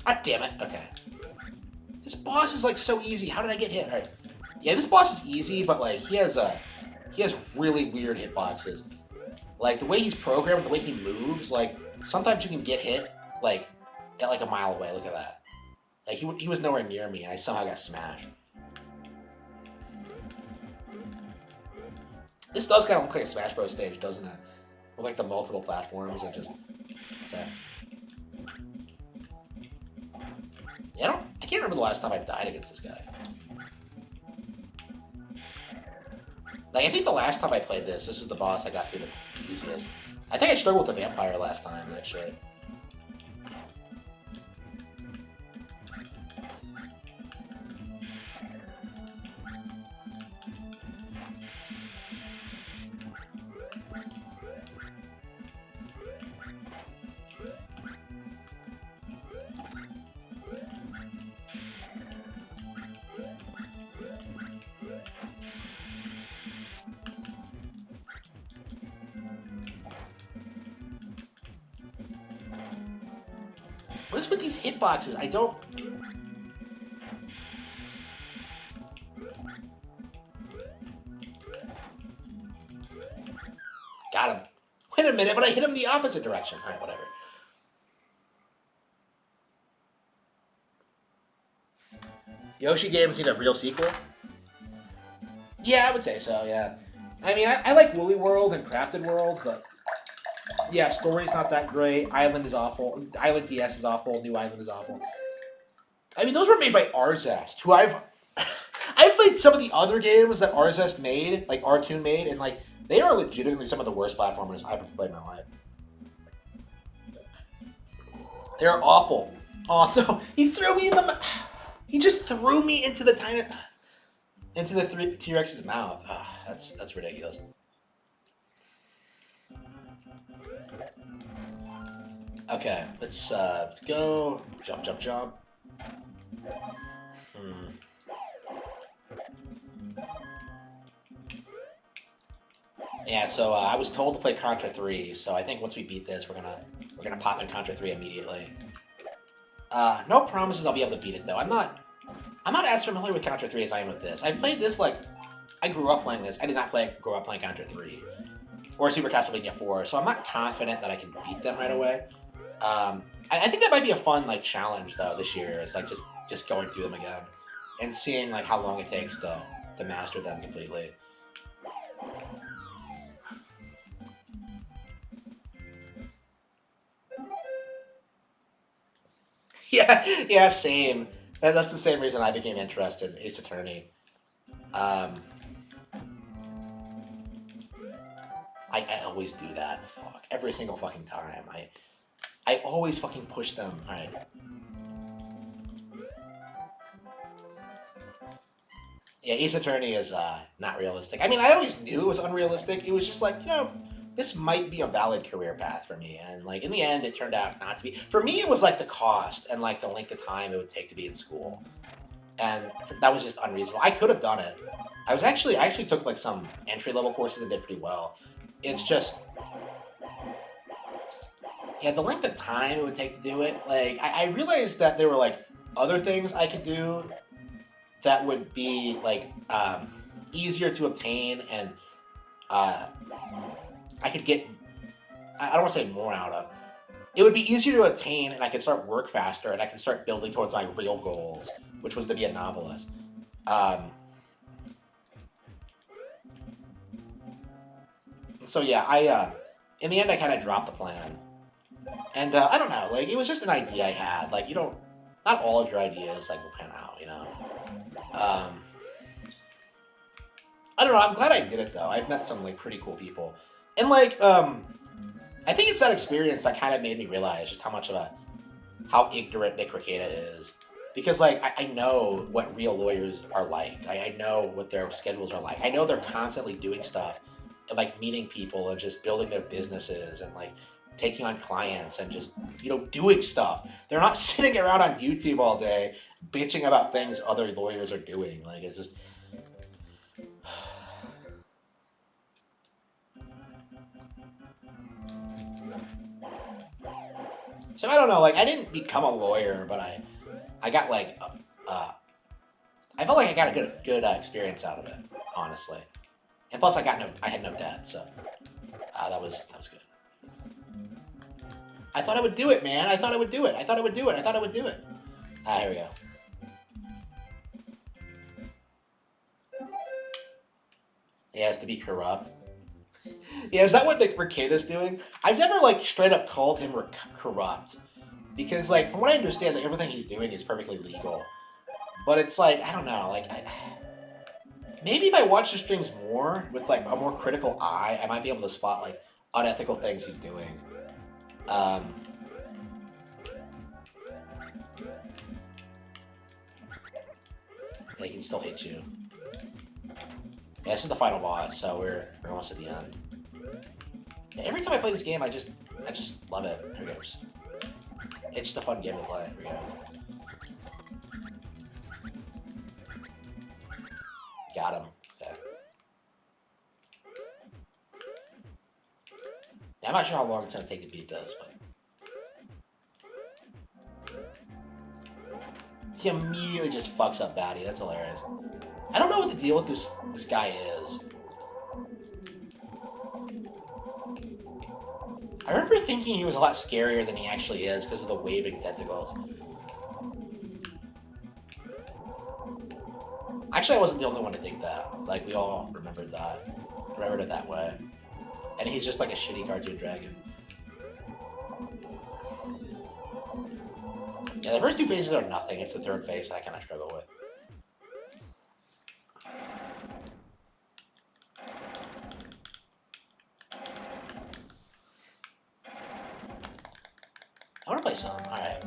God damn it. Okay. This boss is like so easy. How did I get hit? Alright. Yeah, this boss is easy, but like he has really weird hitboxes. Like the way he's programmed, the way he moves, like sometimes you can get hit like at like a mile away. Look at that. Like he was nowhere near me and I somehow got smashed. This does kind of look like a Smash Bros. Stage, doesn't it? With like the multiple platforms and just... Okay. Yeah, I can't remember the last time I died against this guy. Like, I think the last time I played this is the boss I got through the easiest. I think I struggled with the vampire last time, actually. What is with these hitboxes? I don't... Wait a minute, but I hit him the opposite direction. All right, whatever. Yoshi games need a real sequel? Yeah, I would say so, yeah. I mean, I like Woolly World and Crafted World, but yeah, story's not that great. Island is awful. Island DS is awful. New Island is awful. I mean, those were made by Arzest, who I've played some of the other games that Arzest made, like Artoon made, and like they are legitimately some of the worst platformers I've ever played in my life. They're awful. Oh no, he threw me in the. He just threw me into the T-Rex's mouth. Oh, that's ridiculous. Okay, let's go. Jump, jump, jump. Yeah, so I was told to play Contra 3, so I think once we beat this, we're gonna pop in Contra 3 immediately. No promises I'll be able to beat it though. I'm not as familiar with Contra 3 as I am with this. I played this like I grew up playing this. I did not grow up playing Contra 3 or Super Castlevania 4, so I'm not confident that I can beat them right away. I think that might be a fun like challenge though this year. It's like just going through them again and seeing like how long it takes to master them completely. Yeah, same. That's the same reason I became interested in Ace Attorney. I always do that. Fuck. Every single fucking time. I always fucking push them. Alright. Yeah, Ace Attorney is not realistic. I mean, I always knew it was unrealistic. It was just like, this might be a valid career path for me. And like in the end, it turned out not to be. For me, it was like the cost and like the length of time it would take to be in school. And that was just unreasonable. I could have done it. I actually took like some entry-level courses and did pretty well. It's just, yeah, the length of time it would take to do it. Like, I realized that there were like other things I could do that would be like easier to obtain and I could get, I don't want to say more out of. It would be easier to attain and I could start work faster and I could start building towards my real goals, which was to be a novelist. So yeah, in the end I kind of dropped the plan. And I don't know, like it was just an idea I had. Like not all of your ideas like will pan out, I don't know, I'm glad I did it though. I've met some like pretty cool people. And like, I think it's that experience that kind of made me realize just how ignorant Nick Rekieta is. Because like, I know what real lawyers are like. I know what their schedules are like. I know they're constantly doing stuff and like meeting people and just building their businesses and like taking on clients and just, doing stuff. They're not sitting around on YouTube all day bitching about things other lawyers are doing. Like, it's just... So I don't know, like I didn't become a lawyer, but I got like I felt like I got a good experience out of it, honestly. And plus I had no debt, so that was good. I thought I would do it, man. I thought I would do it. Here we go. He has to be corrupt. Yeah, is that what Nick Rekieta's doing? I've never, like, straight up called him corrupt. Because, like, from what I understand, like, everything he's doing is perfectly legal. But it's like, I don't know, like, maybe if I watch the streams more, with, like, a more critical eye, I might be able to spot, like, unethical things he's doing. They can still hit you. Yeah, this is the final boss, so we're almost at the end. Yeah, every time I play this game, I just love it. Here it goes. It's just a fun game to play. Here we go. Got him. Okay. Yeah, I'm not sure how long it's gonna take to beat this, but he immediately just fucks up Batty. That's hilarious. I don't know what the deal with this guy is. I remember thinking he was a lot scarier than he actually is because of the waving tentacles. Actually, I wasn't the only one to think that. Like, we all remembered it that way. And he's just like a shitty cartoon dragon. Yeah, the first two phases are nothing. It's the third phase that I kind of struggle with. I want to play some. Alright.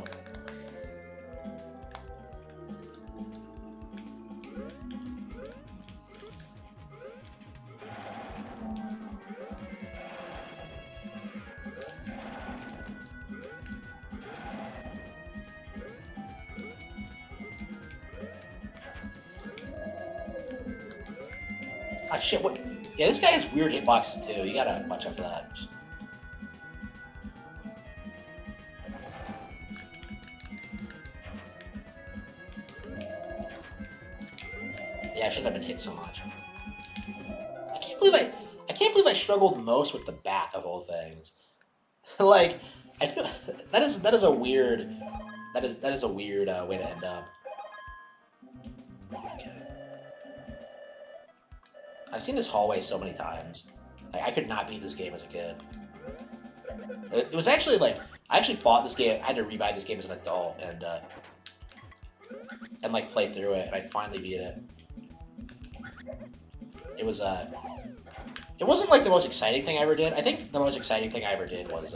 Ah, shit, what? Yeah, this guy has weird hitboxes too. You gotta watch out for that. Yeah, I shouldn't have been hit so much. I can't believe I struggled most with the bat of all things. Like, I feel that is a weird that is a weird way to end up. Okay. I've seen this hallway so many times. Like, I could not beat this game as a kid. It was actually like I actually bought this game. I had to rebuy this game as an adult and like play through it, and I finally beat it. It was it wasn't like the most exciting thing I ever did. I think the most exciting thing I ever did was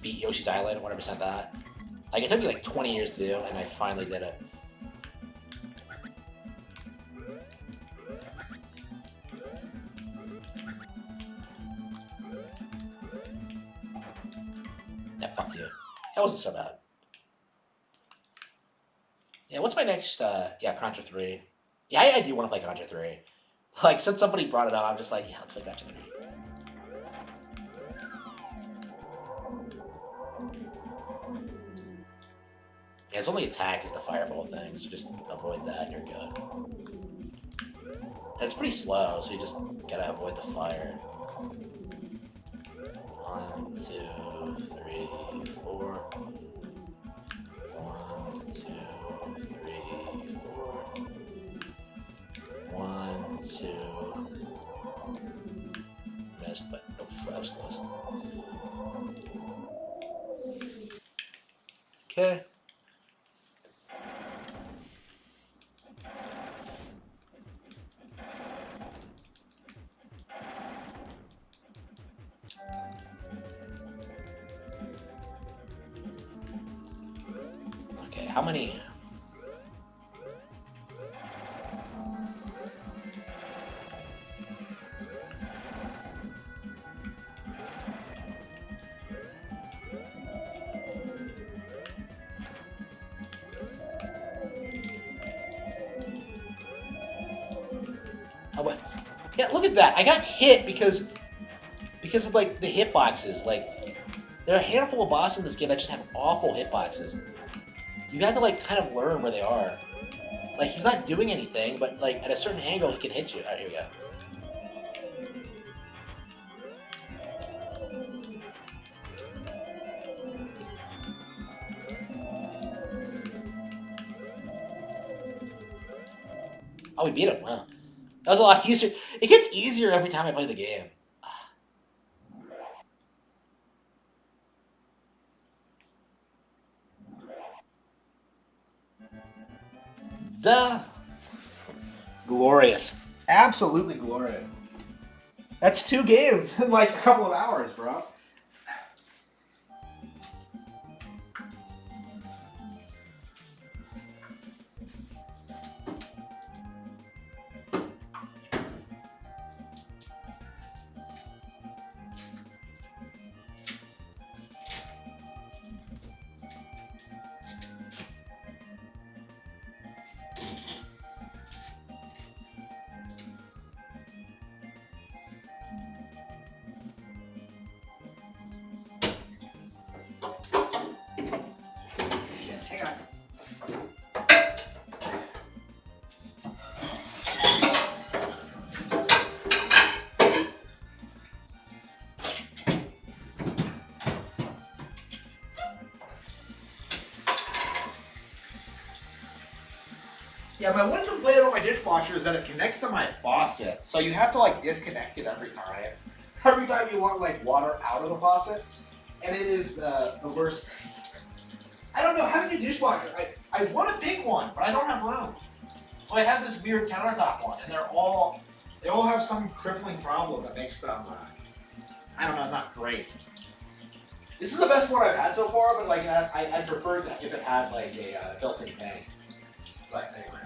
beat Yoshi's Island, 100% that. Like, it took me like 20 years to do, and I finally did it. Yeah, fuck you. That wasn't so bad. Yeah, what's my next, yeah, Contra 3. Yeah, I do want to play Contra 3. Like, since somebody brought it up, I'm just like, yeah, let's play Contra 3. Yeah, its only attack is the fireball thing, so just avoid that and you're good. And it's pretty slow, so you just gotta avoid the fire. 1, 2, 3, 4. 1, 2, 3, 4. 1, 2. Missed, but oh, that was close. Okay. Okay, how many? Oh, what? Yeah, look at that. I got hit because of like the hitboxes. Like, there are a handful of bosses in this game that just have awful hitboxes. You have to like kind of learn where they are. Like, he's not doing anything, but like at a certain angle he can hit you. Alright, here we go. Oh, we beat him. Wow. That was a lot easier. It gets easier every time I play the game. Duh. Glorious. Absolutely glorious. That's 2 games in like a couple of hours, bro. Yeah, my one complaint about my dishwasher is that it connects to my faucet, so you have to like disconnect it every time. Every time you want like water out of the faucet, and it is the worst thing. I don't know, having a dishwasher, I want a big one, but I don't have room. So I have this weird countertop one, and they all have some crippling problem that makes them, I don't know, not great. This is the best one I've had so far, but like I prefer that if it had like a built-in tank. But anyway.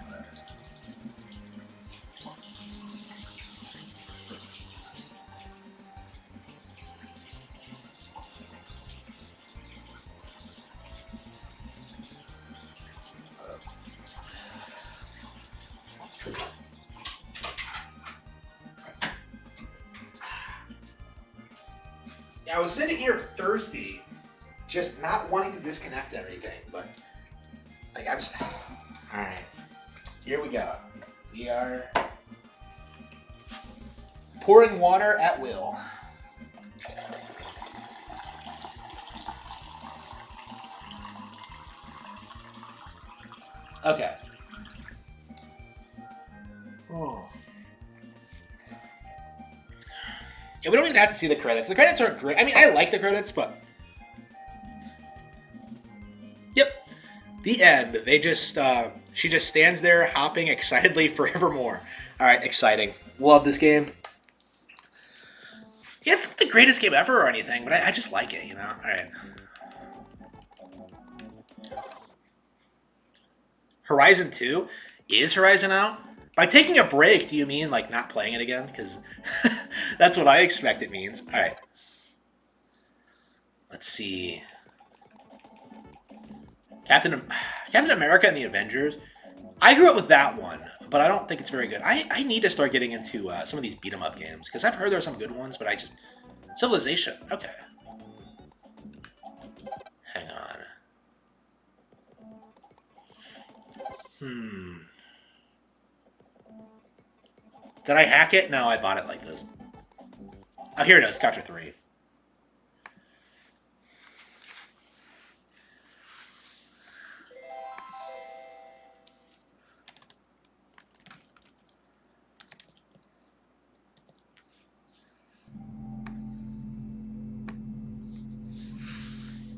Yeah, I was sitting here thirsty, just not wanting to disconnect everything, but like I'm just. All right, here we go. We are pouring water at will. Okay. Oh. Yeah, we don't even have to see the credits. The credits aren't great. I mean, I like the credits, but yep. The end. They just she just stands there hopping excitedly forevermore. All right, exciting. Love this game. Yeah, it's not the greatest game ever or anything, but I just like it, you know? All right. Horizon 2? Is Horizon out? By taking a break, do you mean like not playing it again? Because that's what I expect it means. All right. Let's see. Captain America and the Avengers. I grew up with that one, but I don't think it's very good. I need to start getting into some of these beat 'em up games because I've heard there are some good ones, but Civilization. Okay. Hang on. Did I hack it? No, I bought it like this. Oh, here it is. Chapter 3.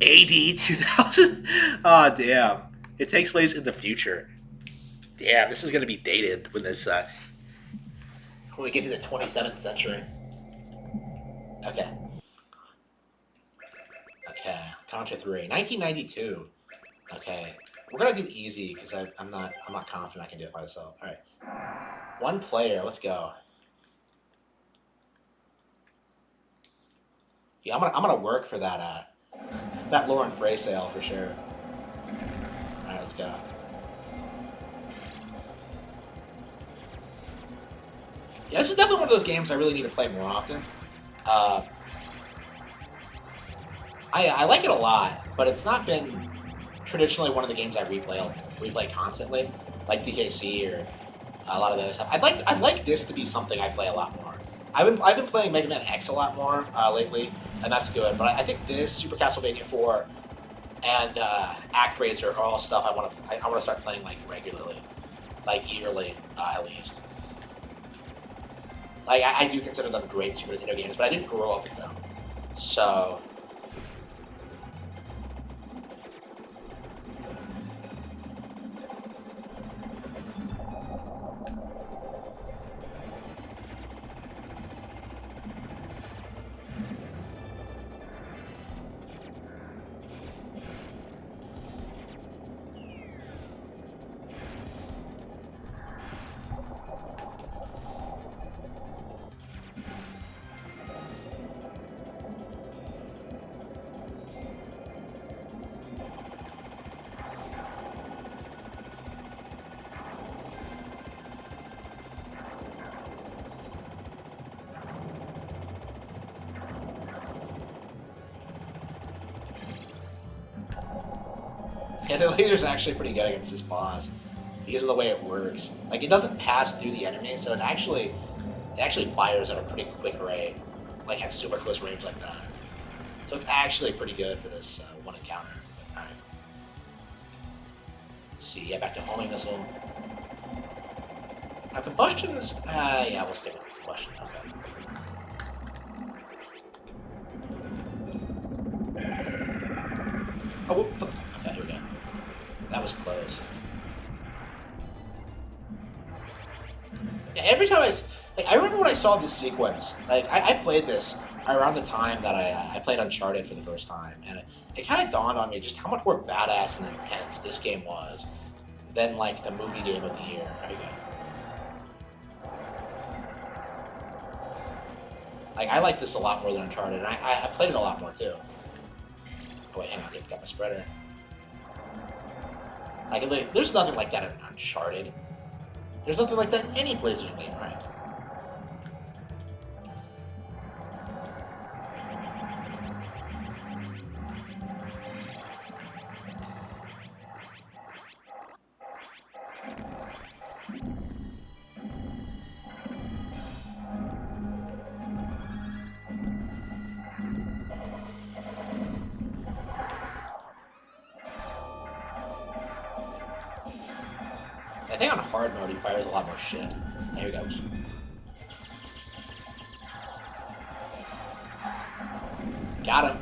AD 2000? Oh, damn. It takes place in the future. Damn, this is going to be dated when this, when we get to the 27th century. Okay. Okay. Contra 3. 1992. Okay. We're going to do easy because I'm not confident I can do it by myself. All right. One player. Let's go. Yeah, I'm gonna work for that Lauren Frey sale for sure. All right, let's go. Yeah, this is definitely one of those games I really need to play more often. I like it a lot, but it's not been traditionally one of the games I replay constantly, like DKC or a lot of those. I'd like this to be something I play a lot more. I've been playing Mega Man X a lot more lately, and that's good. But I think this Super Castlevania 4 and ActRaiser are all stuff I want to start playing like regularly, like yearly at least. Like I do consider them great Super Nintendo games, but I didn't grow up with them, so. Yeah, the laser's actually pretty good against this boss because of the way it works. Like, it doesn't pass through the enemy, so it actually fires at a pretty quick rate, like at super close range like that. So it's actually pretty good for this one encounter. All right. Let's see. Yeah, back to homing missile. Now combustion is, yeah, we'll stick with combustion. Okay. Oh, whoop, okay, here we go. That was close. Yeah, every time I remember when I saw this sequence. Like, I played this around the time that I played Uncharted for the first time, and it kind of dawned on me just how much more badass and intense this game was than like the movie game of the year. There you go. Like, I like this a lot more than Uncharted, and I've played it a lot more too. Oh wait, hang on, I got my spreader. Like, there's nothing like that in Uncharted. There's nothing like that in any PlayStation game, right? I think on hard mode he fires a lot more shit. There he goes. Got him.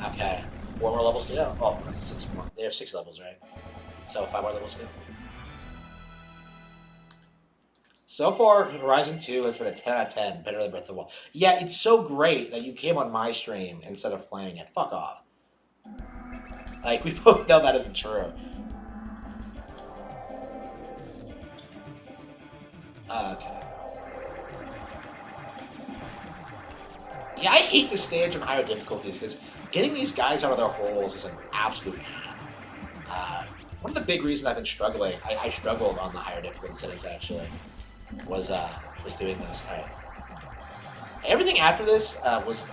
Okay. 4 more levels to go. Oh, 6 more. They have 6 levels, right? So 5 more levels to go. So far, Horizon 2 has been a 10 out of 10, better than Breath of the Wild. Yeah, it's so great that you came on my stream instead of playing it. Fuck off. Like, we both know that isn't true. Okay. Yeah, I hate this stage on higher difficulties, because getting these guys out of their holes is an absolute pain. One of the big reasons I've been struggling, I struggled on the higher difficulty settings, actually, was doing this. Alright. Everything after this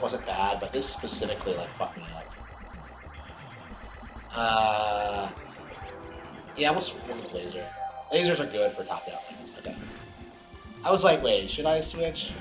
wasn't bad, but this specifically, like, fucked me up. Yeah, we'll with laser. Lasers are good for top-down things. Okay. I was like, wait, should I switch?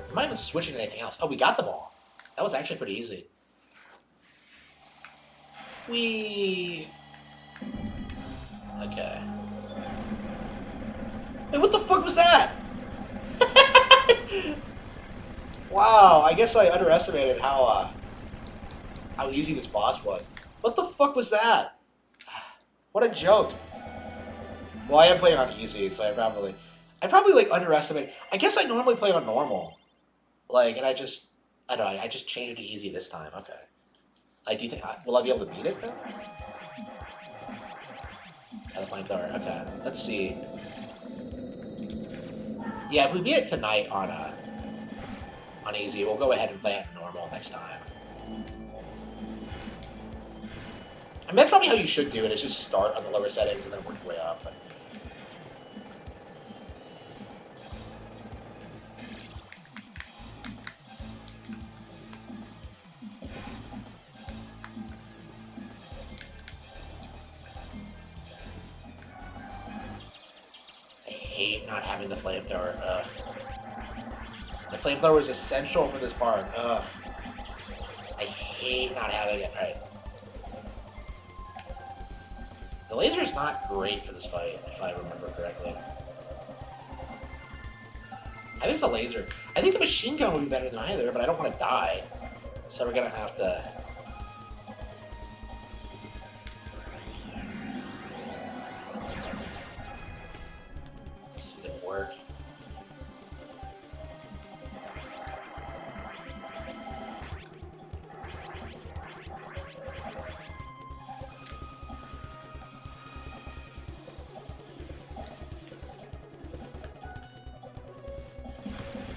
I'm not even switching to anything else. Oh, we got the ball. That was actually pretty easy. Okay. Hey, what the fuck was that? Wow, I guess I underestimated how easy this boss was. What the fuck was that? What a joke. Well, I am playing on easy, so I probably like underestimated. I guess I normally play on normal. Like, and I just changed it to easy this time. Okay. Do you think, will I be able to beat it now? Yeah, the flamethrower. Okay, let's see. Yeah, if we beat it tonight on easy, we'll go ahead and play it normal next time. I mean, that's probably how you should do it, is just start on the lower settings and then work your way up. But... I hate not having the flamethrower. Ugh. The flamethrower is essential for this part. Ugh. I hate not having it. Alright. The laser is not great for this fight, if I remember correctly. I think it's a laser. I think the machine gun would be better than either, but I don't want to die. So we're gonna have to... This didn't work.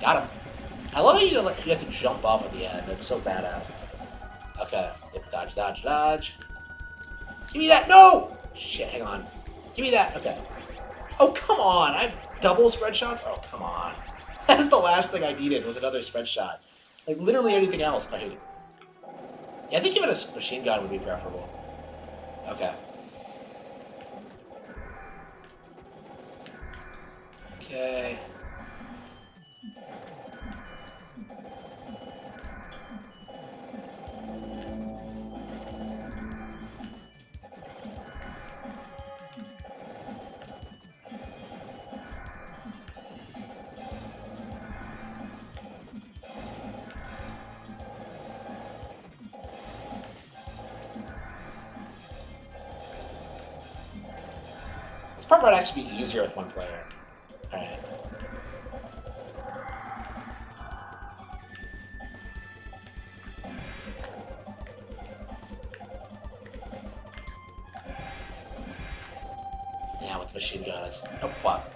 Got him. I love how you have to jump off at the end. It's so badass. Okay. Yep, dodge, dodge, dodge. Give me that. No! Shit, hang on. Give me that. Okay. Oh, come on. I have double spread shots? Oh, come on. That's last thing I needed was another spread shot. Like, literally anything else. I hate it. Yeah, I think even a machine gun would be preferable. Okay. Okay. This part might actually be easier with one player. Alright. Yeah, with machine guns. Oh, fuck.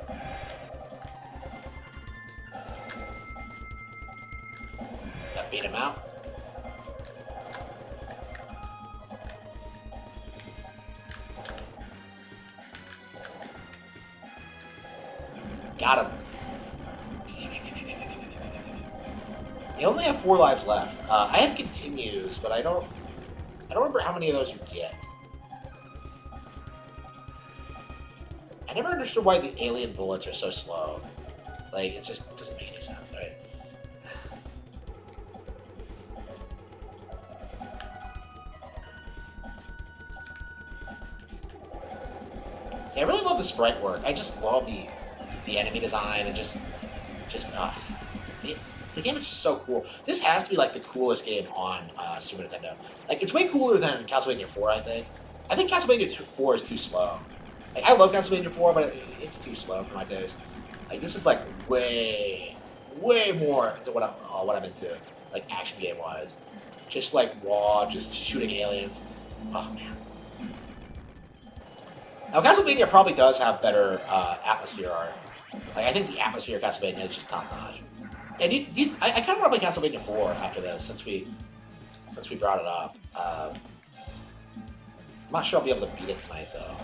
That beat him out. Got him. You only have 4 lives left. I have continues, but I don't remember how many of those you get. I never understood why the alien bullets are so slow. Like, it just doesn't make any sense, right? Yeah, I really love the sprite work. I just love the enemy design and just the game is so cool. This has to be like the coolest game on Super Nintendo. Like, it's way cooler than Castlevania 4, I think. I think Castlevania 4 is too slow. Like, I love Castlevania 4, but it's too slow for my taste. Like, this is like way more than what I'm into, like action game wise. Just like raw, just shooting aliens. Oh man. Now Castlevania probably does have better atmosphere art. Like, I think the atmosphere of Castlevania is just top notch. And I kind of want to play Castlevania 4 after this, since we brought it up. I'm not sure I'll be able to beat it tonight though.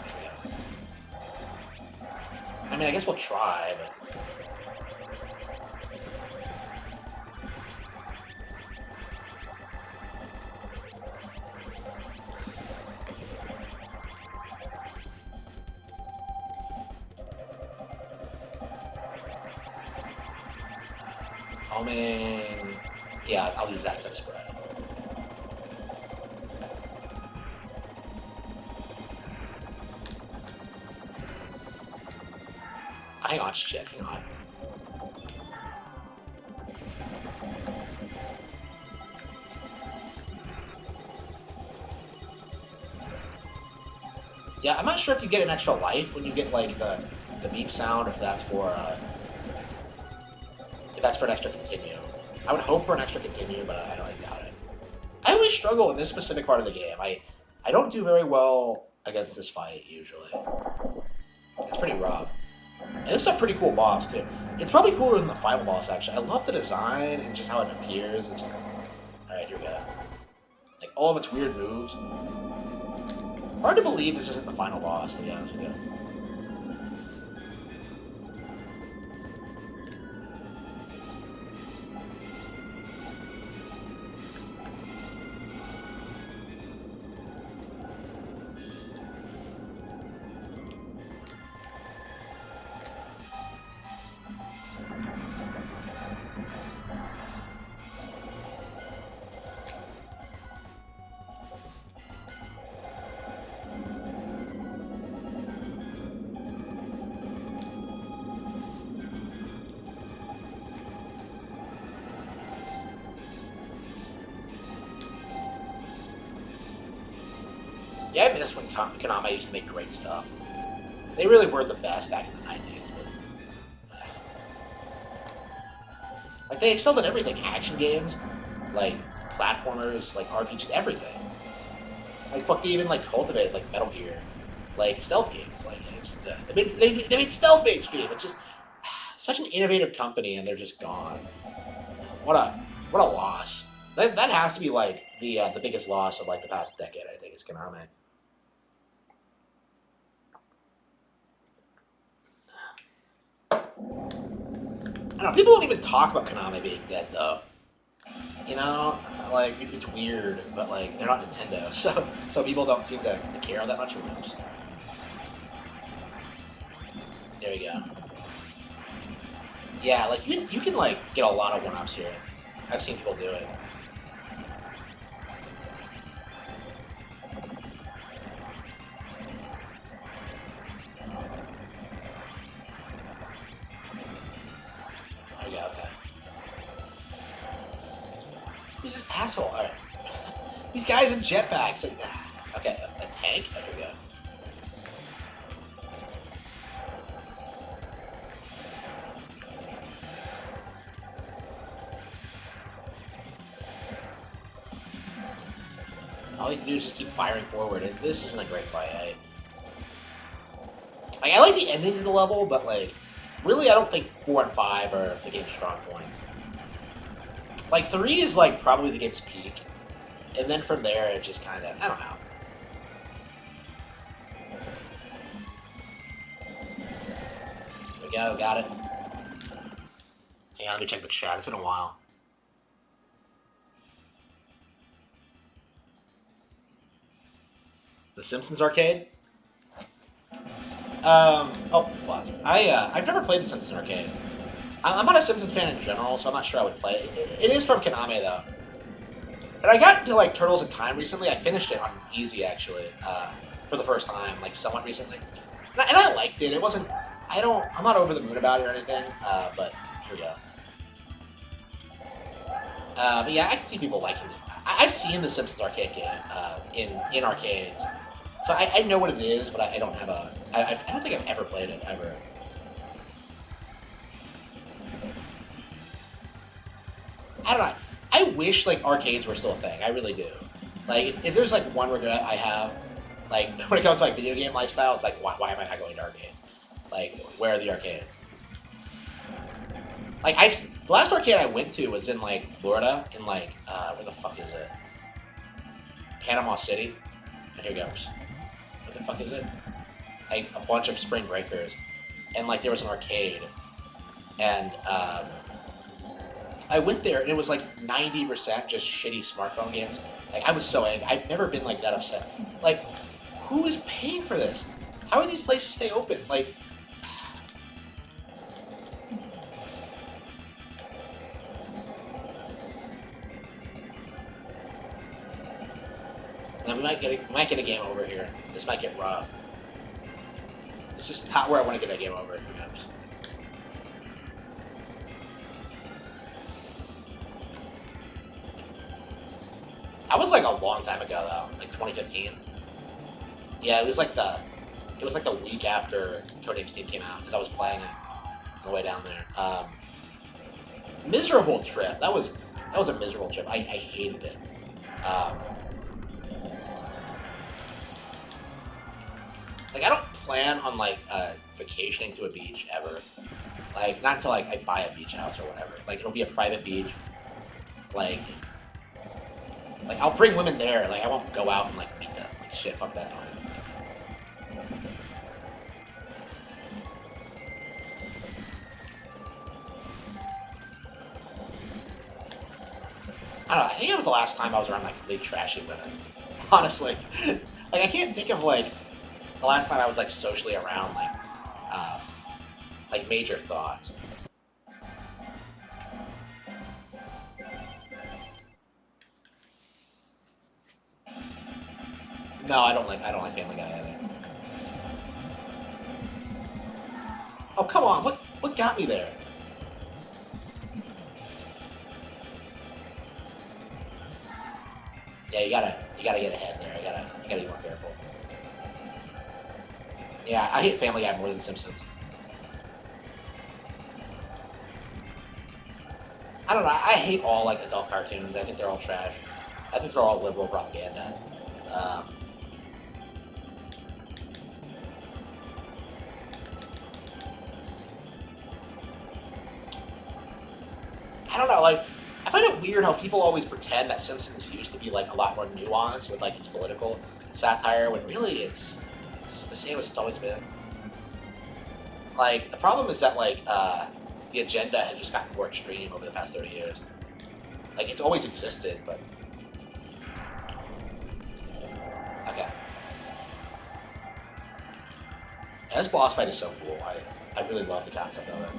I mean, I guess we'll try, but. Homing. Yeah, I'll use that as a spread. Hang on, shit, hang on. Yeah, I'm not sure if you get an extra life when you get like the beep sound, if that's for an extra continue. I would hope for an extra continue, but I doubt it. I always struggle in this specific part of the game. I don't do very well against this fight usually. It's pretty rough. And this is a pretty cool boss too. It's probably cooler than the final boss actually. I love the design and just how it appears. It's just... Alright, here we go. Like all of its weird moves. Hard to believe this isn't the final boss, to be honest with you. Yeah, I miss when Konami used to make great stuff. They really were the best back in the 90s. But... Like, they excelled at everything. Action games, like, platformers, like, RPGs, everything. Like, fuck, they even, like, cultivated, like, Metal Gear. Like, stealth games. Like, they made stealth mainstream. It's just such an innovative company, and they're just gone. What a loss. That has to be, like, the biggest loss of, like, the past decade, I think, is Konami. I don't know, people don't even talk about Konami being dead though. You know, like it's weird, but like they're not Nintendo, so people don't seem to care that much. Who knows? There you go. Yeah, like you can like get a lot of 1-ups here. I've seen people do it. There we go. Okay. Who's this asshole? All right. These guys in jetpacks. Like, okay, a tank. There we go. All you have to do is just keep firing forward. This isn't a great fight. Like, I like the ending of the level, but like, really, I don't think 4 and 5 are the game's strong points. Like 3 is like probably the game's peak, and then from there it just kind of, I don't know. There we go, got it. Hang on, let me check the chat. It's been a while. The Simpsons arcade? Oh fuck. I've never played the Simpsons arcade. I'm not a Simpsons fan in general, so I'm not sure I would play it. It is from Konami though. And I got into like Turtles in Time recently. I finished it on easy actually, for the first time, like somewhat recently. And I liked it. It wasn't. I'm not over the moon about it or anything. But here we go. But yeah, I can see people liking it. I've seen the Simpsons arcade game in arcades. So I know what it is, but I don't have I don't think I've ever played it, ever. I don't know. I wish, like, arcades were still a thing. I really do. Like, if there's, like, one regret I have, like, when it comes to, like, video game lifestyle, it's like, why am I not going to arcades? Like, where are the arcades? Like, the last arcade I went to was in, like, Florida, in, like, where the fuck is it? Panama City. Here it goes. What the fuck is it? Like, a bunch of spring breakers. And, like, there was an arcade. And, I went there, and it was, like, 90% just shitty smartphone games. Like, I was so angry. I've never been, like, that upset. Like, who is paying for this? How are these places stay open? Like... Now, we might get a game over here. This might get rough. This is not where I want to get a game over. Who knows? That was like a long time ago though, like 2015. Yeah, it was like the week after Codenames Steam came out because I was playing it on the way down there. Miserable trip. That was a miserable trip. I hated it. Like, I don't plan on, like, vacationing to a beach ever. Like, not until, like, I buy a beach house or whatever. Like, it'll be a private beach. Like, I'll bring women there. Like, I won't go out and, like, meet them. Like, shit, fuck that noise. I don't know. I think it was the last time I was around, like, really trashy women. Honestly. Like, I can't think of, like... The last time I was like socially around like major thoughts. No, I don't like Family Guy either. Oh come on, what got me there? Yeah, you gotta get ahead there. You gotta be more careful. Yeah, I hate Family Guy more than Simpsons. I don't know. I hate all like adult cartoons. I think they're all trash. I think they're all liberal propaganda. I don't know. Like, I find it weird how people always pretend that Simpsons used to be like a lot more nuanced with like its political satire, when really it's the same as it's always been. Like, the problem is that, like, the agenda has just gotten more extreme over the past 30 years. Like, it's always existed, but... Okay. And this boss fight is so cool. I really love the concept of it.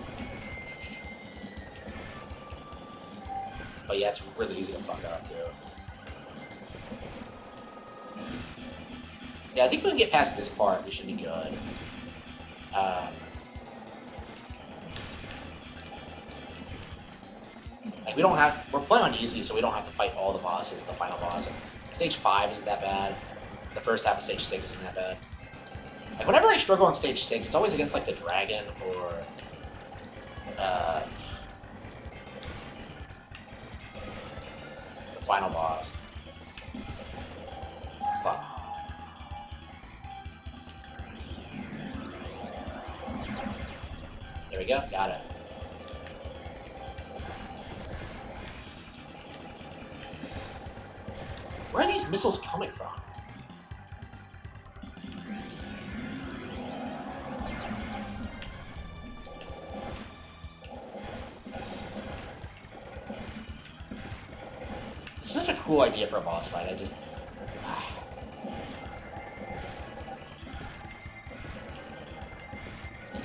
But yeah, it's really easy to fuck up, too. Yeah, I think we can get past this part. We should be good. Like, we don't have... We're playing on easy, so we don't have to fight all the bosses, the final boss. Stage 5 isn't that bad. The first half of Stage 6 isn't that bad. Like, whenever I struggle on Stage 6, it's always against, like, the dragon or... the final boss. Fuck. There we go. Got it. Where are these missiles coming from? It's such a cool idea for a boss fight. I just...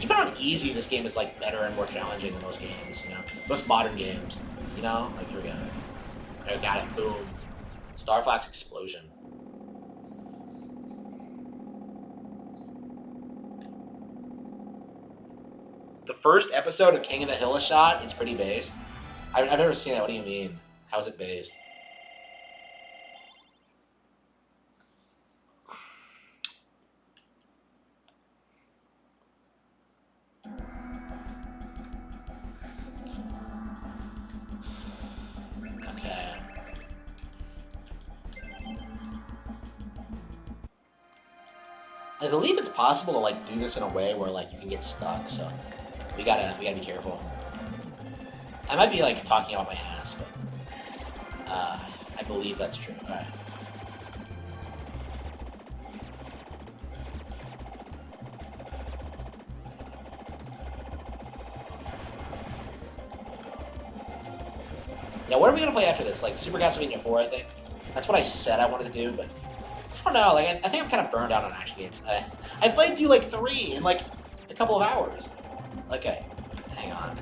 Even on easy, this game is like better and more challenging than most games, you know? Most modern games, you know? Like, here we go. There, got it. Boom. Starflax explosion. The first episode of King of the Hill is shot. It's pretty based. I've never seen it. What do you mean? How's it based? Okay. I believe it's possible to like do this in a way where like you can get stuck, so we gotta be careful. I might be like talking about my ass, but I believe that's true. All right. Yeah, what are we gonna play after this? Like Super Castlevania 4, I think. That's what I said I wanted to do, but I don't know. Like I think I'm kind of burned out on action games. I played through like 3 in like a couple of hours. Okay, hang on.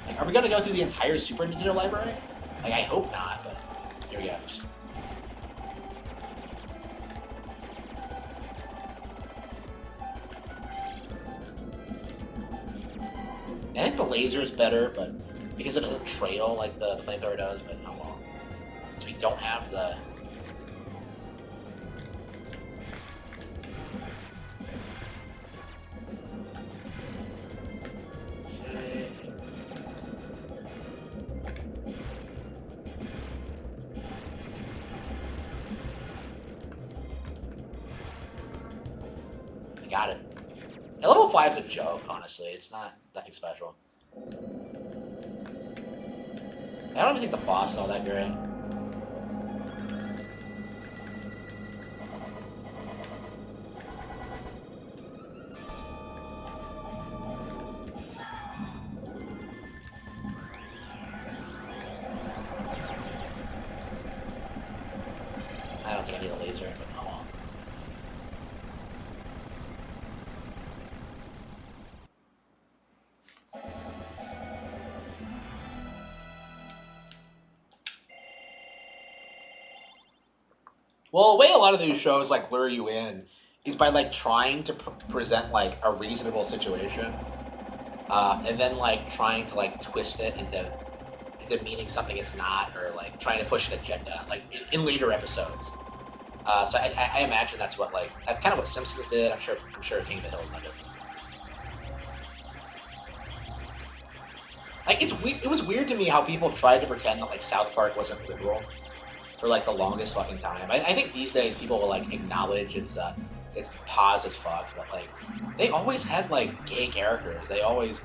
Like, are we gonna go through the entire Super Nintendo library? Like I hope not, but here we go. I think the laser is better, but because it doesn't trail like the flamethrower does, but oh well. So we don't have the... Okay. I got it. Yeah, level 5's a joke, honestly. It's nothing special. I don't even think the boss is all that great. I don't think I need a laser, but oh well. Well, the way a lot of these shows like lure you in is by like trying to present like a reasonable situation, and then like trying to like twist it into meaning something it's not, or like trying to push an agenda like in later episodes. So I imagine that's kind of what Simpsons did. I'm sure King of the Hill is like it. Like it was weird to me how people tried to pretend that like South Park wasn't liberal for like the longest fucking time. I think these days people will like acknowledge it's paused as fuck, but like they always had like gay characters. They always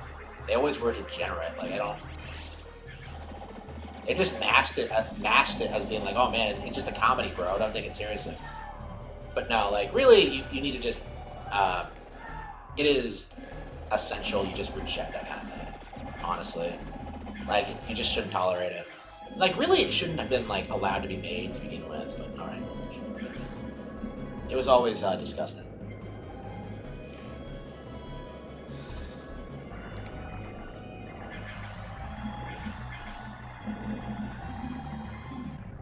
were degenerate. Like I don't. It just masked it as being like, oh man, it's just a comedy, bro. Don't take it seriously. But no, like really, you need to just it is essential you just reject that kind of thing. Honestly, like you just shouldn't tolerate it. Like really, it shouldn't have been like allowed to be made to begin with. But all right, it was always disgusting.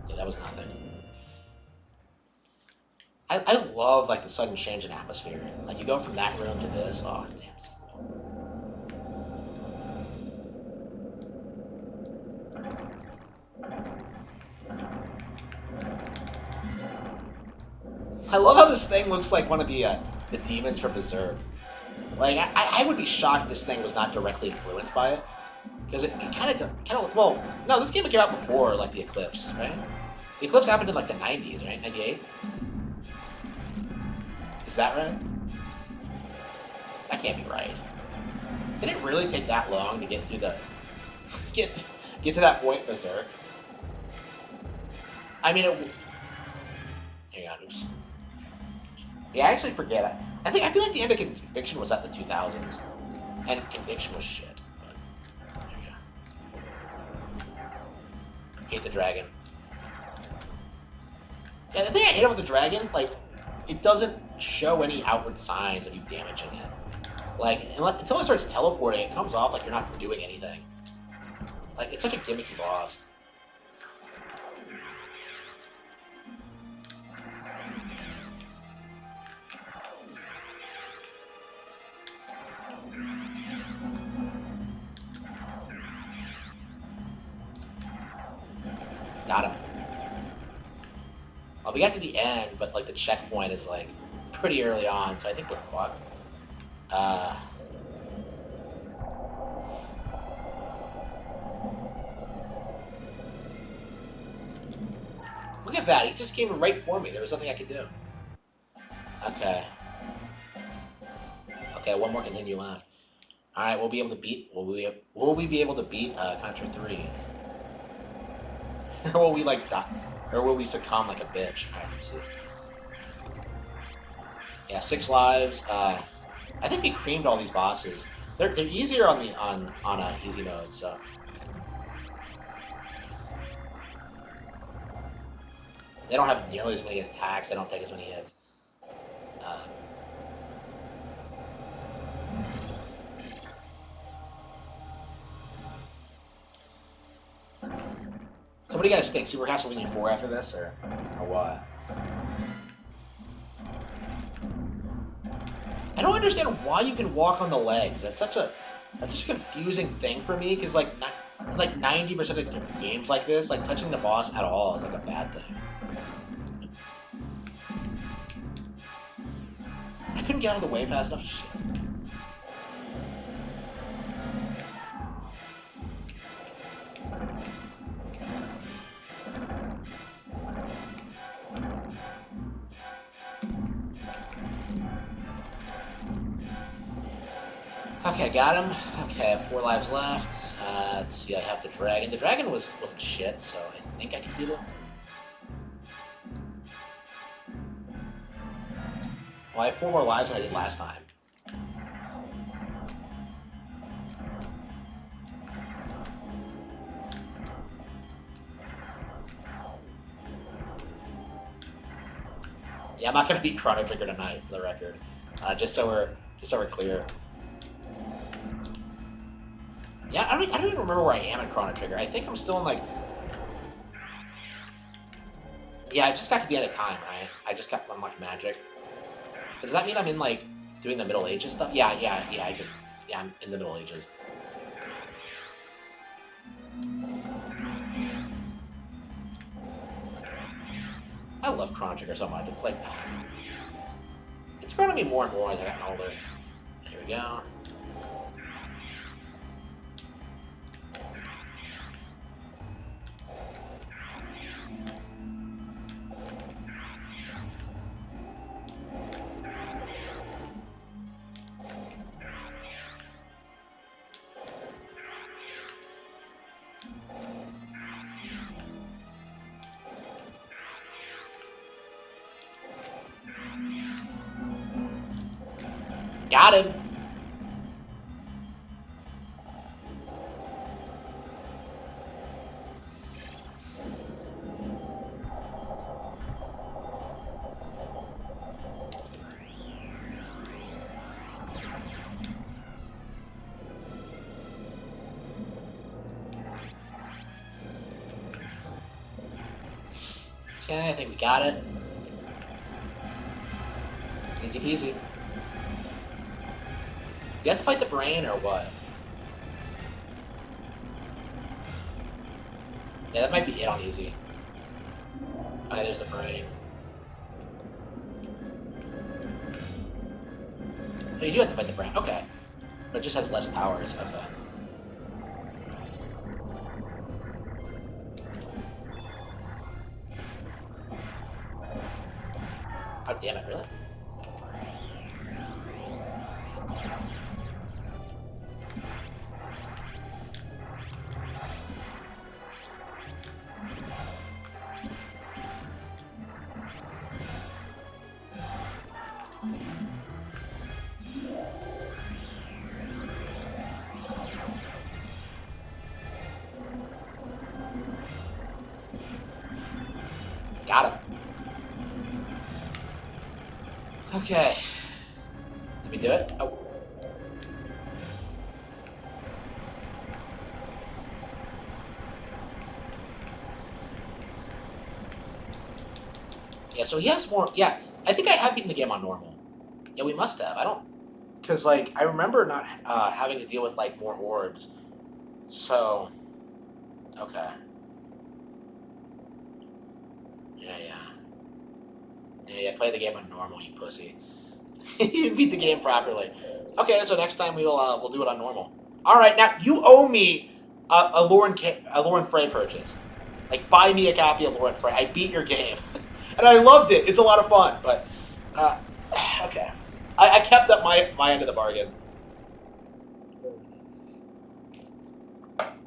Yeah, that was nothing. I love like the sudden change in atmosphere. Like you go from that room to this. Oh damn. So I love how this thing looks like one of the demons from Berserk. Like I would be shocked if this thing was not directly influenced by it, because it kind of well no, this game came out before like the Eclipse, right? The Eclipse happened in like the 90s, right? 98. Is that right? That can't be right. Did it really take that long to get through the get to that point in Berserk? I mean, hang on, oops. Yeah, I actually forget. I feel like the end of Conviction was at the 2000s, and Conviction was shit. But there you go. Hate the dragon. Yeah, the thing I hate about the dragon, like, it doesn't show any outward signs of you damaging it. Like, until it starts teleporting, it comes off like you're not doing anything. Like, it's such a gimmicky boss. Got him. Well, we got to the end, but like the checkpoint is like pretty early on, so I think we're fucked. Look at that! He just came right for me. There was nothing I could do. Okay. Okay, one more continue left. All right, we'll be able to beat. Will we be able to beat Contra 3? Or will we like die? Or will we succumb like a bitch? I can see. Yeah, 6 lives. I think we creamed all these bosses. They're easier on easy mode, so. They don't have nearly as many attacks. They don't take as many hits. So what do you guys think? Super Castlevania 4 after this, or what? I don't understand why you can walk on the legs. That's such a confusing thing for me, because like 90% of games like this, like touching the boss at all is like a bad thing. I couldn't get out of the way fast enough. Shit. Okay, got him. Okay, I have 4 lives left. Let's see, I have the dragon. The dragon wasn't shit, so I think I can do it. Well, I have 4 more lives than I did last time. Yeah, I'm not gonna beat Chrono Trigger tonight, for the record. Just so we're clear. Yeah, I don't even remember where I am in Chrono Trigger. I think I'm still in like. Yeah, I just got to the end of time, right? I just got unlocked magic. So does that mean I'm in like doing the Middle Ages stuff? Yeah. I'm in the Middle Ages. I love Chrono Trigger so much. It's like it's growing on me more and more as I gotten older. Here we go. Got him! Okay, I think we got it. Easy peasy. You have to fight the brain or what? Yeah, that might be it on easy. Okay, there's the brain. Oh, you do have to fight the brain. Okay. But it just has less powers. Okay. Oh, damn it, really? Got him. Okay. Did we do it? Oh. Yeah, so he has more... Yeah, I think I have beaten the game on normal. Yeah, we must have. I don't... Because, like, I remember not having to deal with, like, more orbs. So... Okay. Yeah, play the game on normal, you pussy. You didn't beat the game properly. Okay, so next time we'll do it on normal. Alright, now, you owe me a Lauren Frey purchase. Like, buy me a copy of Lauren Frey. I beat your game. And I loved it. It's a lot of fun, but... okay. I kept up my end of the bargain.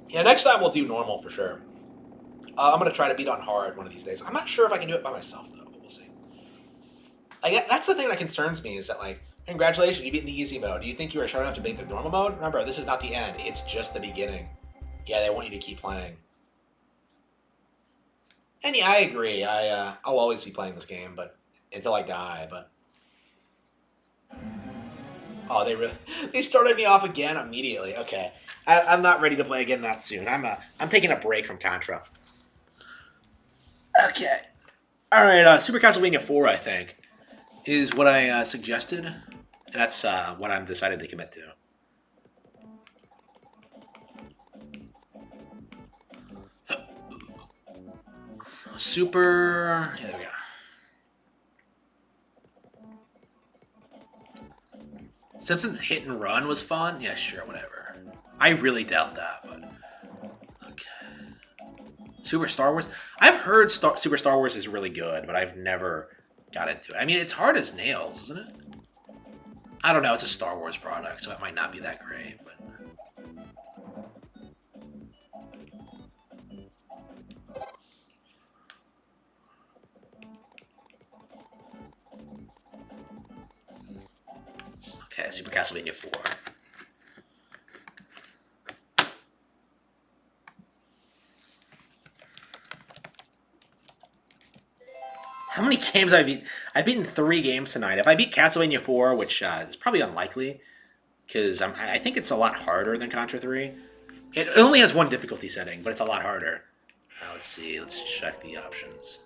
Yeah, next time we'll do normal for sure. I'm going to try to beat on hard one of these days. I'm not sure if I can do it by myself, though, but we'll see. That's the thing that concerns me, is that, like, congratulations, you beat the easy mode. Do you think you were sharp enough to beat the normal mode? Remember, this is not the end. It's just the beginning. Yeah, they want you to keep playing. And yeah, I agree. I'll always be playing this game, but until I die, but... Oh, they started me off again immediately. Okay. I'm not ready to play again that soon. I'm taking a break from Contra. Okay. Alright, Super Castlevania 4, I think, is what I suggested. That's what I'm decided to commit to. Super... Yeah, there we go. Simpsons Hit and Run was fun? Yeah, sure, whatever. I really doubt that, but... Okay. Super Star Wars? I've heard Super Star Wars is really good, but I've never got into it. I mean, it's hard as nails, isn't it? I don't know, it's a Star Wars product, so it might not be that great, but... Okay, Super Castlevania 4. How many games have I beat? I've beaten 3 games tonight. If I beat Castlevania 4, which is probably unlikely, because I think it's a lot harder than Contra 3. It only has one difficulty setting, but it's a lot harder. Now, let's see. Let's check the options.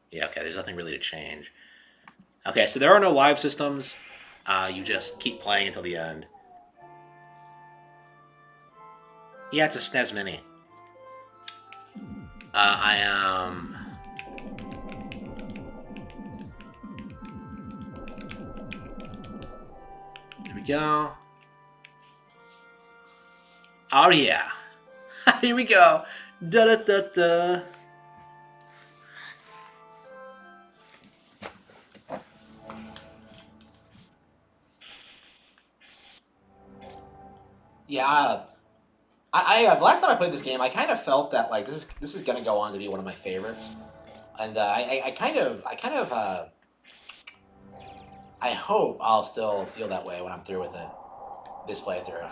Yeah, okay, there's nothing really to change. Okay, so there are no live systems. You just keep playing until the end. Yeah, it's a SNES Mini. I am... Here we go. Oh, yeah. Here we go. Da-da-da-da. Yeah, the last time I played this game, I kind of felt that like this is gonna go on to be one of my favorites, and I hope I'll still feel that way when I'm through with it. This playthrough.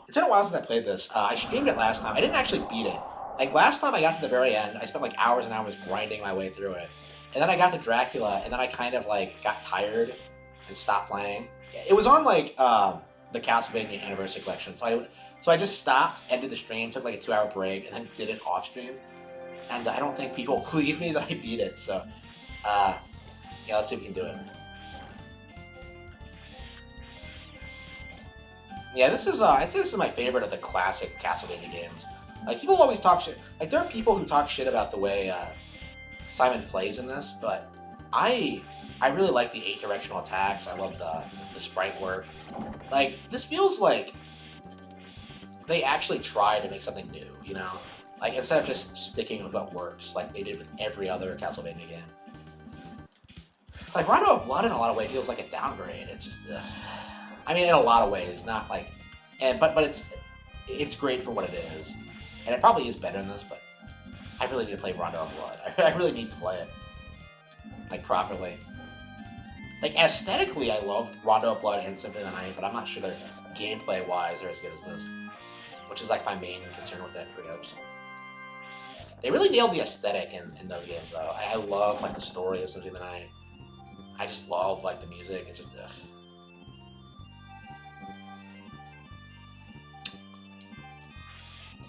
It's been a while since I played this. I streamed it last time. I didn't actually beat it. Like last time I got to the very end, I spent like hours and hours grinding my way through it, and then I got to Dracula, and then I kind of like got tired and stopped playing. It was on like the Castlevania Anniversary Collection. So I just stopped, ended the stream, took like a 2-hour break, and then did it off stream. And I don't think people believe me that I beat it. So, yeah, let's see if we can do it. Yeah, this is I'd say this is my favorite of the classic Castlevania games. Like, people always talk shit. Like, there are people who talk shit about the way Simon plays in this, but I really like the 8-directional attacks. I love the sprite work. Like, this feels like they actually try to make something new, you know? Like, instead of just sticking with what works, like they did with every other Castlevania game. Like, Rondo of Blood in a lot of ways feels like a downgrade. It's just, I mean, in a lot of ways, not like, but it's great for what it is, and it probably is better than this. But I really need to play Rondo of Blood. I really need to play it like properly. Like, aesthetically, I loved Rondo of Blood and Symphony of the Night, but I'm not sure they're gameplay-wise they're as good as this, which is like my main concern with it. They really nailed the aesthetic in those games, though. I love like the story of Symphony of the Night. I just love like the music. It's just.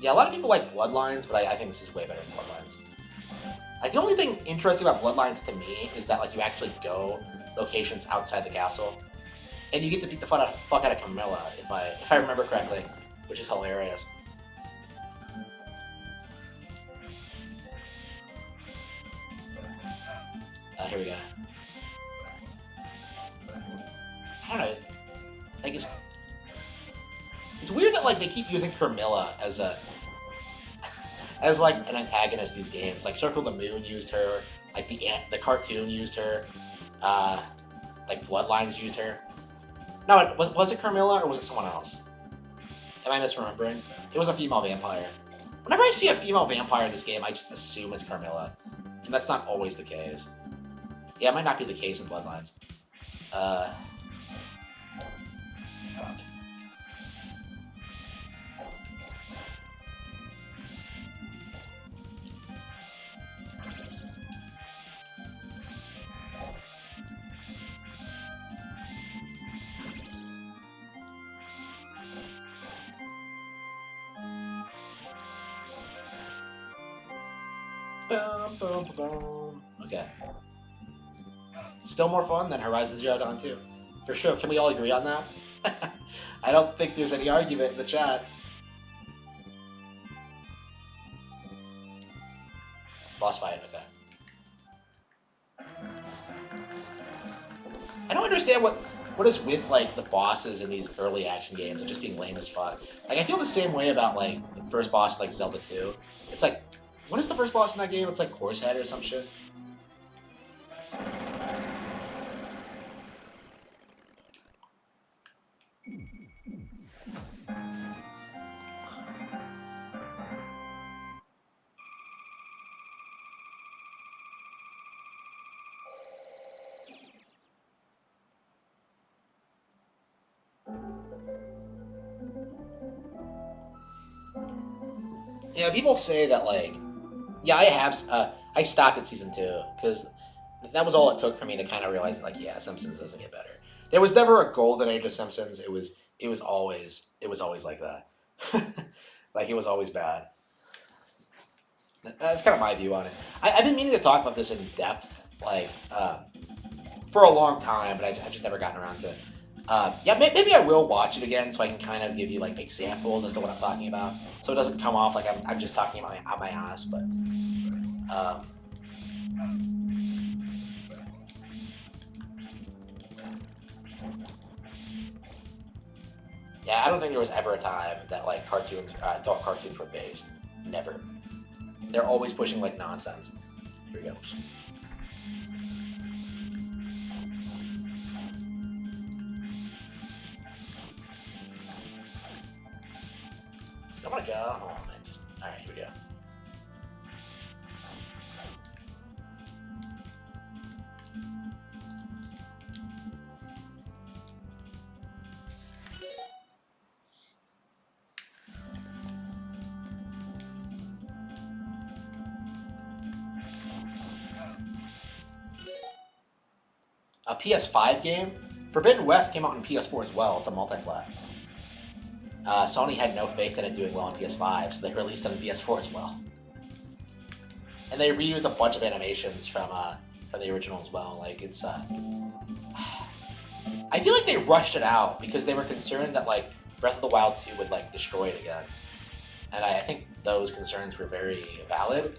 Yeah, a lot of people like Bloodlines, but I think this is way better than Bloodlines. Like, the only thing interesting about Bloodlines to me is that like you actually go locations outside the castle, and you get to beat the fuck out of Camilla if I remember correctly, which is hilarious. Here we go. I don't know. Like, it's weird that like they keep using Carmilla as like an antagonist in these games. Like, Circle the Moon used her. Like the cartoon used her. Like Bloodlines used her. No, was it Carmilla or was it someone else? Am I misremembering? It was a female vampire. Whenever I see a female vampire in this game, I just assume it's Carmilla, and that's not always the case. Yeah, it might not be the case in Bloodlines. Fuck. Boom, boom, boom. Okay. Still more fun than Horizon Zero Dawn 2. For sure. Can we all agree on that? I don't think there's any argument in the chat. Boss fight, okay. I don't understand what is with like the bosses in these early action games and just being lame as fuck. Like, I feel the same way about like the first boss like Zelda 2. It's like, what is the first boss in that game? It's like Horsehead or some shit. Yeah, people say that, like, yeah, I stopped at season 2, because that was all it took for me to kind of realize, like, yeah, Simpsons doesn't get better. There was never a golden age of Simpsons. It was always like that. Like, it was always bad. That's kind of my view on it. I've been meaning to talk about this in depth, like, for a long time, but I've just never gotten around to it. Yeah, maybe I will watch it again so I can kind of give you like examples as to what I'm talking about, so it doesn't come off like I'm just talking about my ass. But yeah, I don't think there was ever a time that like cartoons, thought cartoons were based. Never. They're always pushing like nonsense. Here we go. I'm gonna go home and just. Alright, here we go. A PS5 game? Forbidden West came out on PS4 as well. It's a multi-plat. Sony had no faith in it doing well on PS5, so they released it on PS4 as well. And they reused a bunch of animations from the original as well. Like, it's I feel like they rushed it out because they were concerned that like Breath of the Wild 2 would like destroy it again. And I think those concerns were very valid.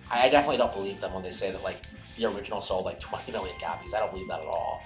I definitely don't believe them when they say that like the original sold like 20 million copies. I don't believe that at all.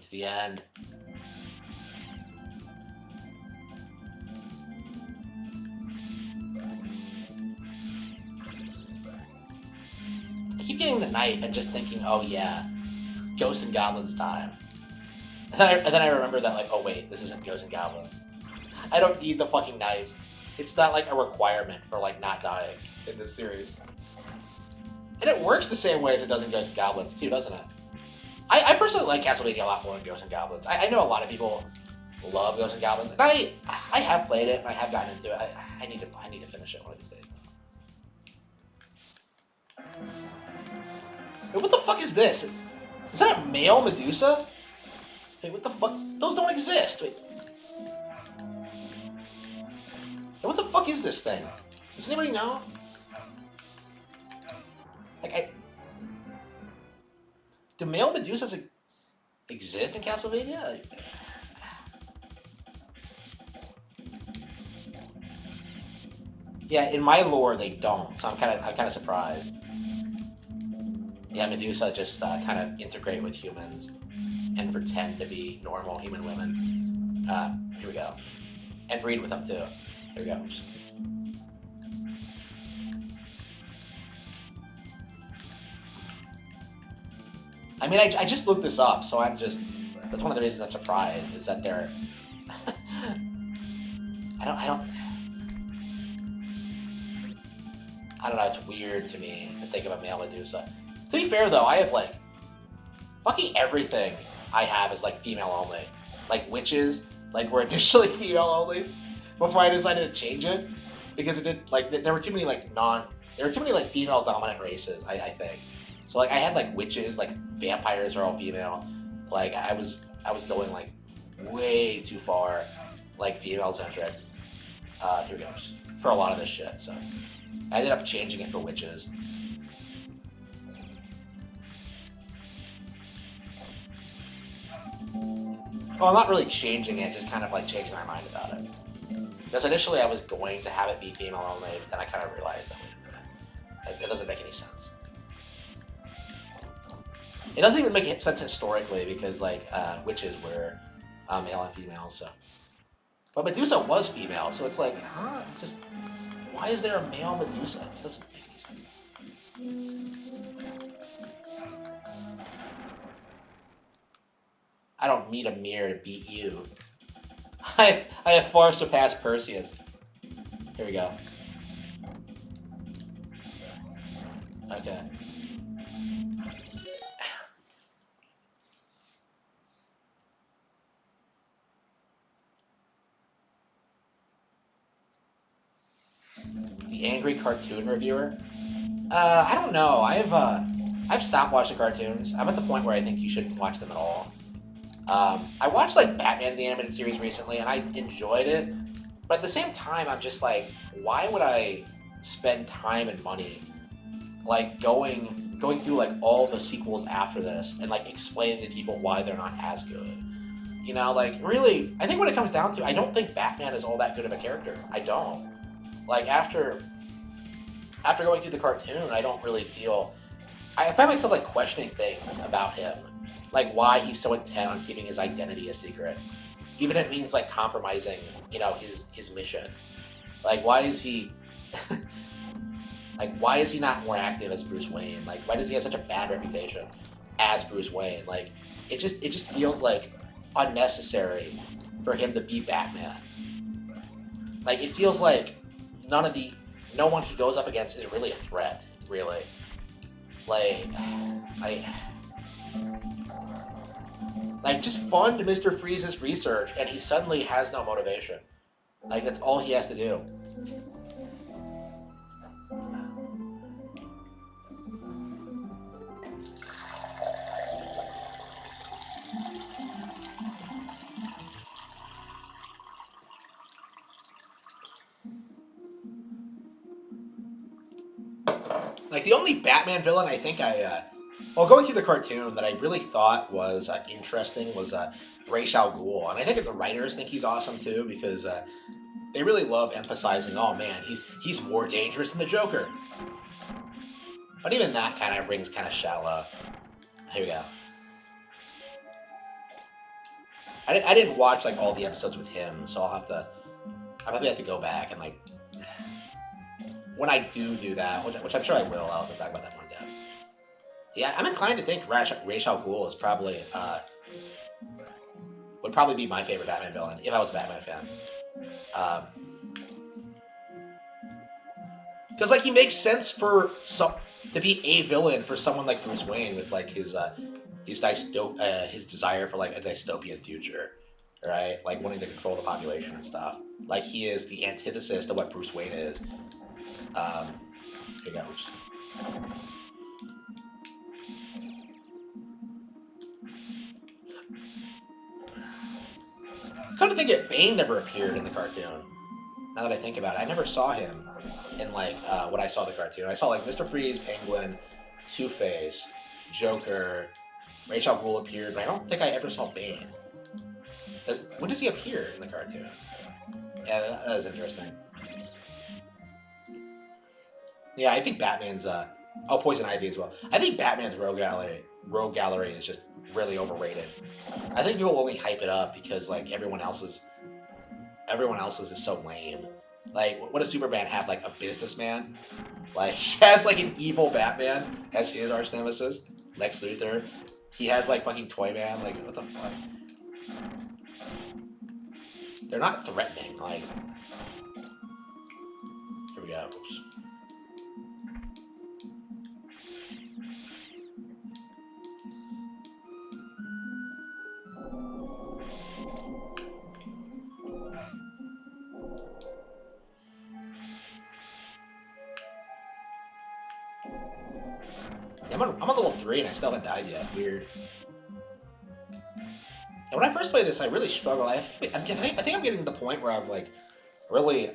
To the end. I keep getting the knife and just thinking, oh yeah, Ghosts and Goblins time. And then I remember that, like, oh wait, this isn't Ghosts and Goblins. I don't need the fucking knife. It's not like a requirement for like not dying in this series. And it works the same way as it does in Ghosts and Goblins too, doesn't it? I personally like Castlevania a lot more than Ghosts and Goblins. I know a lot of people love Ghosts and Goblins, and I have played it and I have gotten into it. I need to finish it one of these days. Wait, what the fuck is this? Is that a male Medusa? Wait, what the fuck? Those don't exist. Wait. What the fuck is this thing? Does anybody know? Like, do male Medusas exist in Castlevania? Like, yeah, in my lore they don't, so I'm kind of surprised. Yeah, Medusa just kind of integrate with humans and pretend to be normal human women. Here we go, and breed with them too. Here we go. I mean, I just looked this up, so that's one of the reasons I'm surprised, is that they're, I don't know, it's weird to me to think of a male Medusa. To be fair though, I have like, fucking everything I have is like female only. Like witches, like were initially female only, before I decided to change it, because it did, like, there were too many like female dominant races, I think. So like I had like witches, like vampires are all female. Like I was going like way too far, like female centric. Here goes for a lot of this shit. So I ended up changing it for witches. Well, not really changing it, just kind of like changing my mind about it. Because initially I was going to have it be female only, but then I kind of realized that, wait a minute, it doesn't make any sense. It doesn't even make sense historically because, like, witches were male and female, so. But Medusa was female, so it's like, huh? It's just, why is there a male Medusa? It doesn't make any sense. I don't need a mirror to beat you. I have far surpassed Perseus. Here we go. Okay. The angry cartoon reviewer? I don't know. I've stopped watching cartoons. I'm at the point where I think you shouldn't watch them at all. I watched like Batman the Animated Series recently, and I enjoyed it. But at the same time, I'm just like, why would I spend time and money like going through like all the sequels after this and like explaining to people why they're not as good? You know, like really, I think what it comes down to, I don't think Batman is all that good of a character. I don't. Like after going through the cartoon, I don't really feel. I find myself like questioning things about him, like why he's so intent on keeping his identity a secret, even if it means like compromising, you know, his mission. Like why is he, like why is he not more active as Bruce Wayne? Like why does he have such a bad reputation? as Bruce Wayne. Like it just feels like unnecessary for him to be Batman. Like it feels like no one he goes up against is really a threat, really. Like just fund Mr. Freeze's research and he suddenly has no motivation. Like that's all he has to do. Like the only Batman villain I think going through the cartoon that I really thought was interesting was Ra's al Ghul, and I think the writers think he's awesome too because they really love emphasizing, oh man, he's more dangerous than the Joker. But even that kind of rings kind of shallow. Here we go. I didn't watch like all the episodes with him, so I'll probably have to go back and like when I do that, which I'm sure I will, I'll have to talk about that more in depth. Yeah, I'm inclined to think Ra's al Ghul is would probably be my favorite Batman villain if I was a Batman fan. Because like he makes sense to be a villain for someone like Bruce Wayne with like his desire for like a dystopian future, right? Like wanting to control the population and stuff. Like he is the antithesis to what Bruce Wayne is. Here goes. Come to think it, Bane never appeared in the cartoon. Now that I think about it, I never saw him in like what I saw the cartoon. I saw like Mr. Freeze, Penguin, Two-Face, Joker, Ra's al Ghul appeared, but I don't think I ever saw Bane. When does he appear in the cartoon? Yeah, that is interesting. Yeah, I think Batman's Poison Ivy as well. I think Batman's Rogue Gallery is just really overrated. I think people only hype it up because like everyone else's is so lame. Like, what does Superman have? Like a businessman? Like he has like an evil Batman as his arch nemesis, Lex Luthor. He has like fucking Toyman. Like what the fuck? They're not threatening. Like here we go. Oops. I'm on level 3 and I still haven't died yet. Weird. And when I first played this, I really struggled. I think I'm getting to the point where I'm like really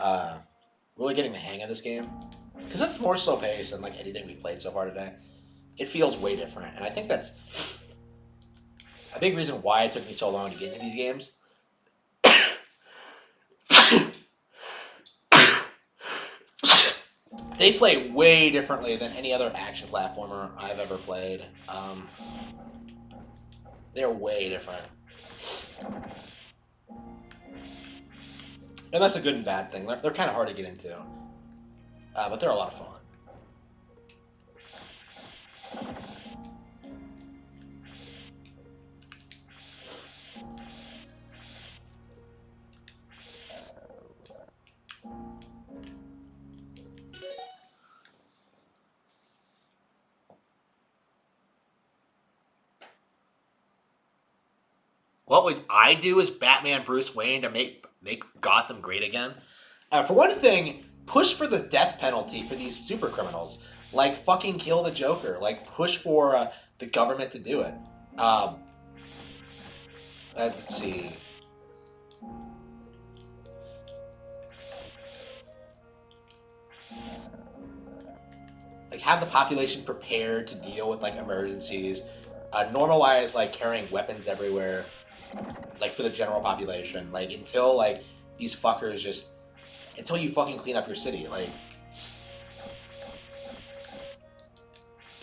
getting the hang of this game because it's more slow paced than like anything we've played so far today. It feels way different, and I think that's a big reason why it took me so long to get into these games. They play way differently than any other action platformer I've ever played. They're way different. And that's a good and bad thing. They're kind of hard to get into. But they're a lot of fun. What would I do as Batman Bruce Wayne to make Gotham great again? For one thing, push for the death penalty for these super criminals. Like, fucking kill the Joker. Like, push for the government to do it. Let's see. Like, have the population prepared to deal with, like, emergencies. Normalize, like, carrying weapons everywhere. Like, for the general population. Like, until, like, these fuckers just... Until you fucking clean up your city. Like...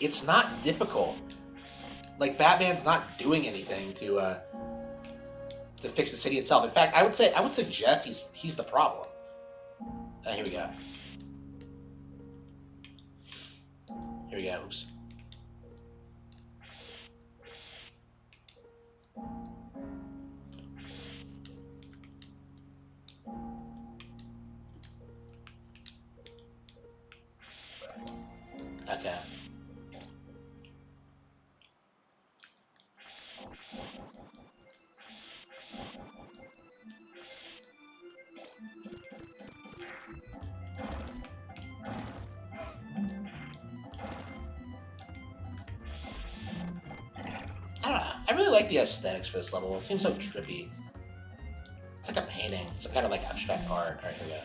It's not difficult. Like, Batman's not doing anything to fix the city itself. In fact, I would suggest he's the problem. Here we go. Here we go. Oops. Okay. I don't know. I really like the aesthetics for this level. It seems so trippy. It's like a painting, some kind of like abstract art. All right, here we go.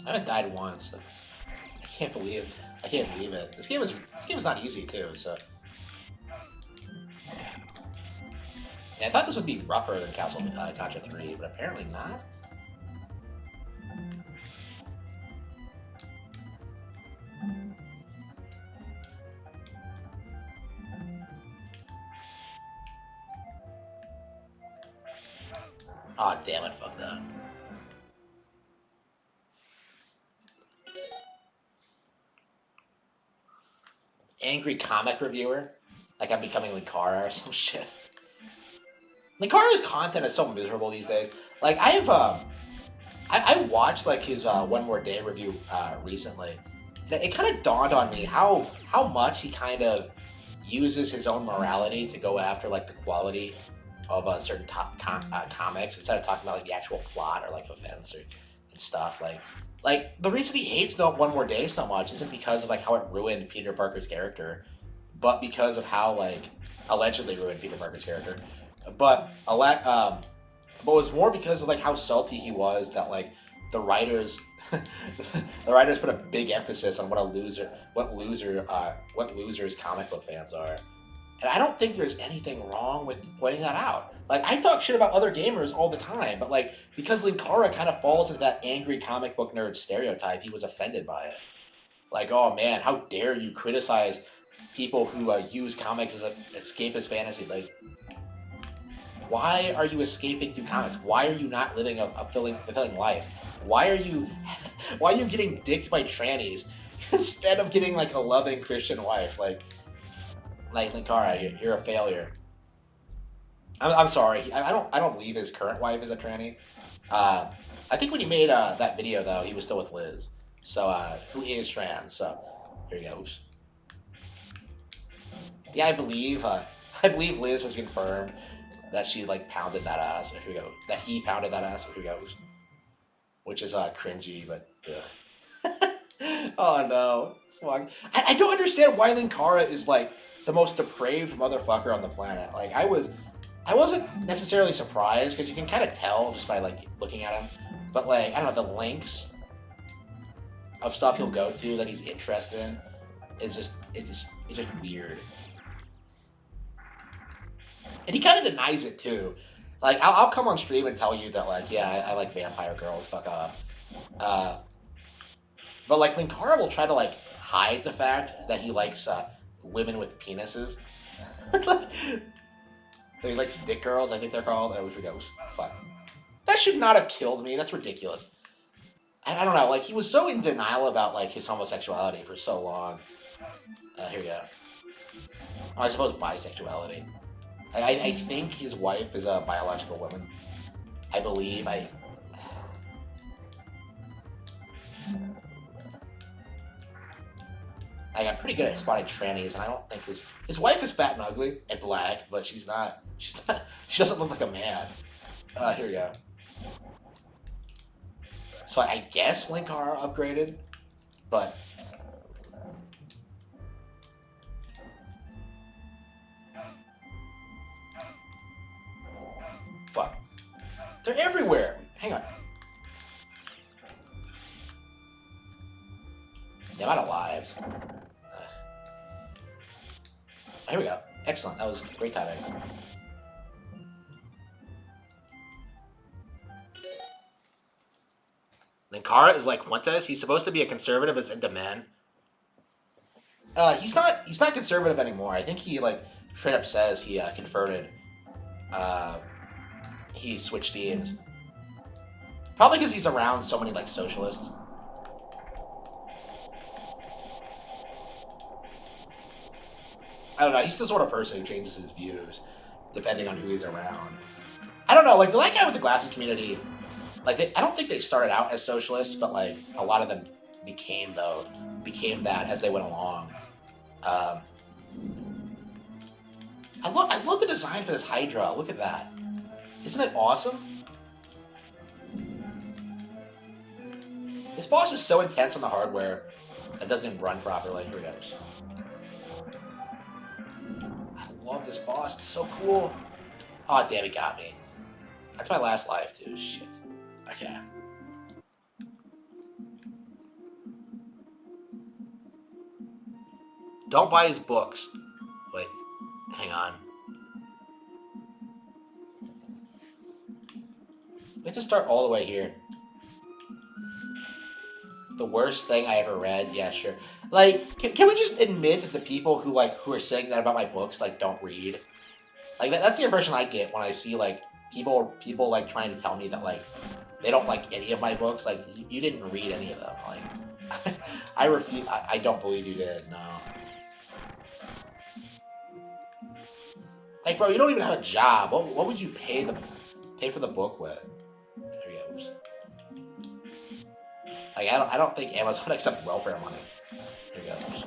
I haven't died once. That's, I can't believe it. This game is not easy too. So yeah, I thought this would be rougher than Castle Contra 3, but apparently not. Aw, oh, damn it, fuck that. Angry comic reviewer? Like I'm becoming Linkara or some shit. Linkara's content is so miserable these days. Like I watched like his One More Day review recently. And it kind of dawned on me how much he kind of uses his own morality to go after like the quality of certain comics instead of talking about like the actual plot or like events or and stuff. Like the reason he hates One More Day so much isn't because of like how it ruined Peter Parker's character, but because of how like allegedly ruined Peter Parker's character. But it was more because of like how salty he was that like the writers put a big emphasis on what losers comic book fans are. And I don't think there's anything wrong with pointing that out. Like, I talk shit about other gamers all the time, but like, because Linkara kind of falls into that angry comic book nerd stereotype, he was offended by it. Like, oh man, how dare you criticize people who use comics as an escapist fantasy? Like, why are you escaping through comics? Why are you not living a fulfilling life? Why are you getting dicked by trannies instead of getting like a loving Christian wife? Like Linkara, you're a failure. I'm sorry. I don't believe his current wife is a tranny. I think when he made that video though, he was still with Liz. So who is trans? So here you go. Oops. Yeah, I believe Liz has confirmed that she like pounded that ass. Here we go. That he pounded that ass. Here we go. Which is cringy, but oh no. Fuck. I don't understand why Linkara is like the most depraved motherfucker on the planet. Like I wasn't necessarily surprised because you can kind of tell just by like looking at him. But like I don't know, the links of stuff he'll go to that he's interested in is just weird. And he kind of denies it too. Like I'll come on stream and tell you that like yeah I like vampire girls, fuck off. But like Linkara will try to like hide the fact that he likes women with penises. He likes dick girls, I think they're called. I always forget. Fuck. That should not have killed me. That's ridiculous. I don't know. Like he was so in denial about like his homosexuality for so long. Here we go. Oh, I suppose bisexuality. I think his wife is a biological woman. I believe. I'm pretty good at spotting trannies, and I don't think his wife is fat and ugly and black, but she's not. She doesn't look like a man. Here we go. So I guess Linkara upgraded, but fuck, they're everywhere. Hang on. Yeah, I'm out of lives. Here we go. Excellent. That was great timing. Linkara Kara is like Fuentes. He's supposed to be a conservative as into men. He's not. He's not conservative anymore. I think he like straight up says he converted. Uh, he switched teams. Probably because he's around so many like socialists. I don't know. He's the sort of person who changes his views depending on who he's around. I don't know. Like the black guy with the glasses community, like I don't think they started out as socialists, but like a lot of them became that as they went along. Um, I love the design for this Hydra. Look at that. Isn't it awesome? This boss is so intense on the hardware that it doesn't even run properly. Here we go. I love this boss. It's so cool. Oh, damn, he got me. That's my last life, too. Shit. Okay. Don't buy his books. Wait. Hang on. We have to start all the way here. The worst thing I ever read? Yeah, sure. Like, can we just admit that the people who are saying that about my books like don't read? Like that's the impression I get when I see like people like trying to tell me that like they don't like any of my books. Like you didn't read any of them. Like I refuse. I don't believe you did. No. Like bro, you don't even have a job. What would you pay for the book with? There he goes. Like I don't think Amazon accepts welfare money. Here goes.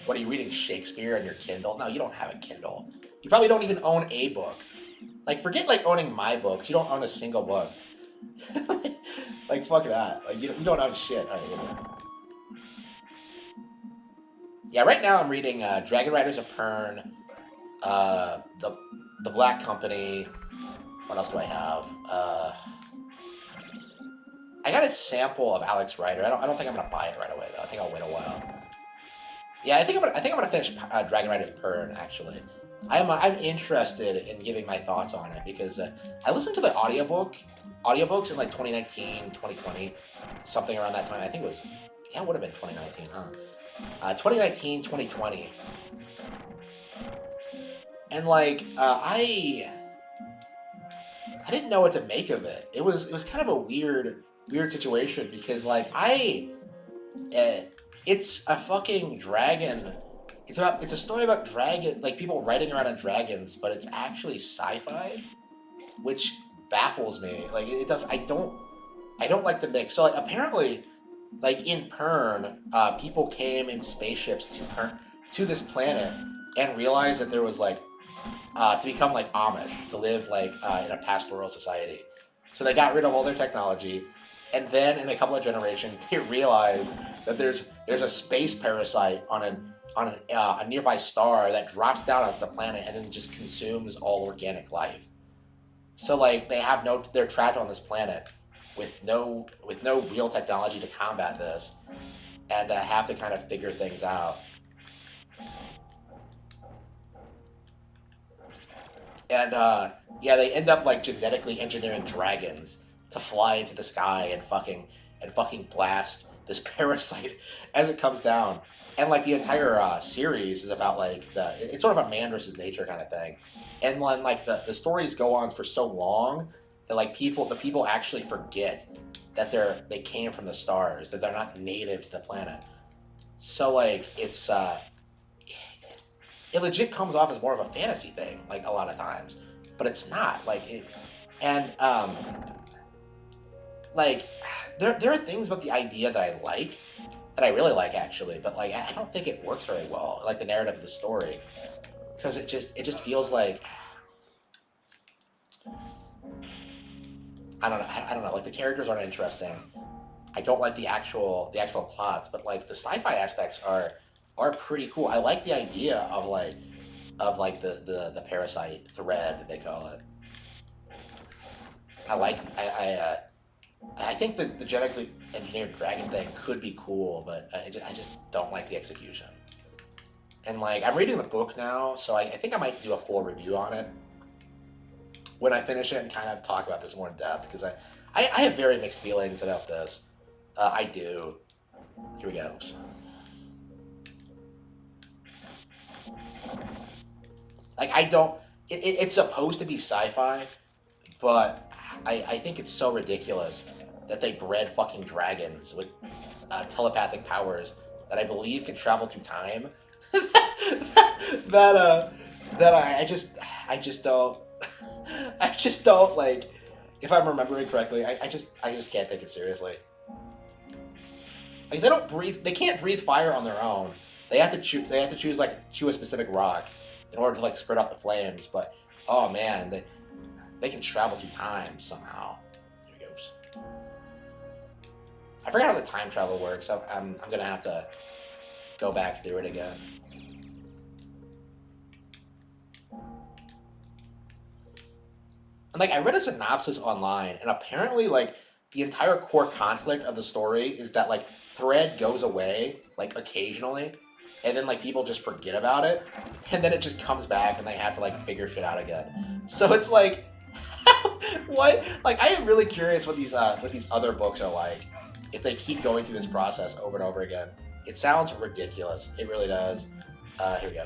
What are you reading, Shakespeare on your Kindle? No, you don't have a Kindle. You probably don't even own a book. Like forget like owning my books. You don't own a single book. Like fuck that. Like you don't own shit. All right, here we go. Yeah, right now I'm reading Dragon Riders of Pern, the Black Company. What else do I have? I got a sample of Alex Rider. I don't think I'm gonna buy it right away though. I think I'll wait a while. Yeah, I think I'm gonna finish Dragon Riders of Pern actually. I'm interested in giving my thoughts on it because I listened to the audiobooks in like 2019, 2020, something around that time. I think it was it would have been 2019, huh? 2019, 2020. And like I didn't know what to make of it. It was kind of a weird situation because like it's a fucking dragon. It's a story about dragon, like people riding around on dragons, but it's actually sci-fi, which baffles me. Like it does. I don't like the mix. So like apparently, like in Pern, people came in spaceships to this planet and realized that there was like to become like Amish, to live like in a pastoral society. So they got rid of all their technology, and then in a couple of generations, they realized that there's a space parasite on a nearby star that drops down onto the planet and then just consumes all organic life. So like they're trapped on this planet with no real technology to combat this, and have to kind of figure things out. And they end up like genetically engineering dragons to fly into the sky and fucking blast this parasite as it comes down. And like the entire series is about like it's sort of a man versus nature kind of thing. And when like the stories go on for so long that like the people actually forget that they came from the stars, that they're not native to the planet. So like it legit comes off as more of a fantasy thing, like a lot of times, but it's not. Like it, and like there are things about the idea that I really like actually, but like I don't think it works very well, like the narrative of the story, because it just feels like I don't know, like the characters aren't interesting. I don't like the actual plots, but like the sci-fi aspects are pretty cool. I like the idea of the parasite thread, they call it. I think that the genetically engineered dragon thing could be cool, but I just don't like the execution. And like I'm reading the book now, so I think I might do a full review on it. when I finish it and kind of talk about this more in depth because I have very mixed feelings about this. I do. Here we go. Oops. Like I don't. It's supposed to be sci-fi, but I think it's so ridiculous that they bred fucking dragons with telepathic powers that I believe can travel through time. that I just don't I just don't like if I'm remembering correctly. I just can't take it seriously. Like they can't breathe fire on their own. They have to choose like chew a specific rock in order to like spread out the flames. But oh man, they can travel through time somehow. Here it goes. I forgot how the time travel works. I'm gonna have to go back through it again. And like I read a synopsis online, and apparently like the entire core conflict of the story is that like Thread goes away like occasionally, and then like people just forget about it, and then it just comes back, and they have to like figure shit out again. So it's like, what? Like I am really curious what these other books are like if they keep going through this process over and over again. It sounds ridiculous. It really does. Here we go.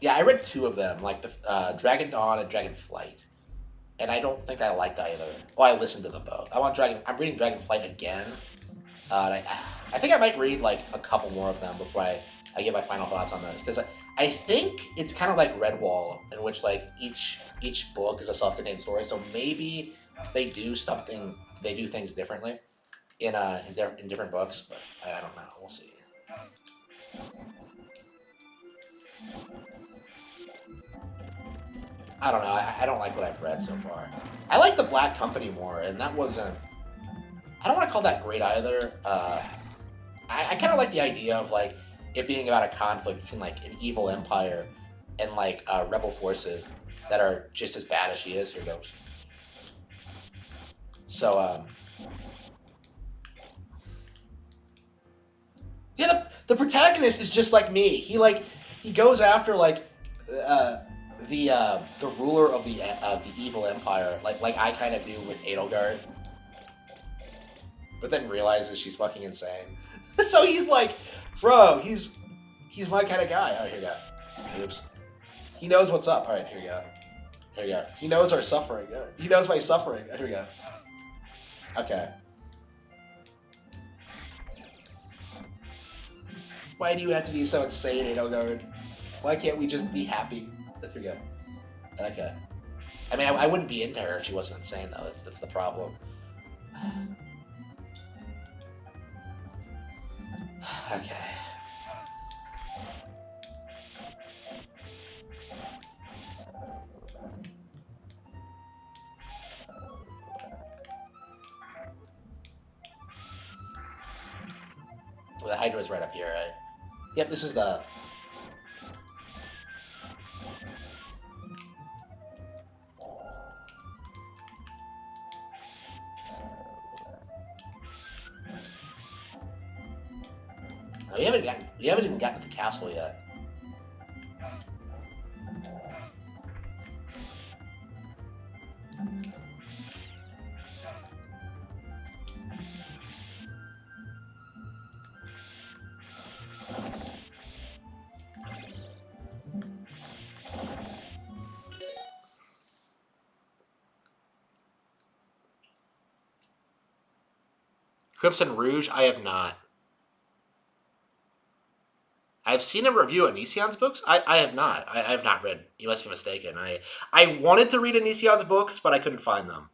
Yeah, I read 2 of them, like the Dragon Dawn and Dragon Flight, and I don't think I liked either. Well, I listened to them both. I'm reading Dragon Flight again. I think I might read like a couple more of them before I give my final thoughts on this, because I think it's kind of like Redwall, in which like each book is a self-contained story. So maybe they do things differently in different books, but I don't know. We'll see. I don't know. I don't like what I've read so far. I like the Black Company more, and that wasn't. I don't want to call that great either. I kind of like the idea of like it being about a conflict between like an evil empire and like rebel forces that are just as bad as she is. Here goes. So yeah, the protagonist is just like me. He goes after like the ruler of the evil empire, like I kind of do with Edelgard, but then realizes she's fucking insane. So he's like, bro, he's my kind of guy. All right, here we go. Oops. He knows what's up. All right, here we go. Here we go. He knows our suffering. He knows my suffering. Here we go. Okay. Why do you have to be so insane, Edelgard? Why can't we just be happy? There we go. Okay. I mean, I wouldn't be into her if she wasn't insane, though. That's the problem. Okay. Well, the Hydra's right up here, right? Yep, this is the... We haven't even gotten to the castle yet. Crimson Rouge, I have not. I've seen a review of Anision's books. I have not. I have not read. You must be mistaken. I wanted to read Anision's books, but I couldn't find them.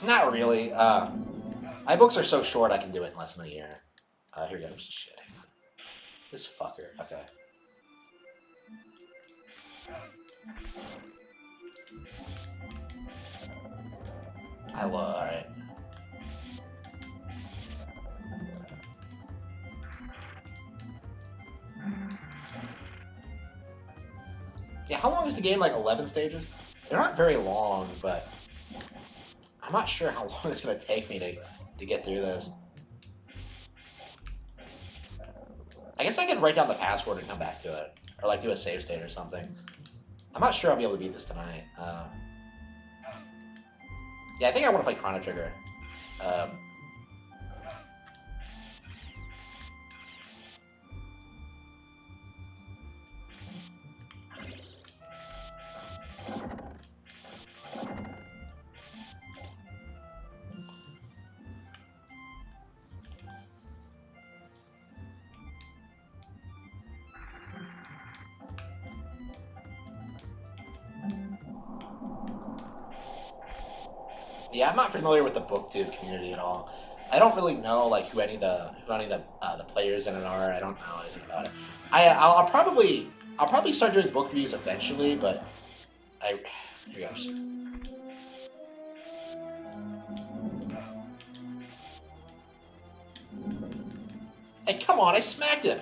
Not really. My books are so short I can do it in less than a year. Here we go. Shit. This fucker. Okay. I love. All right. Yeah, how long is the game? Like 11 stages? They're not very long, but I'm not sure how long it's gonna take me to get through this. I guess I could write down the password and come back to it, or like do a save state or something. I'm not sure I'll be able to beat this tonight. Yeah, I think I want to play Chrono Trigger. Um, yeah, I'm not familiar with the BookTube community at all. I don't really know like who any of the players in it are. I don't know anything about it. I'll probably start doing book reviews eventually, but here goes. Hey, come on! I smacked him.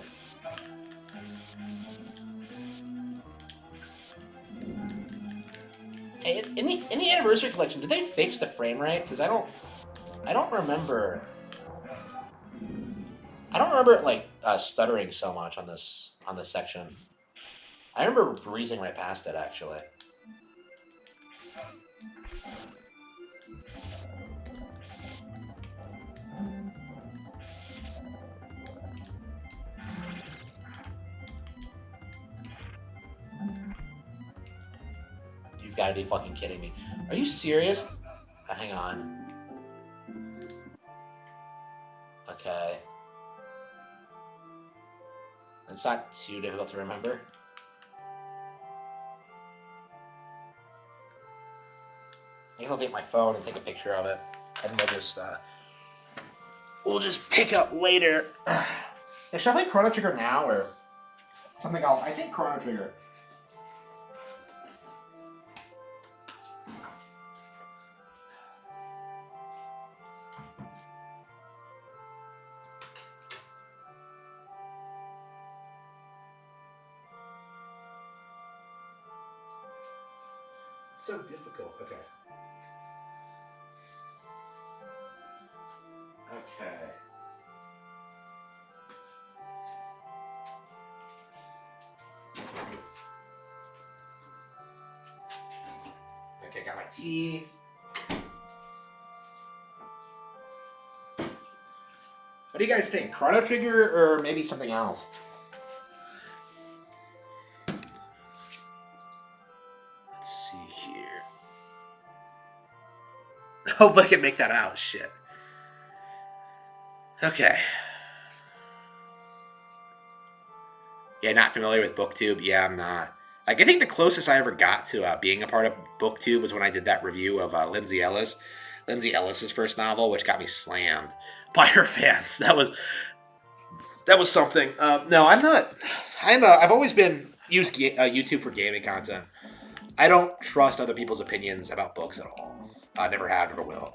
Hey, in the anniversary collection, did they fix the frame rate? Because I don't remember. I don't remember it like stuttering so much on this section. I remember breezing right past it actually. You've got to be fucking kidding me. Are you serious? Hang on. Okay. It's not too difficult to remember. I guess I'll take my phone and take a picture of it, and we'll just pick up later. Yeah, should I play Chrono Trigger now or something else? I think Chrono Trigger. So difficult. Okay. Okay. Okay, got my tea. What do you guys think? Chrono Trigger or maybe something else? Let's see here. Hope I can make that out. Shit. Okay. Yeah, not familiar with BookTube. Yeah, I'm not. Like, I think the closest I ever got to being a part of BookTube was when I did that review of Lindsay Ellis. Lindsay Ellis's first novel, which got me slammed by her fans. That was something. No, I'm not. I've always been used YouTube for gaming content. I don't trust other people's opinions about books at all. I never have, never will.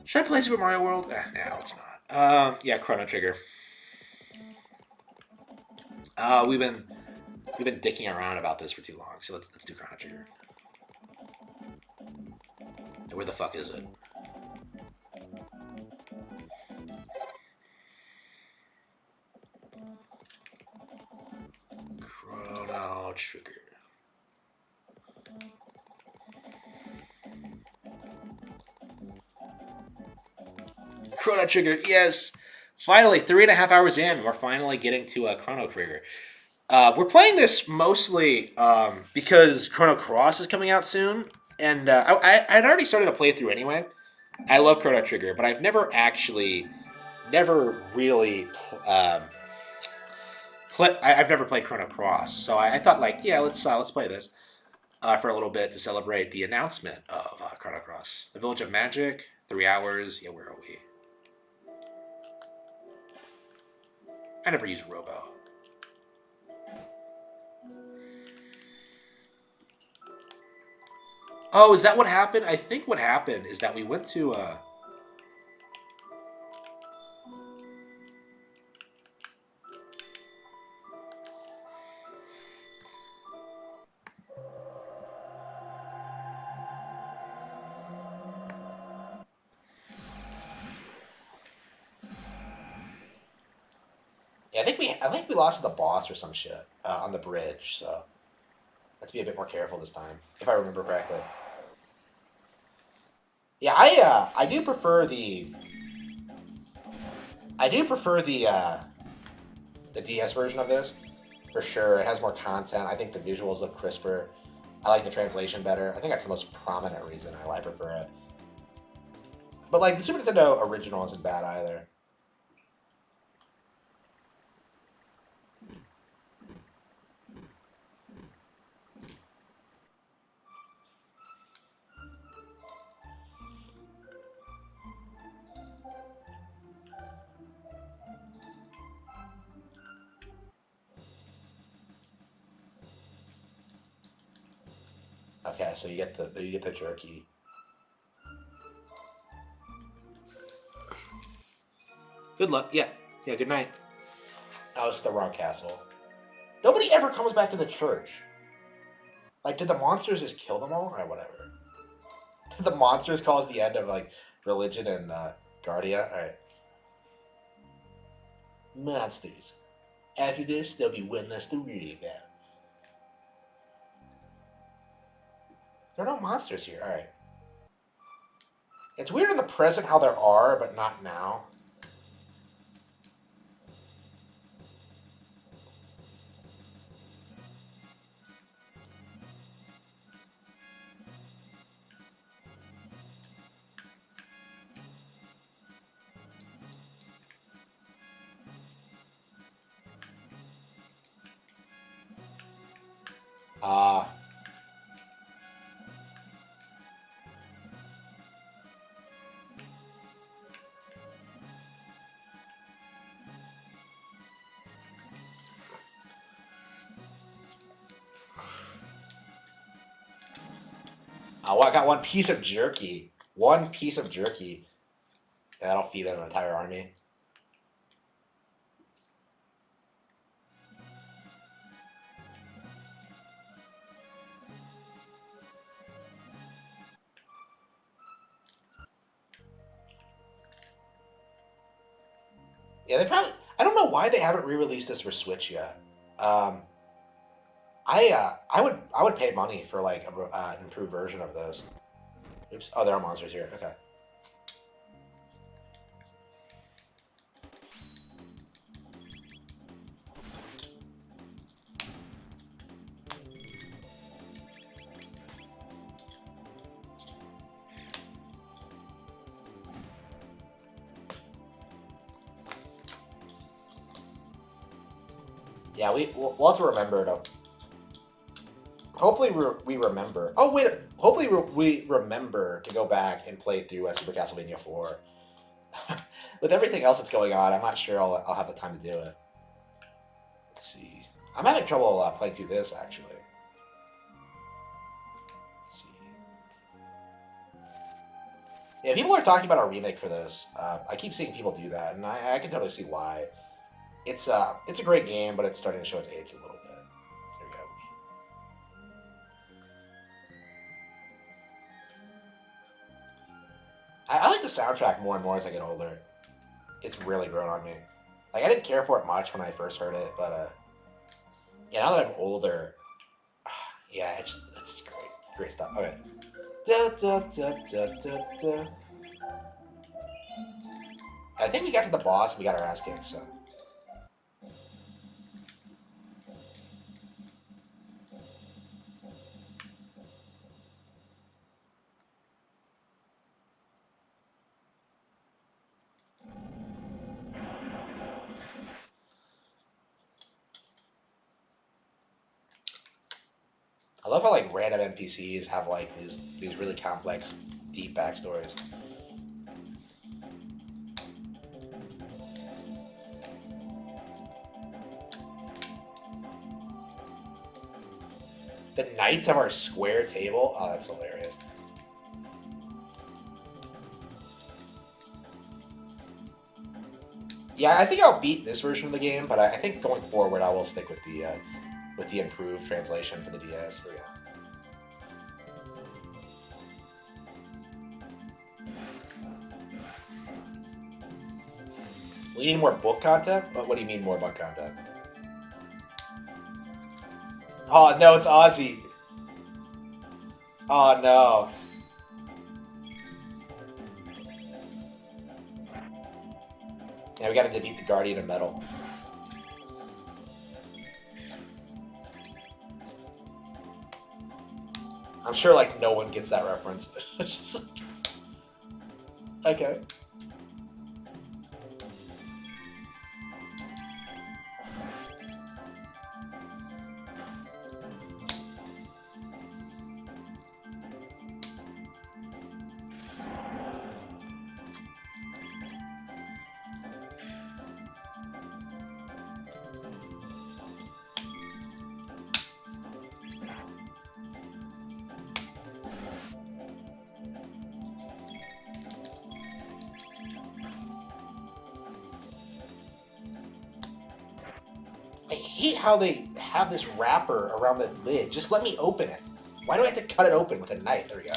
Should I play Super Mario World? No, it's not. Yeah, Chrono Trigger. We've been dicking around about this for too long, so let's do Chrono Trigger. Where the fuck is it? Chrono Trigger. Chrono Trigger, yes. Finally, 3.5 hours in, we're finally getting to Chrono Trigger. We're playing this mostly because Chrono Cross is coming out soon, and I'd already started a playthrough anyway. I love Chrono Trigger, but I've never really, I've never played Chrono Cross, so I thought like, yeah, let's play this. for a little bit to celebrate the announcement of Chrono Cross. The Village of Magic, 3 hours. Yeah, where are we? I never used Robo. Oh, is that what happened? I think what happened is that we went to. Yeah, I think we lost to the boss or some shit on the bridge. So let's be a bit more careful this time, if I remember correctly. Yeah, I do prefer the DS version of this for sure. It has more content. I think the visuals look crisper. I like the translation better. I think that's the most prominent reason I prefer it. But like the Super Nintendo original isn't bad either. Okay, so you get the jerky. Good luck. Yeah, yeah. Good night. Oh, it's the wrong castle. Nobody ever comes back to the church. Like, did the monsters just kill them all, or whatever? Did the monsters cause the end of like religion and Guardia? All right, monsters. After this, they'll be one less to worry about. There are no monsters here. All right. It's weird in the present how there are, but not now. Uh, oh, I got one piece of jerky. One piece of jerky. That'll feed an entire army. Yeah, they probably. I don't know why they haven't re-released this for Switch yet. Um, I would pay money for like an improved version of those. Oops. Oh, there are monsters here. Okay. Yeah, we'll have to remember to. Hopefully we remember. Oh wait, hopefully we remember to go back and play through Super Castlevania 4. With everything else that's going on, I'm not sure I'll have the time to do it. Let's see. I'm having trouble playing through this actually. Let's see. Yeah, people are talking about a remake for this. I keep seeing people do that, and I can totally see why. It's a great game, but it's starting to show its age a little bit. Here we go. I like the soundtrack more and more as I get older. It's really grown on me. Like I didn't care for it much when I first heard it, but yeah, now that I'm older, yeah, it's great, great stuff. Okay. Da, da, da, da, da, da. I think we got to the boss. And we got our ass kicked. So. I love how like random NPCs have like these really complex, deep backstories. The knights of our square table? Oh, that's hilarious. Yeah, I think I'll beat this version of the game, but I think going forward I will stick with the improved translation for the DS. So yeah. We need more book content? What do you mean more book content? Oh no, it's Ozzy. Oh no. Yeah, we gotta defeat the Guardian of Metal. I'm sure like no one gets that reference. It's just like, okay. I hate how they have this wrapper around the lid. Just let me open it. Why do I have to cut it open with a knife? There we go.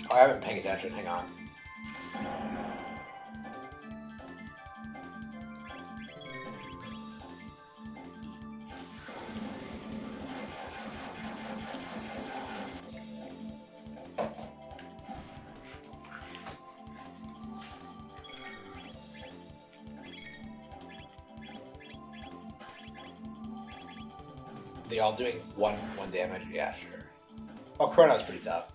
Oh, I haven't been paying attention. Hang on. They all doing one damage? Yeah, sure. Oh, Chrono's pretty tough.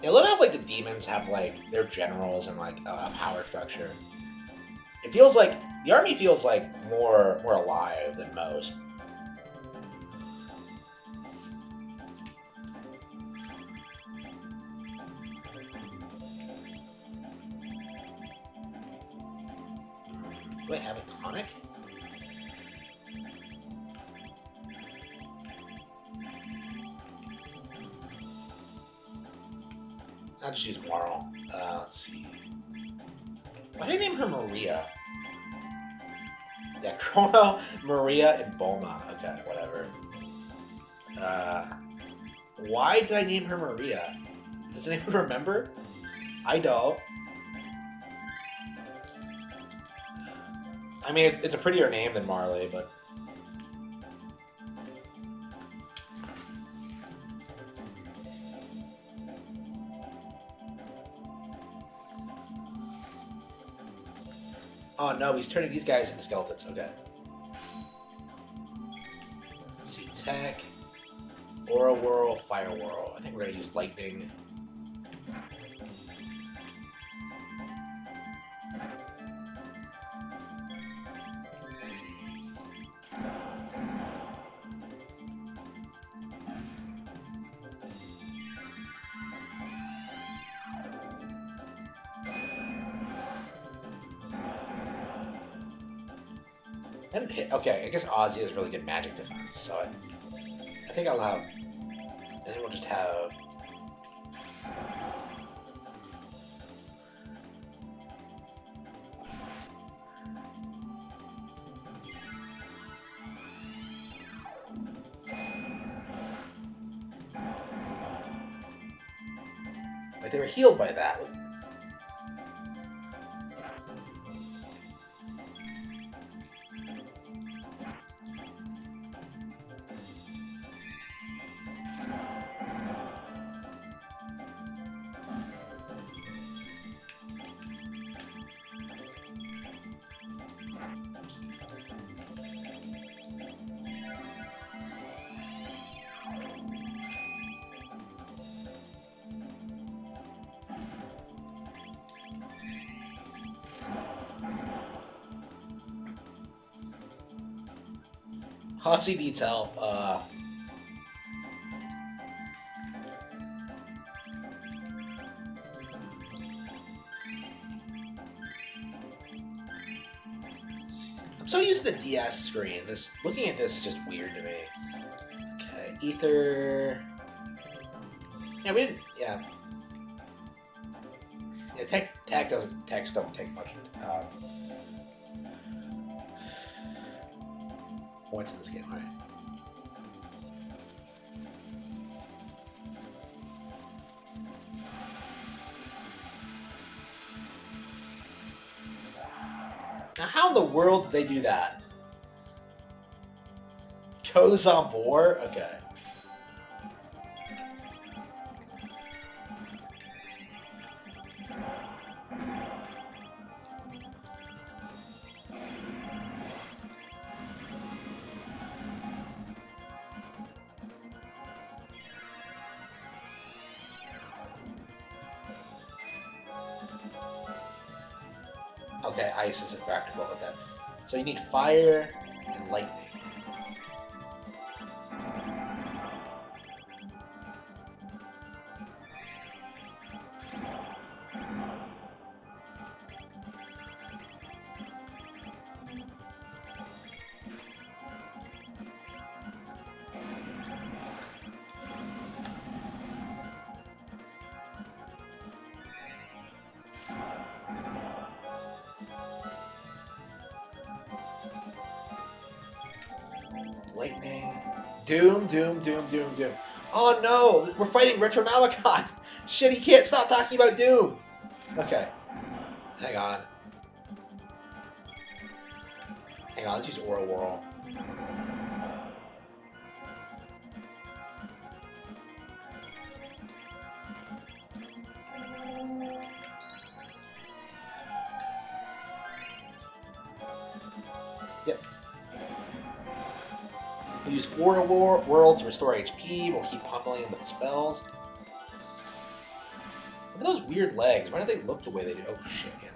I love how like the demons have like their generals and like a power structure. It feels like the army feels like more alive than most. Do I have a tonic? I'll just use Marl. Let's see. Why did I name her Maria? Yeah, Chrono, Maria, and Bulma. Okay, whatever. Why did I name her Maria? Does anyone remember? I don't. I mean, it's a prettier name than Marley, but... Oh no, he's turning these guys into skeletons. Okay. Let's see, tech. Aura Whirl, Fire Whirl. I think we're gonna use lightning. Didn't hit. Okay, I guess Ozzy has really good magic defense, so I think I'll have. I think we'll just have. Like they were healed by that. Ozzy needs help. I'm so used to the DS screen. Looking at this is just weird to me. Okay, Ether. Yeah, we didn't. Yeah. Yeah, text don't take much. What's in this game? All right. Now, how in the world did they do that? Goes on board? Okay. Okay, ice isn't practical. Okay. So you need fire and lightning. Lightning. Doom. Oh no! We're fighting Retronomicon! Shit, he can't stop talking about Doom! Okay. Hang on. Let's use Aura Whirl. Yep. We'll use Aura Whirl to restore HP. We'll keep pummeling him with spells. Look at those weird legs. Why do they look the way they do? Oh shit, yeah.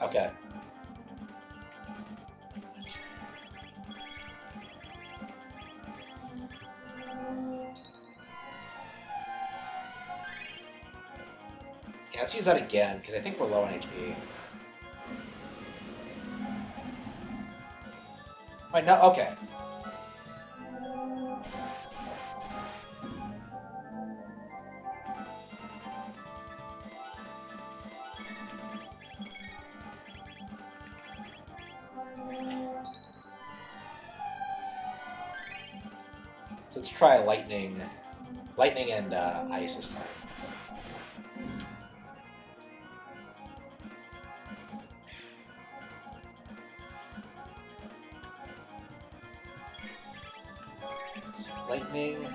Okay. Yeah, let's use that again, because I think we're low on HP. Wait, no, okay. So let's try lightning and ice this time. Lightning.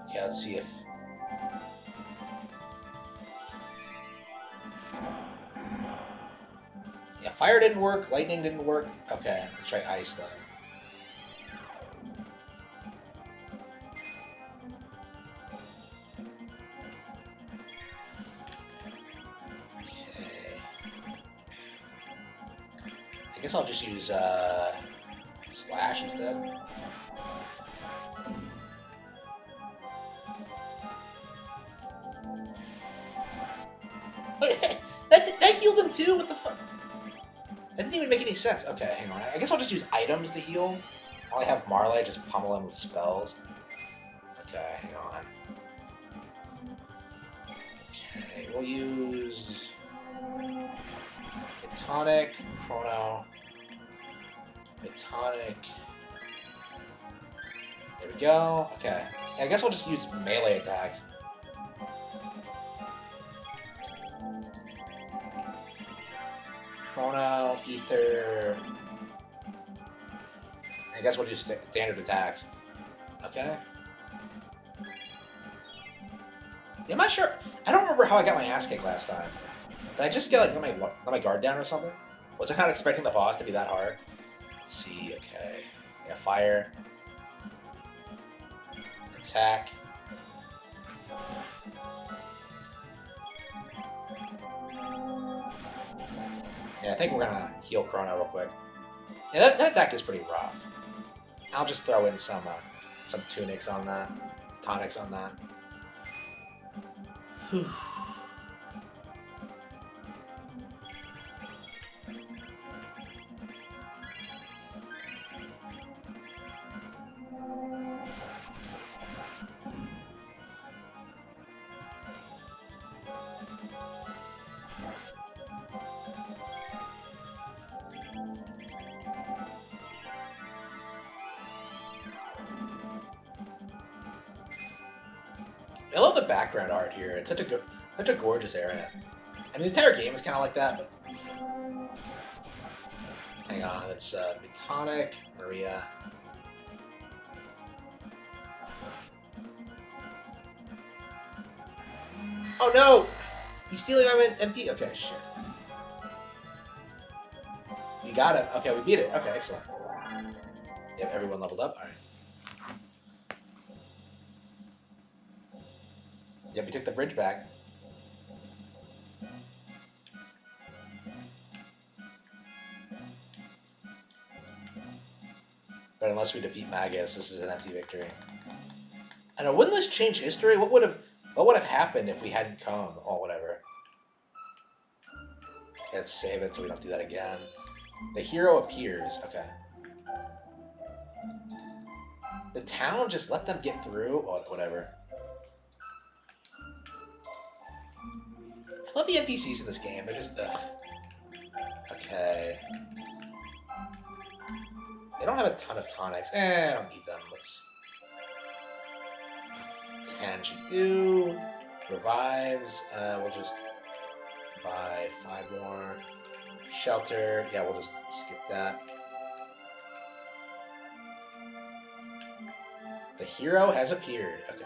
Okay, let's see if... Yeah, fire didn't work, lightning didn't work. Okay, let's try ice then. Okay. I guess I'll just use slash instead. That healed him too? What the fuck? That didn't even make any sense. Okay, hang on. I guess I'll just use items to heal. While I have Marley, just pummel him with spells. Okay, hang on. Okay, we'll use Tonic, Chrono, Tonic. There we go. Okay. I guess I'll just use melee attacks. Chrono, Ether. I guess we'll do standard attacks. Okay. Yeah, I'm not sure. I don't remember how I got my ass kicked last time. Did I just get like let my guard down or something? Was I not expecting the boss to be that hard? Let's see. Okay. Yeah, fire. Attack. Yeah, I think we're gonna heal Chrono real quick. Yeah, that deck is pretty rough. I'll just throw in some tunics on that, tonics on that. Whew. I love the background art here. It's such a gorgeous area. I mean, the entire game is kind of like that, but hang on, it's Metonic, Maria. Oh no! He's stealing my MP. Okay, shit. You got it. Okay, we beat it. Okay, excellent. Yep, everyone leveled up. All right. Yep, we took the bridge back. But unless we defeat Magus, this is an empty victory. I know. Wouldn't this change history? What would have happened if we hadn't come? Or whatever. Let's save it so we don't do that again. The hero appears. Okay. The town, just let them get through. Or whatever. I love the NPCs in this game. They're just, ugh. Okay. They don't have a ton of tonics. I don't need them. Let's... 10 should do. Revives. We'll just buy 5 more. Shelter. Yeah, we'll just skip that. The hero has appeared. Okay.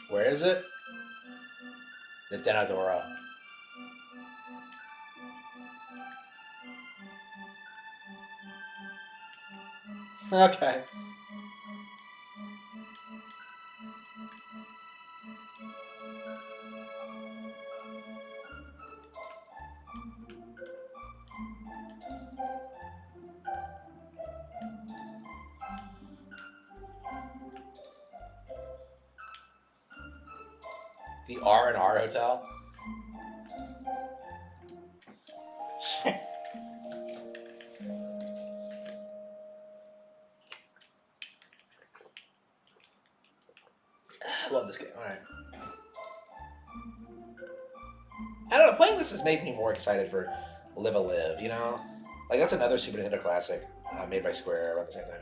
Where is it? The Denadoro. Okay. The R&R Hotel. I love this game. All right. I don't know. Playing this has made me more excited for Live a Live. You know, like that's another Super Nintendo classic made by Square around the same time.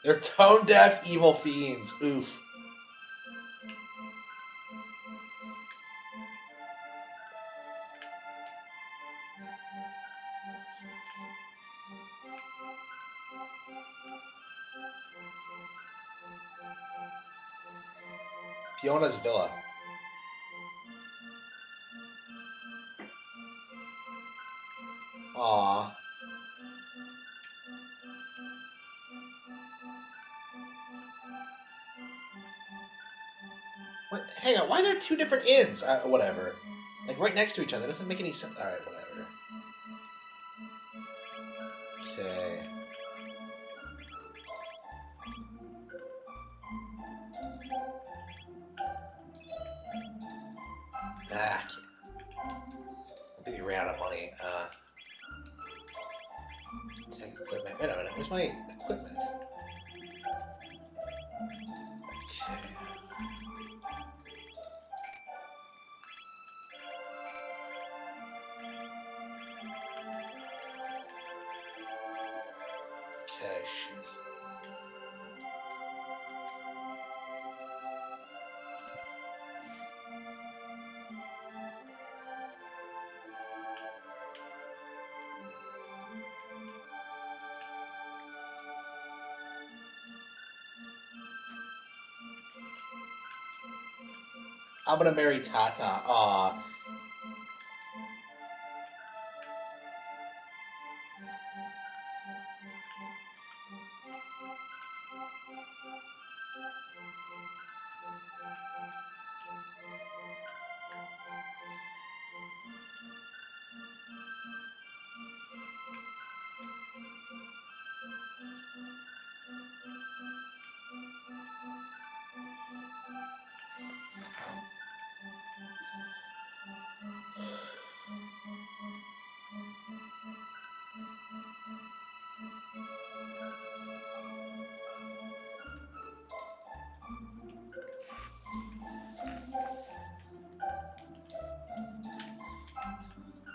They're tone-deaf evil fiends. Oof. Fiona's Villa. Aww. What? Hang on, why are there 2 different inns? Whatever. Like right next to each other. That doesn't make any sense. Alright, whatever. Okay. ran out of money. Tech equipment. Wait a minute. Where's my equipment? Okay. Okay, shit. I'm gonna marry Tata. Aw.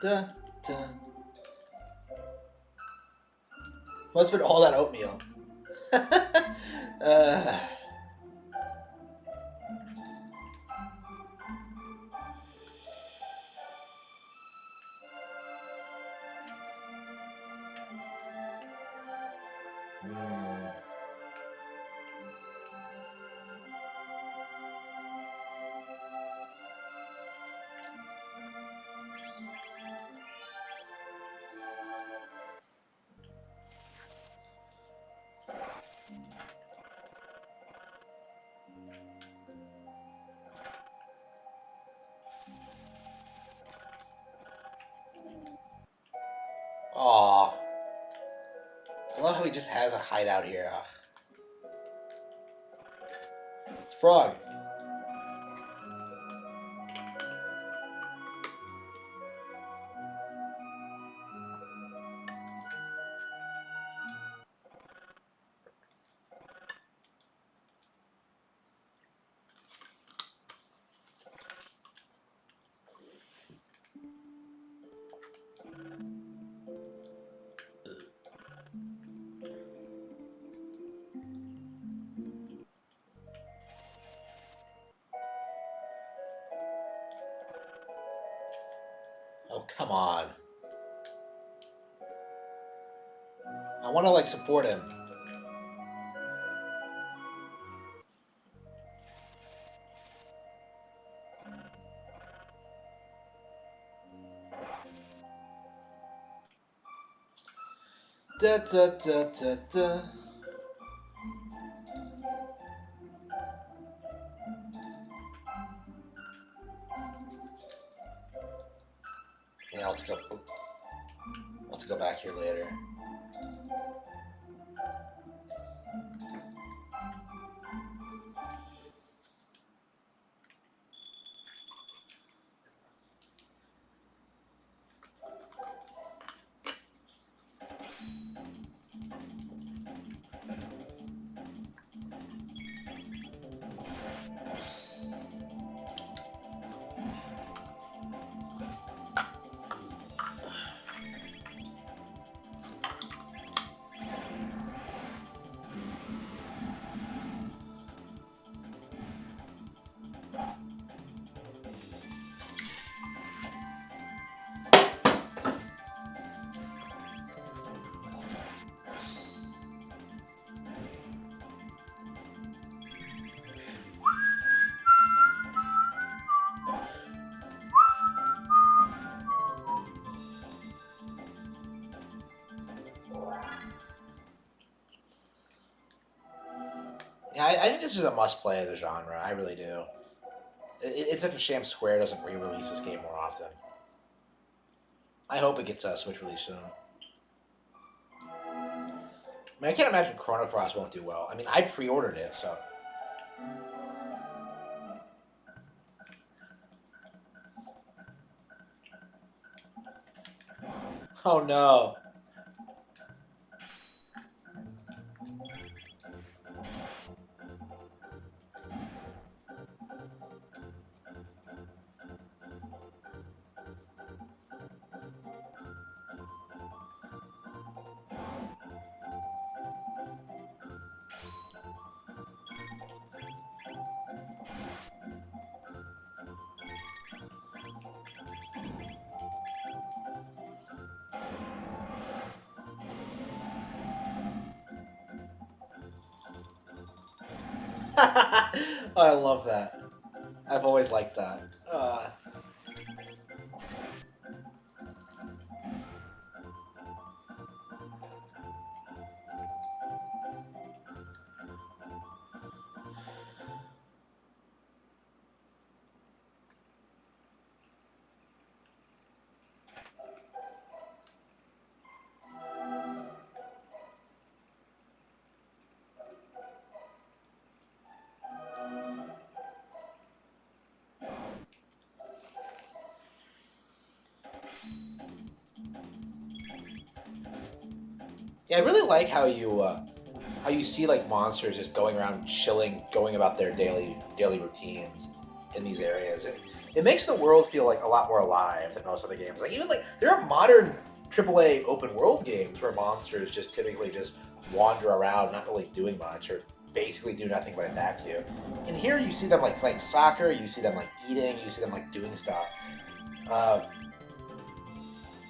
Duh, duh. Must have been all that oatmeal. uh, hmm. Aw. I love how he just has a hideout here. Ugh. It's Frog. Oh, come on. I want to, like, support him. Da da da da da. Yeah, I'll have to go back here later. Yeah, I think this is a must-play of the genre. I really do. It's such a shame Square doesn't re-release this game more often. I hope it gets a Switch release soon. I mean, I can't imagine Chrono Cross won't do well. I mean, I pre-ordered it, so... Oh no. I love that. I've always liked that. Yeah, I really like how you see like monsters just going around chilling, going about their daily routines in these areas. It makes the world feel like a lot more alive than most other games. Like even like there are modern AAA open world games where monsters just typically just wander around, not really doing much or basically do nothing but attack you. And here you see them like playing soccer, you see them like eating, you see them like doing stuff. Uh,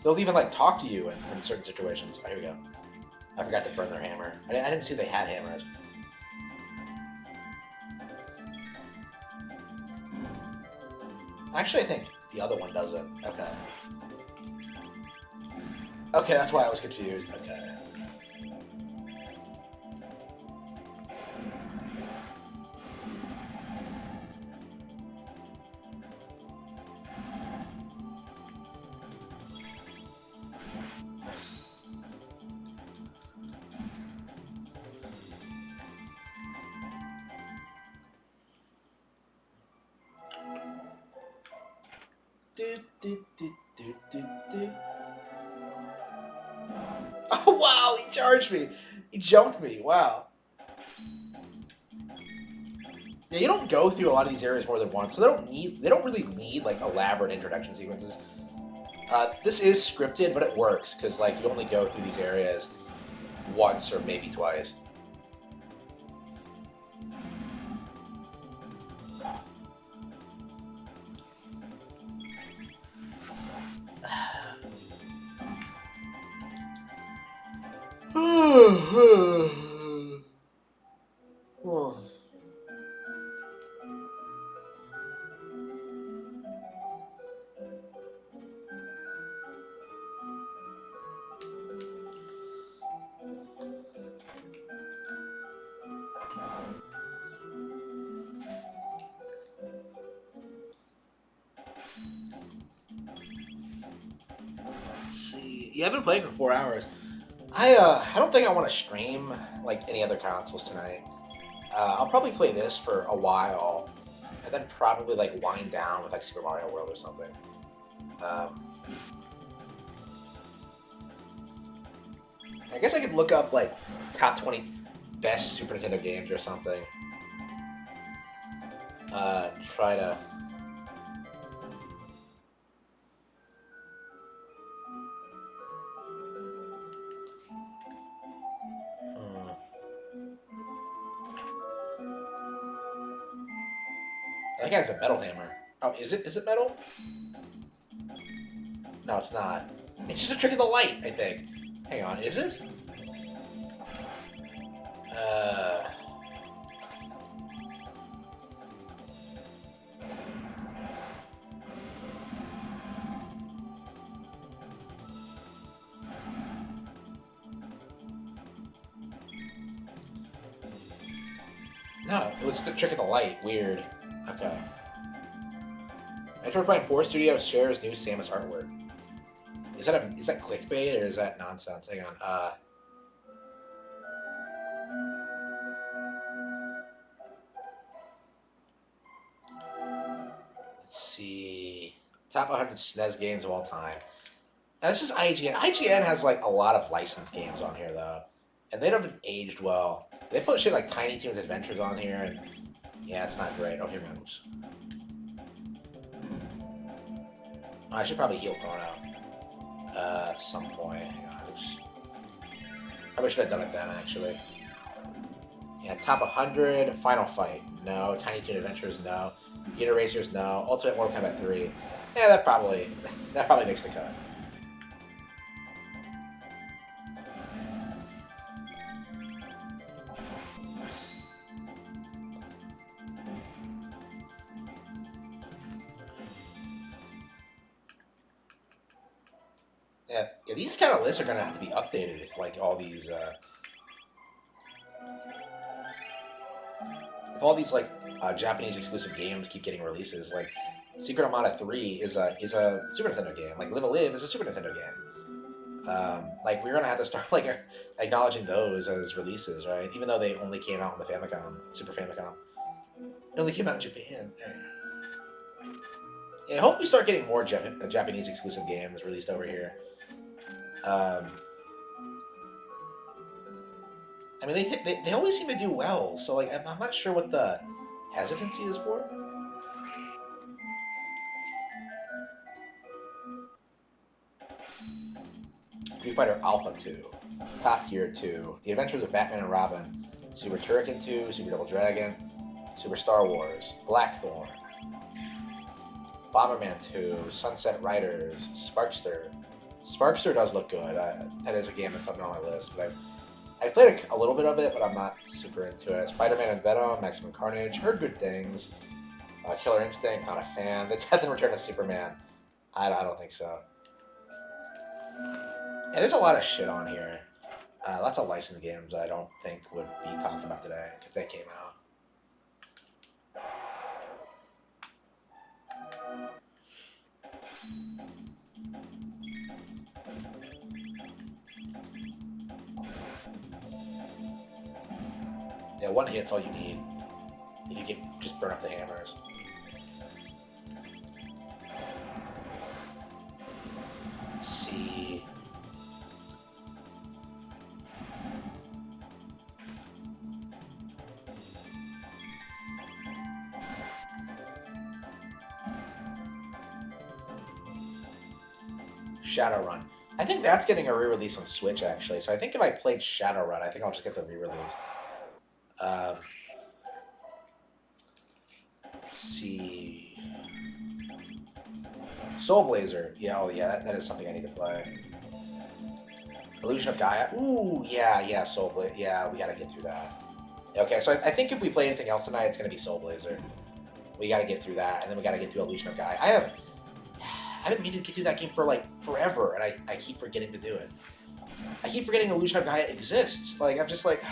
they'll even like talk to you in certain situations. Oh, here we go. I forgot to burn their hammer. I didn't see they had hammers. Actually, I think the other one doesn't. Okay. Okay, that's why I was confused. Okay. Do, do, do, do, do, do. Oh wow, he charged me. He jumped me. Wow. Yeah, you don't go through a lot of these areas more than once, so they don't really need like elaborate introduction sequences. This is scripted, but it works because like you only go through these areas once or maybe twice. Let's see. Yeah, I've been playing for 4 hours. I don't think I want to stream like any other consoles tonight. I'll probably play this for a while, and then probably like wind down with like Super Mario World or something. Um, I guess I could look up like top 20 best Super Nintendo games or something. Try to. Hmm. I think it has a metal hammer. Oh, is it? Is it metal? No, it's not. It's just a trick of the light, I think. Hang on, is it? Uh, no, it was the trick of the light. Weird. Okay. Metroid Prime 4 Studios shares new Samus artwork. Is that clickbait or is that nonsense? Hang on. Let's see. Top 100 SNES games of all time. Now, this is IGN. IGN has like a lot of licensed games on here though, and they haven't aged well. They put shit like Tiny Toons Adventures on here, and yeah, it's not great. Oh, here goes. Oh, I should probably heal Chrono at some point. Hang on, probably should have done it then actually. Yeah, top 100, Final Fight, no. Tiny Toon Adventures, no. Unit Racers, no. Ultimate Mortal Kombat 3, yeah, that probably makes the cut. Yeah, these kind of lists are gonna have to be updated if like all these like Japanese exclusive games keep getting releases. Like Secret of Mana 3 is a Super Nintendo game. Like Live a Live is a Super Nintendo game. Like we're gonna have to start like acknowledging those as releases, right? Even though they only came out on the Famicom, Super Famicom. It only came out in Japan. Yeah, I hope we start getting more Japanese exclusive games released over here. I mean, they always seem to do well, so like I'm not sure what the hesitancy is for. Street Fighter Alpha 2, Top Gear 2, The Adventures of Batman and Robin, Super Turrican 2, Super Double Dragon, Super Star Wars, Blackthorn, Bomberman 2, Sunset Riders, Sparkster. Sparkster does look good. That is a game that's up on my list, but I've played a little bit of it, but I'm not super into it. Spider-Man and Venom, Maximum Carnage, heard good things. Killer Instinct, not a fan. The Death and Return of Superman, I don't think so. Yeah, there's a lot of shit on here. Lots of licensed games I don't think would be talked about today if they came out. Yeah, one hit's all you need. You can just burn up the hammers. Let's see. Shadowrun. I think that's getting a re-release on Switch, actually. So I think if I played Shadowrun, I think I'll just get the re-release. Let's see. Soul Blazer. Yeah, oh yeah, that is something I need to play. Illusion of Gaia. Ooh, yeah, Soul Blazer. Yeah, we gotta get through that. Okay, so I think if we play anything else tonight, it's gonna be Soul Blazer. We gotta get through that, and then we gotta get through Illusion of Gaia. I haven't needed to get through that game for like forever, and I keep forgetting to do it. I keep forgetting Illusion of Gaia exists. Like, I'm just like...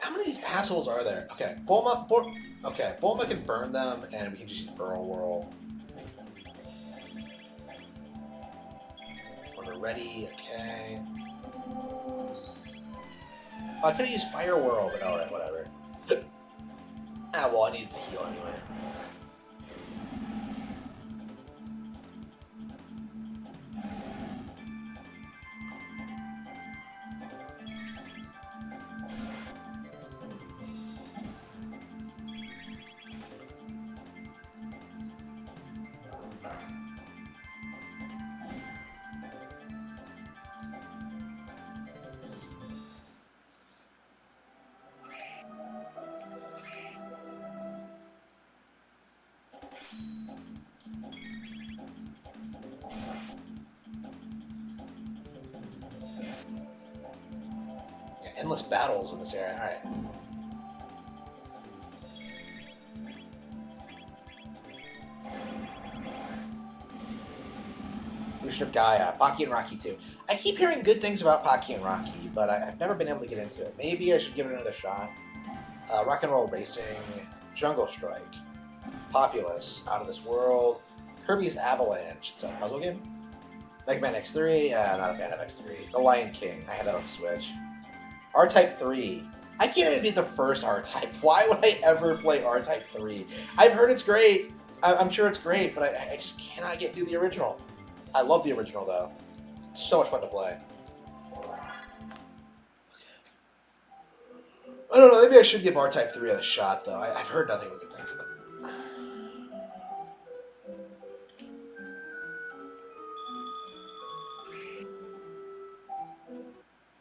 How many of these assholes are there? Okay, Bulma can burn them, and we can just use Burrow Whirl. When we're ready, okay. Oh, I could have used Fire Whirl, but alright, whatever. Well, I needed to heal anyway. endless battles in this area. All right. Lucian of Gaia, Pocky and Rocky 2. I keep hearing good things about Pocky and Rocky, but I've never been able to get into it. Maybe I should give it another shot. Rock and Roll Racing, Jungle Strike, Populous, Out of This World, Kirby's Avalanche. It's a puzzle game. Mega Man X3, not a fan of X3. The Lion King, I have that on Switch. R-Type 3. I can't even beat the first R-Type. Why would I ever play R-Type 3? I've heard it's great. I'm sure it's great, but I just cannot get through the original. I love the original, though. So much fun to play. I don't know, maybe I should give R-Type 3 a shot, though. I've heard nothing but good things about it.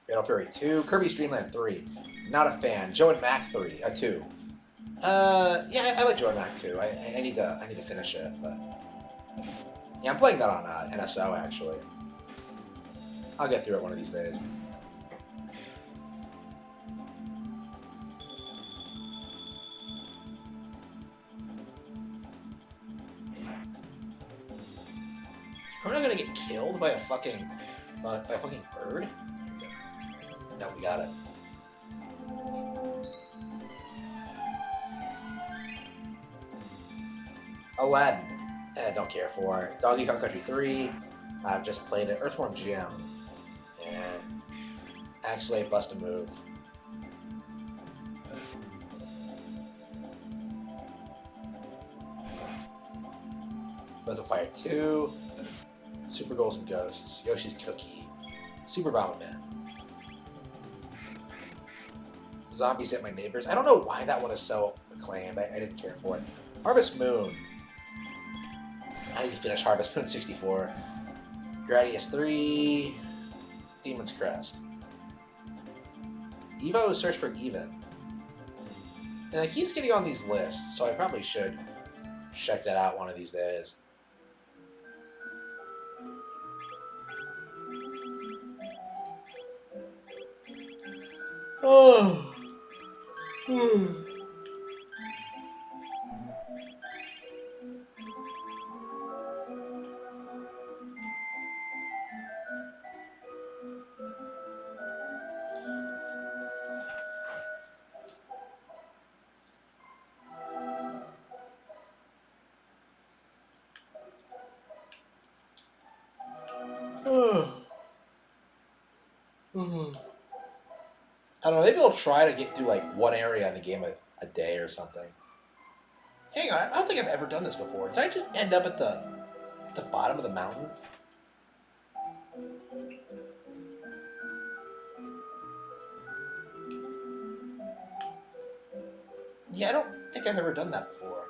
Battle Fury 2, Kirby's Dream Land 3. Not a fan. Joe and Mac 3, a 2. Yeah, I like Joe and Mac 2. I need to finish it, but yeah, I'm playing that on NSO actually. I'll get through it one of these days. Is Chrono gonna get killed by a fucking bird? No, we got it. Aladdin. Don't care for. Donkey Kong Country 3. I've just played it. Earthworm Jim. And Axelate Bust a Move. Breath of Fire 2. Super Goals and Ghosts. Yoshi's Cookie. Super Bomberman. Zombies at My Neighbors. I don't know why that one is so acclaimed. I didn't care for it. Harvest Moon. I need to finish Harvest Moon 64. Gradius 3. Demon's Crest. Evo Search for Even. And it keeps getting on these lists, so I probably should check that out one of these days. Oh. I don't know, maybe I'll try to get through like one area in the game a day or something. Hang on, I don't think I've ever done this before. Did I just end up at the bottom of the mountain? Yeah, I don't think I've ever done that before.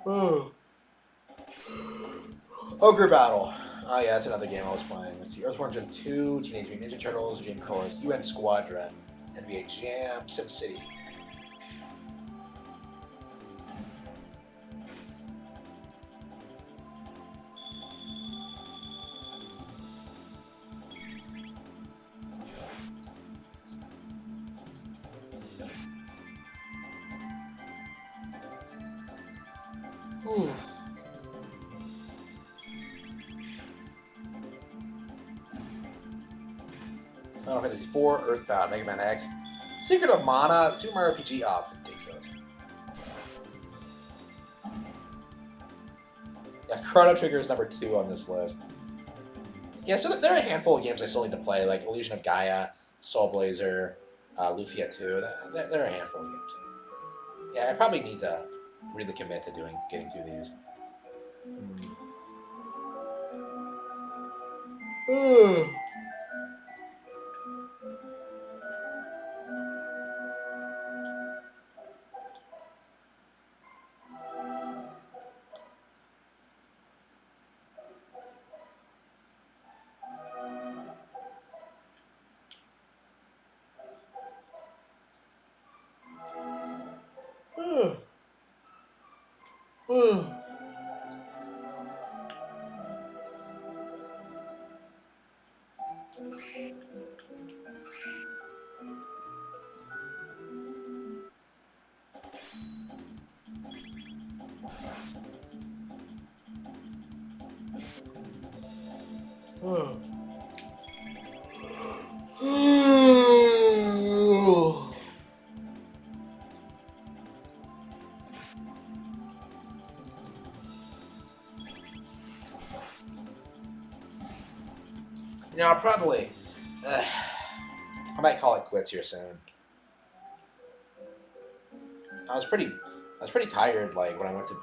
Oh. Ogre Battle. Oh yeah, that's another game I was playing. Let's see, Earthworm Jim 2, Teenage Mutant Ninja Turtles, Dream Course, UN Squadron, NBA Jam, SimCity. Ooh. Final Fantasy 4, Earthbound, Mega Man X, Secret of Mana, Super Mario RPG. Oh, ridiculous. Yeah, Chrono Trigger is number 2 on this list. Yeah, so there are a handful of games I still need to play, like Illusion of Gaia, Soul Blazer, Lufia 2. There are a handful of games. Yeah, I probably need to really commit to getting through these. I'll probably. I might call it quits here soon. I was pretty tired. Like when I went to.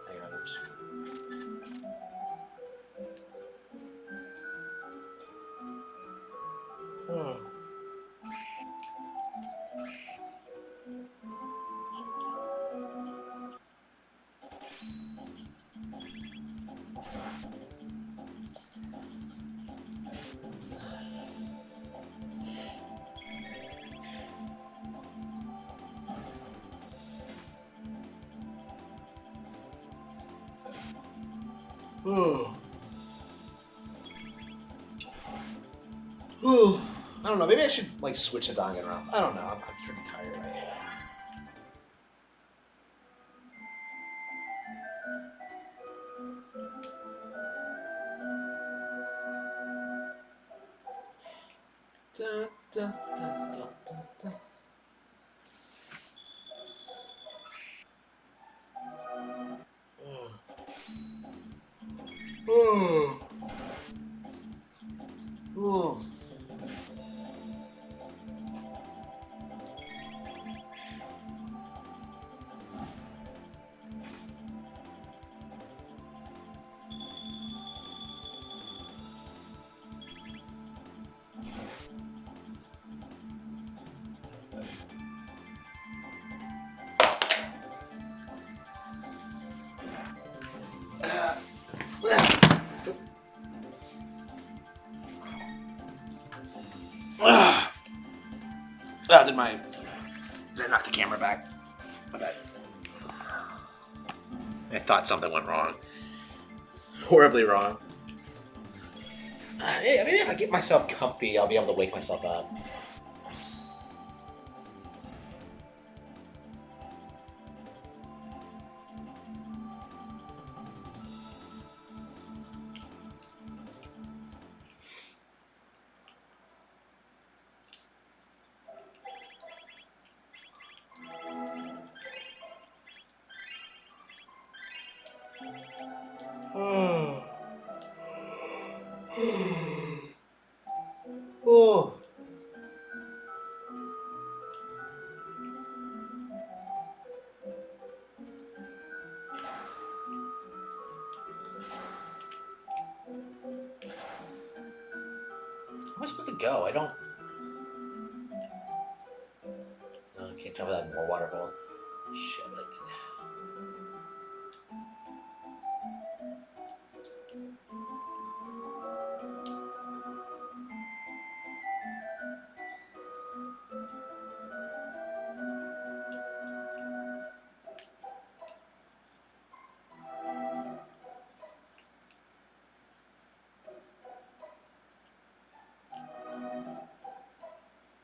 Hang on, oops. I don't know. Maybe I should like switch the Dangan around. I don't know. I'm pretty tired. Dun, dun, dun, dun, dun, dun. Did I knock the camera back? My bad. I thought something went wrong. Horribly wrong. Yeah, maybe if I get myself comfy, I'll be able to wake myself up. Oh. How am I supposed to go? I don't. No, I can't jump without more waterfall. Shit. Like...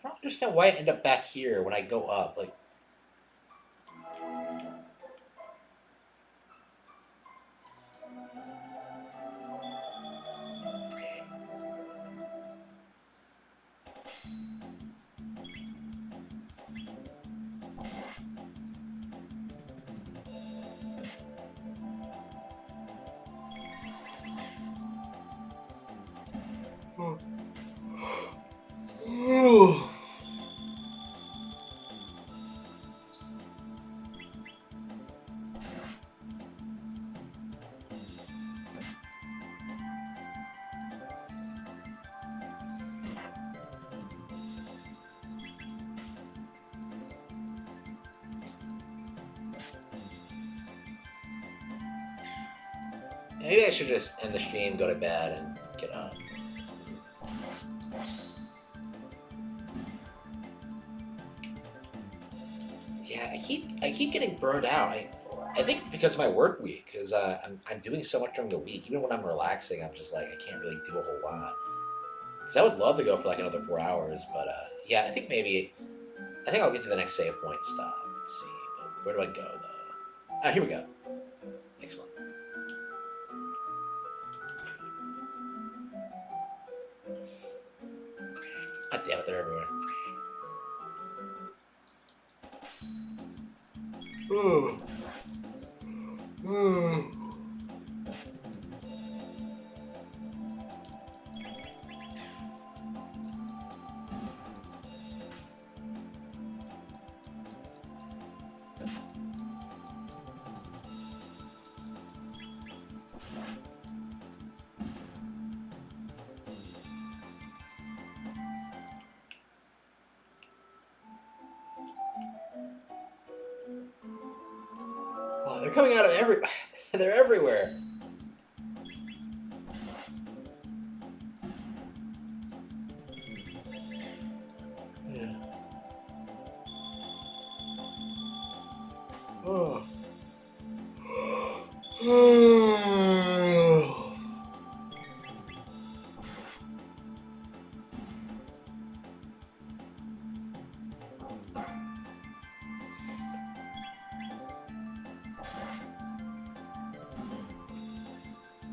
I don't understand why I end up back here when I go up. Like. Maybe I should just end the stream, go to bed, and get up. Yeah, I keep getting burned out. I think it's because of my work week, because I'm doing so much during the week. Even when I'm relaxing, I'm just like I can't really do a whole lot. Because I would love to go for like another 4 hours, but yeah, I think I'll get to the next save point and stop. Let's see, but where do I go though? Ah, here we go. God damn it, they're everywhere. Oh, they're coming out of every... They're everywhere. Yeah. Oh.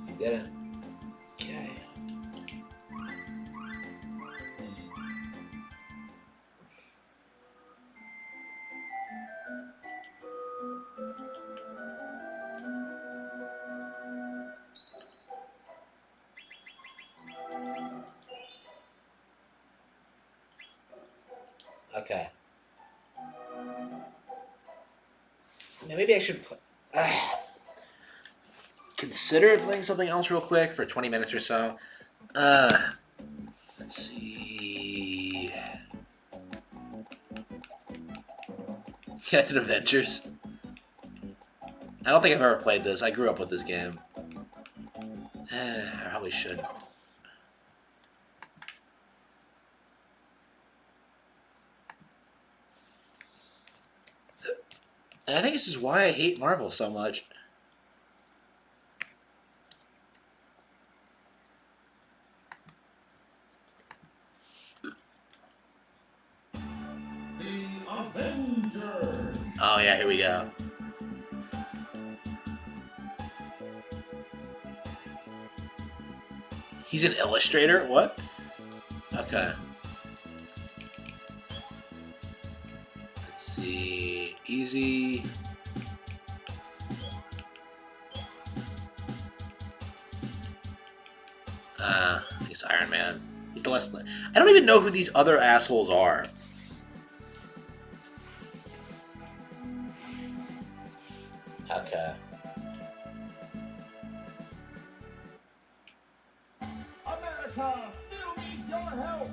You did it. Okay. Okay. Now maybe I should consider playing something else real quick for 20 minutes or so. Let's see. Captain Adventures. I don't think I've ever played this. I grew up with this game. I probably should. And I think this is why I hate Marvel so much. Oh yeah, here we go. He's an illustrator? What? Okay. Let's see. Easy. He's Iron Man. He's the less. I don't even know who these other assholes are. Okay. America still needs your help.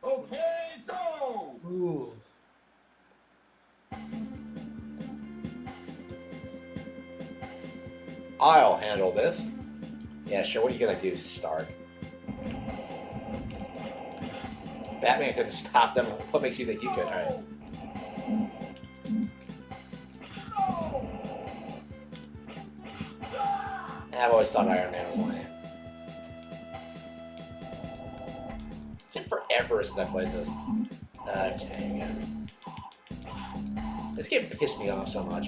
Okay, go. Ooh. I'll handle this. Yeah, sure. What are you gonna do, Stark? Batman couldn't stop them. What makes you think you could? All right. I've always thought Iron Man was lame. It's been forever since I played this. Okay, yeah. This game pissed me off so much.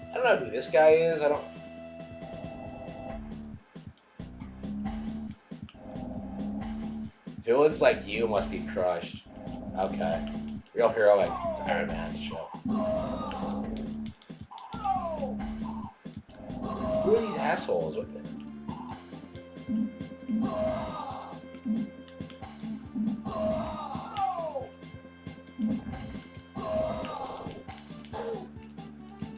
I don't know who this guy is. I don't. Villains like you must be crushed. Okay. Real heroic Iron Man show. Who are these assholes? What?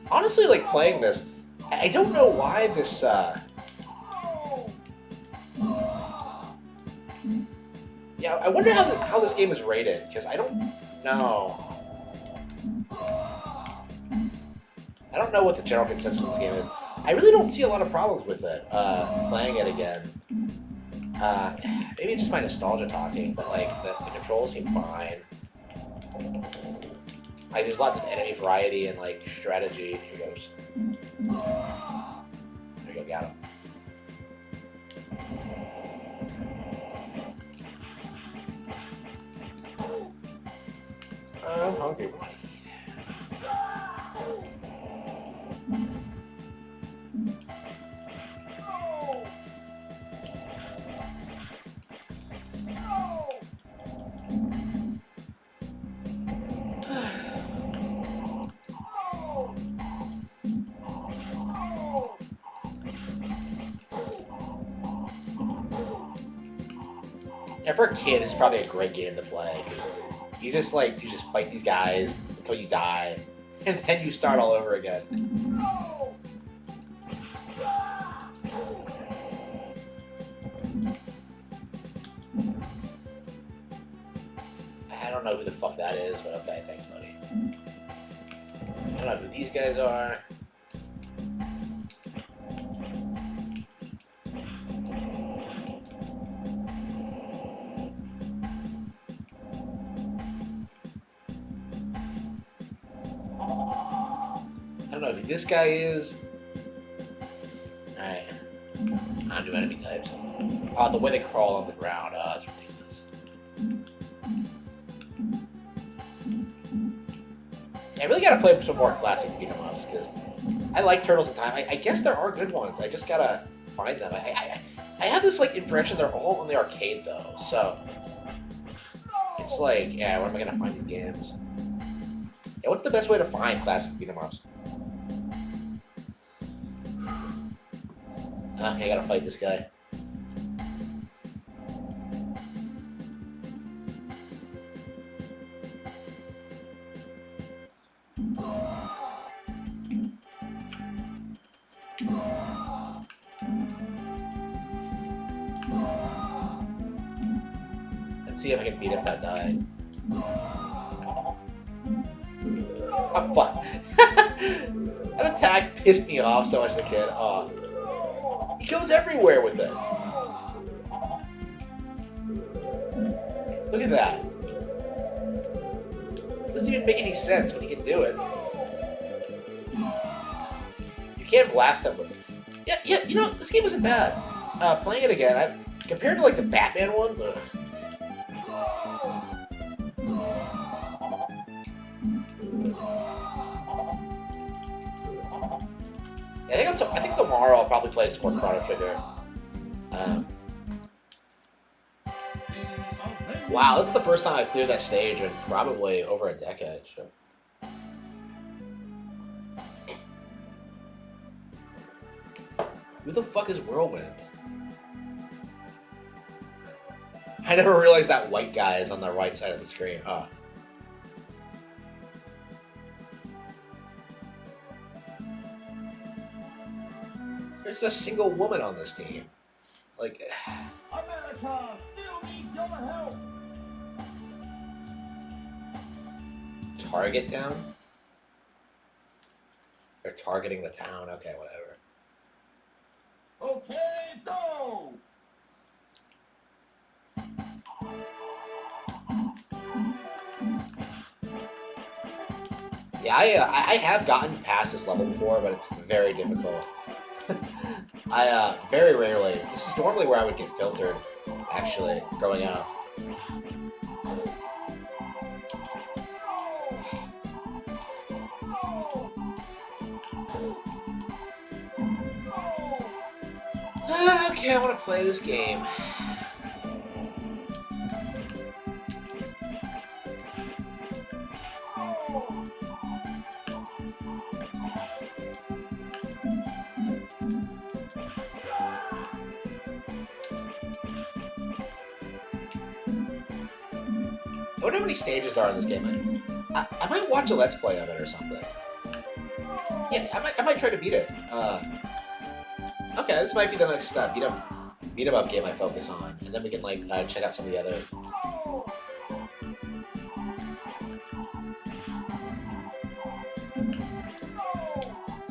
Honestly, like playing this, I don't know why this. Yeah, I wonder how this game is rated because I don't know. I don't know what the general consensus of this game is. I really don't see a lot of problems with it. Playing it again. Maybe it's just my nostalgia talking, but like the controls seem fine. Like there's lots of enemy variety and like strategy. Here goes. There you go, got him. I'm hungry. Yeah, for a kid, this is probably a great game to play because you just fight these guys until you die, and then you start all over again. I don't know who the fuck that is, but okay, thanks, buddy. I don't know who these guys are. I don't know who this guy is. Alright. I don't do enemy types. Oh, the way they crawl on the ground. Oh, that's ridiculous. Yeah, I really gotta play some more classic beat-em-ups, because I like Turtles in Time. I guess there are good ones. I just gotta find them. I have this, like, impression they're all in the arcade, though, so... It's like, yeah, where am I gonna find these games? Yeah, what's the best way to find classic beat-em-ups? Okay, I gotta fight this guy. Let's see if I can beat him without dying. Oh, fuck. That attack pissed me off so much as a kid. Oh. He goes everywhere with it. Look at that. It doesn't even make any sense when he can do it. You can't blast him with it. Yeah, you know, this game isn't bad. Playing it again, compared to like the Batman one, ugh. I think tomorrow I'll probably play some more Chrono Trigger. Wow, that's the first time I cleared that stage in probably over a decade. Sure. Who the fuck is Whirlwind? I never realized that white guy is on the right side of the screen. Oh. There's not a single woman on this team. Like, America still needs your help. Target town? They're targeting the town. Okay, whatever. Okay, go. Yeah, I have gotten past this level before, but it's very difficult. Very rarely. This is normally where I would get filtered, actually, growing up. Okay, I want to play this game. I wonder how many stages there are in this game. I might watch a Let's Play of it or something. Yeah, I might try to beat it. Okay, this might be the next beat 'em up game I focus on, and then we can like check out some of the other.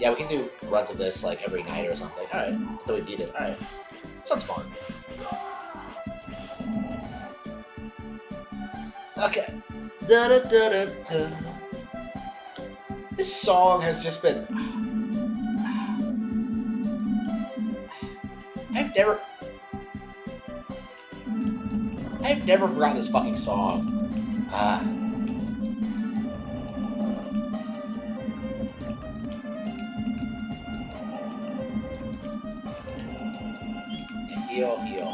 Yeah, we can do runs of this like every night or something. All right, until we beat it. All right, sounds fun. Okay. Da, da, da, da, da. This song has just been. I've never forgotten this fucking song. Heal, heal.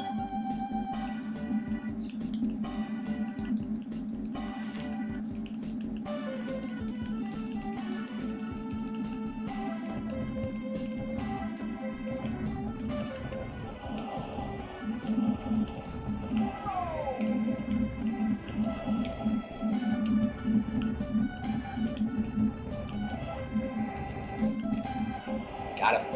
Got him.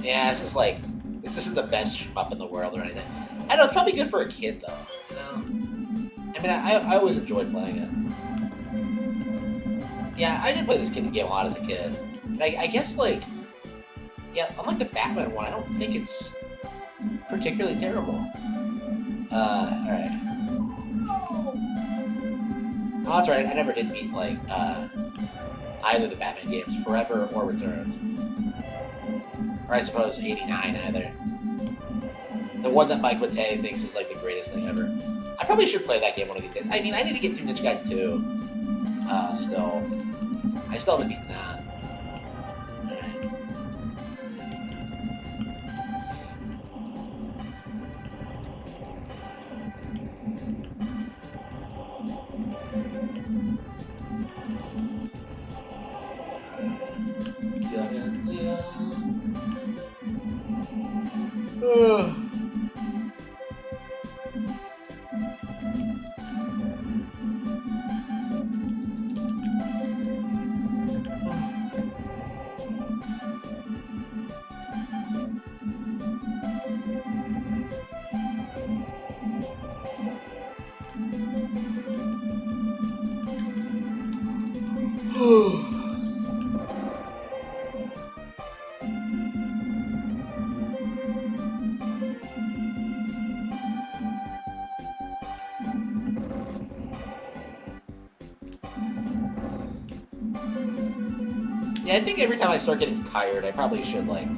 Yeah, it's just like, this isn't the best shmup in the world or anything. I know, it's probably good for a kid, though, you know? I mean, I always enjoyed playing it. Yeah, I did play this game a lot as a kid. And I guess, like, yeah, unlike the Batman one, I don't think it's particularly terrible. Alright. Oh, that's right, I never did beat, like, either the Batman games, Forever or Returns. Or I suppose 89 either. The one that Mike Matei thinks is like the greatest thing ever. I probably should play that game one of these days. I mean, I need to get through Ninja Gaiden 2. Still. I still haven't beaten that. Alright. Yeah, I think every time I start getting tired, I probably should, like,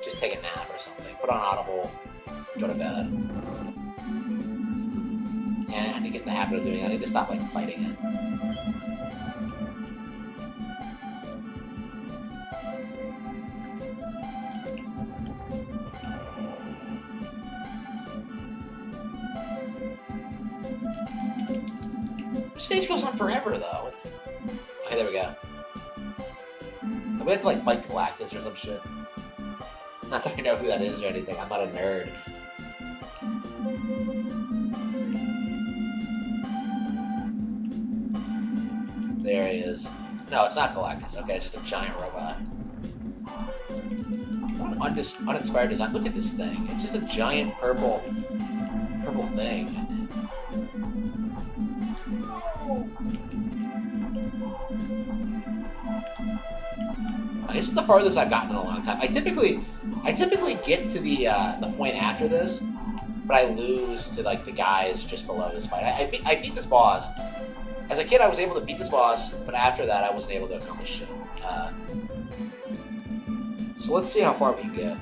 just take a nap or something. Put on Audible, go to bed. And I need to get in the habit of doing it. I need to stop, like, fighting it. The stage goes on forever, though. Okay, there we go. We have to, like, fight Galactus or some shit. Not that I know who that is or anything. I'm not a nerd. There he is. No, it's not Galactus. Okay, it's just a giant robot. What an uninspired design. Look at this thing. It's just a giant purple thing. This is the farthest I've gotten in a long time. I typically get to the point after this, but I lose to like the guys just below this fight. I beat this boss. As a kid, I was able to beat this boss, but after that, I wasn't able to accomplish shit. So let's see how far we can get.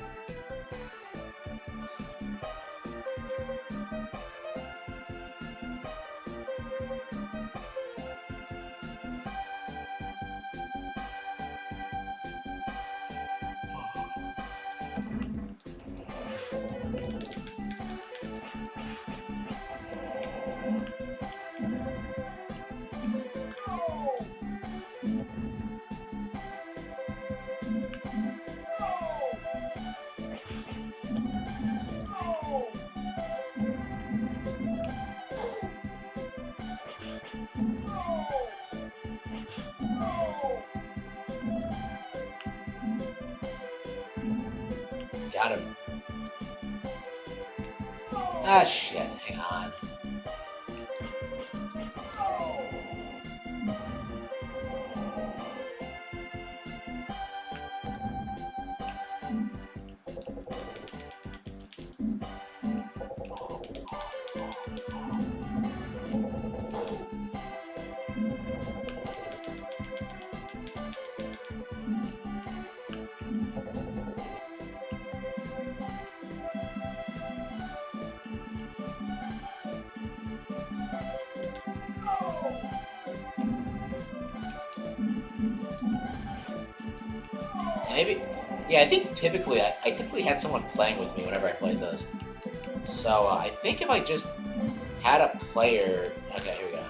Got him. Ah, shit. Hang on. Maybe. Yeah, I think typically I typically had someone playing with me whenever I played those. So I think if I just had a player. Okay, here we go.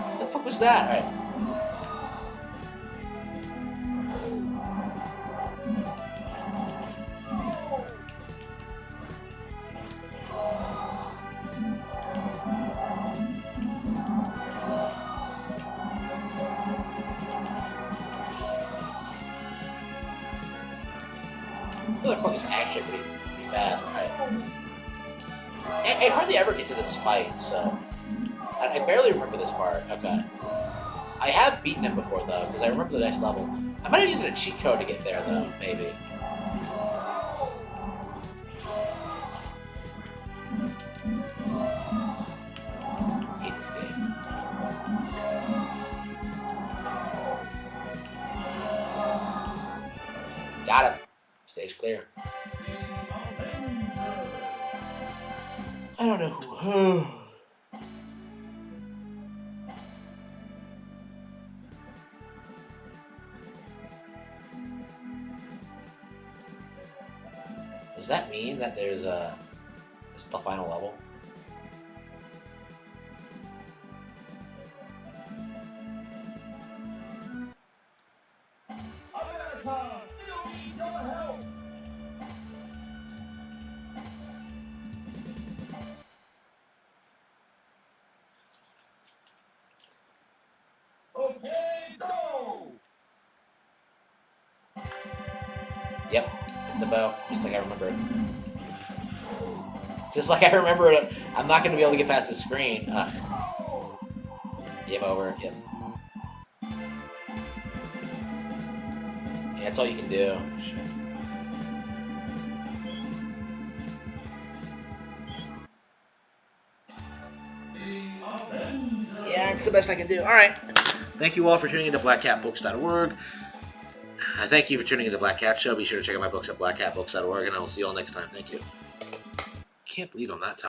What the fuck was that? All right. Motherfucker's actually pretty fast. Right? I hardly ever get to this fight, so I barely remember this part. Okay, I have beaten him before though, because I remember the next level. I might have used a cheat code to get there though, maybe. I hate this game. Got him. Stage clear. I don't know who. Does that mean that there's a... This is the final level? America, still need your help. Okay, go. Yep, it's the bow, just like I remember it. Just like I remember it, I'm not going to be able to get past the screen. Game over, yep. Yeah, that's all you can do. Shit. Yeah, it's the best I can do. Alright. Thank you all for tuning into blackcatbooks.org. Thank you for tuning into Black Cat Show. Be sure to check out my books at blackcatbooks.org, and I will see you all next time. Thank you. Can't believe I'm that tired.